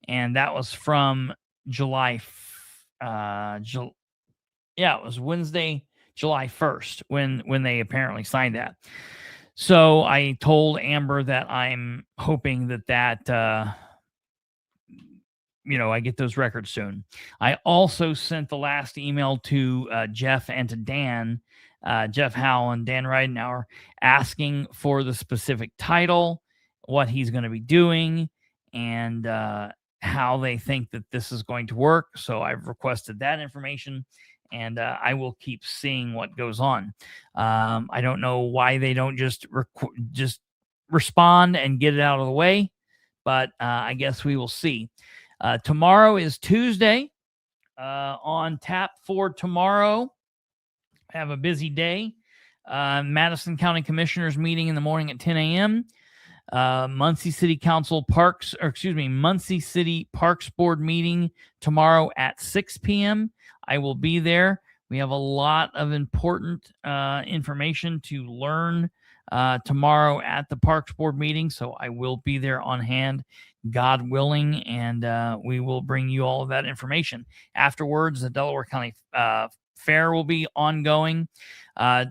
Speaker 7: and that was from July. It was Wednesday, July 1st when they apparently signed that. So I told Amber that I'm hoping that I get those records soon. I also sent the last email to Jeff and to Dan, Jeff Howell and Dan Ridenour, asking for the specific title, what he's going to be doing, and how they think that this is going to work. So I've requested that information, and I will keep seeing what goes on. I don't know why they don't just respond and get it out of the way, but I guess we will see. Tomorrow is Tuesday. On tap for tomorrow, have a busy day. Madison County Commissioners meeting in the morning at 10 a.m. Muncie City Parks Board meeting tomorrow at 6 p.m. I will be there. We have a lot of important information to learn tomorrow at the Parks Board meeting, so I will be there on hand, God willing, and we will bring you all of that information. Afterwards, the Delaware County Fair will be ongoing.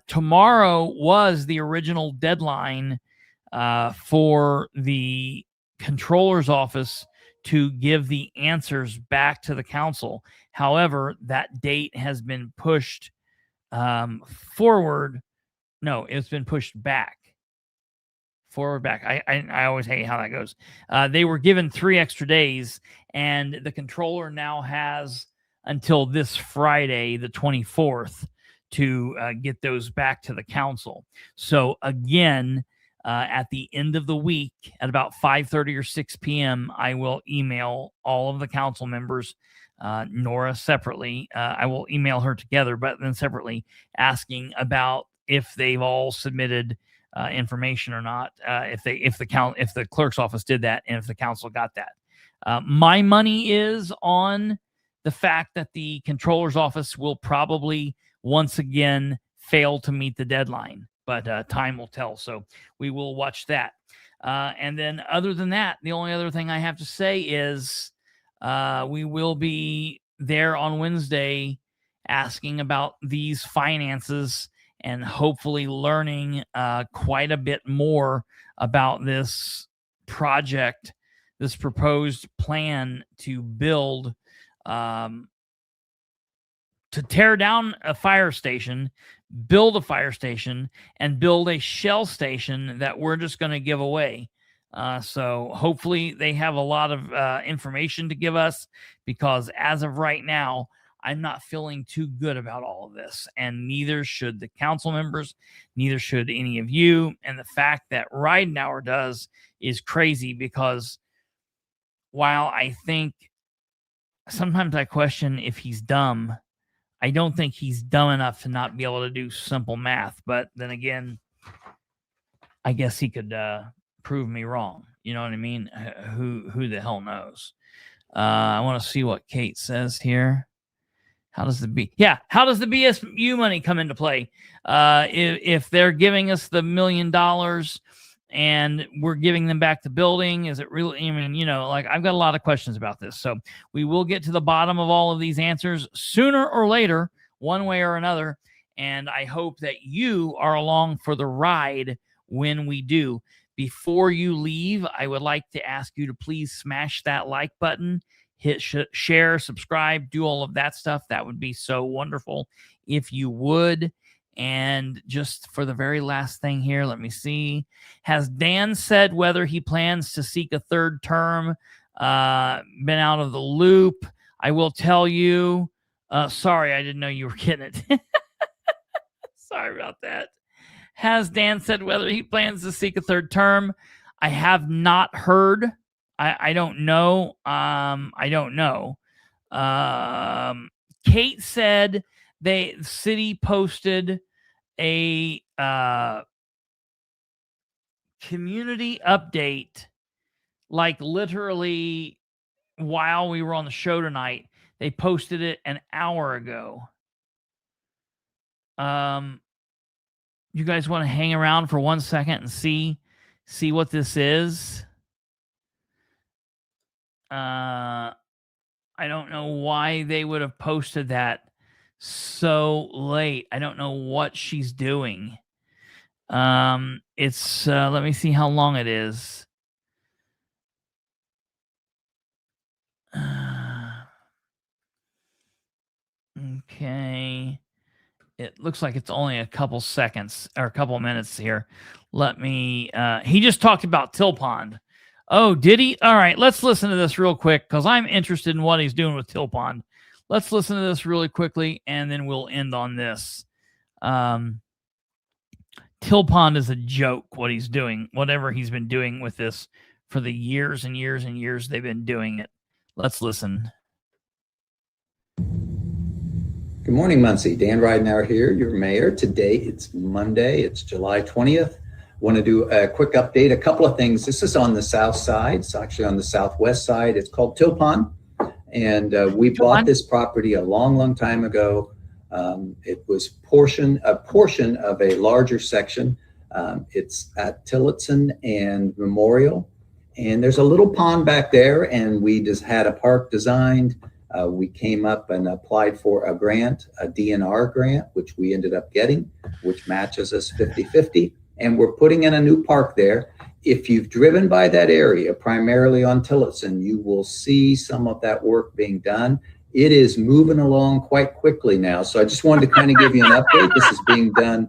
Speaker 7: Tomorrow was the original deadline for the Controller's Office to give the answers back to the council. However, that date has been pushed forward. No, it's been pushed back. Forward, back. I always hate how that goes. They were given 3 extra days, and the controller now has until this Friday, the 24th, to get those back to the council. So again, at the end of the week, at about 5:30 or 6 p.m., I will email all of the council members, Nora separately. I will email her together, but then separately, asking about if they've all submitted information or not, if the clerk's office did that, and if the council got that. My money is on the fact that the controller's office will probably once again fail to meet the deadline, but time will tell. So we will watch that. And then other than that, the only other thing I have to say is we will be there on Wednesday asking about these finances and hopefully learning quite a bit more about this project, this proposed plan to build, to tear down a fire station, build a fire station, and build a shell station that we're just going to give away. So hopefully they have a lot of information to give us, because as of right now, I'm not feeling too good about all of this, and neither should the council members, neither should any of you. And the fact that Ridenour does is crazy, because while I think sometimes I question if he's dumb, I don't think he's dumb enough to not be able to do simple math. But then again, I guess he could prove me wrong. You know what I mean? Who the hell knows? I want to see what Kate says here. How does the BSU money come into play? If they're giving us the $1 million and we're giving them back the building, is it really? I mean, you know, like, I've got a lot of questions about this. So we will get to the bottom of all of these answers sooner or later, one way or another. And I hope that you are along for the ride when we do. Before you leave, I would like to ask you to please smash that like button, hit share, subscribe, do all of that stuff. That would be so wonderful if you would. And just for the very last thing here, let me see. Has Dan said whether he plans to seek a third term? Been out of the loop. I will tell you. Sorry, I didn't know you were getting it. Sorry about that. Has Dan said whether he plans to seek a third term? I have not heard. I don't know. I don't know. Kate said the city posted a community update, like literally while we were on the show tonight. They posted it an hour ago. You guys want to hang around for 1 second and see what this is? I don't know why they would have posted that so late. I don't know what she's doing. It's let me see how long it is. Okay. It looks like it's only a couple seconds or a couple minutes here. Let me, he just talked about Till Pond. Oh, did he? All right, let's listen to this real quick, because I'm interested in what he's doing with Till Pond. Let's listen to this really quickly, and then we'll end on this. Till Pond is a joke, what he's doing, whatever he's been doing with this for the years and years and years they've been doing it. Let's listen.
Speaker 8: Good morning, Muncie. Dan Ridenour here, your mayor. Today, it's Monday. It's July 20th. Want to do a quick update. A couple of things. This is on the south side. It's actually on the southwest side. It's called Till Pond. And we bought this property a long, long time ago. It was a portion of a larger section. It's at Tillotson and Memorial. And there's a little pond back there, and we just had a park designed. We came up and applied for a grant, a DNR grant, which we ended up getting, which matches us 50-50. And we're putting in a new park there. If you've driven by that area, primarily on Tillotson, you will see some of that work being done. It is moving along quite quickly now. So I just wanted to kind of give you an update. This is being done.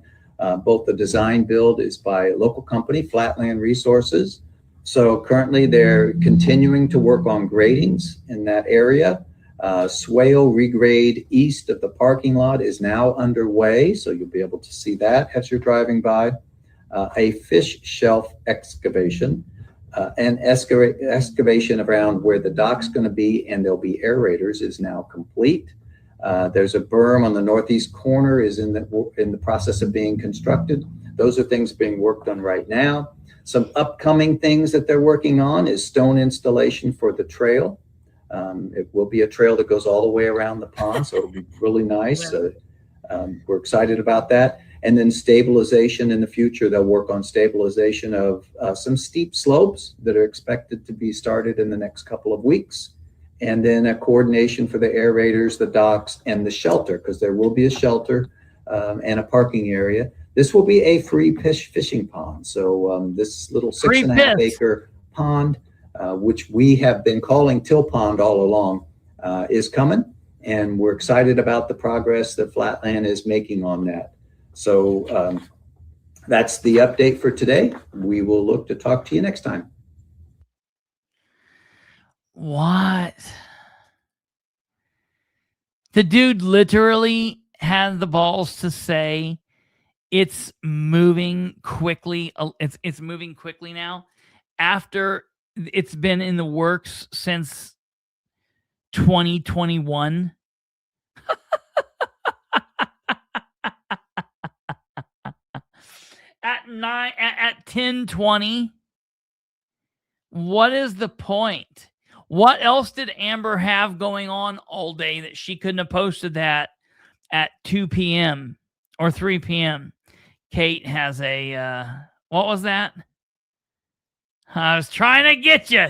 Speaker 8: Both the design build is by a local company, Flatland Resources. So currently they're continuing to work on gradings in that area. Swale regrade east of the parking lot is now underway, so you'll be able to see that as you're driving by. A fish shelf excavation, and excavation around where the dock's going to be, and there'll be aerators, is now complete. There's a berm on the northeast corner is in the process of being constructed. Those are things being worked on right now. Some upcoming things that they're working on is stone installation for the trail. It will be a trail that goes all the way around the pond, so it'll be really nice. We're excited about that. And then stabilization in the future, they'll work on stabilization of some steep slopes that are expected to be started in the next couple of weeks. And then a coordination for the aerators, the docks, and the shelter, because there will be a shelter and a parking area. This will be a free fishing pond. So this little 6.5 acre pond, which we have been calling Till Pond all along, is coming. And we're excited about the progress that Flatland is making on that. So that's the update for today. We will look to talk to you next time.
Speaker 7: What? The dude literally had the balls to say it's moving quickly. It's moving quickly now after it's been in the works since 2021. At 10:20. What is the point? What else did Amber have going on all day that she couldn't have posted that at 2 p.m. or 3 p.m.? Kate has a, what was that? I was trying to get you.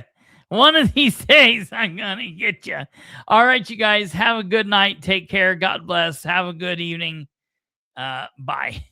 Speaker 7: One of these days, I'm going to get you. All right, you guys, have a good night. Take care. God bless. Have a good evening. Bye.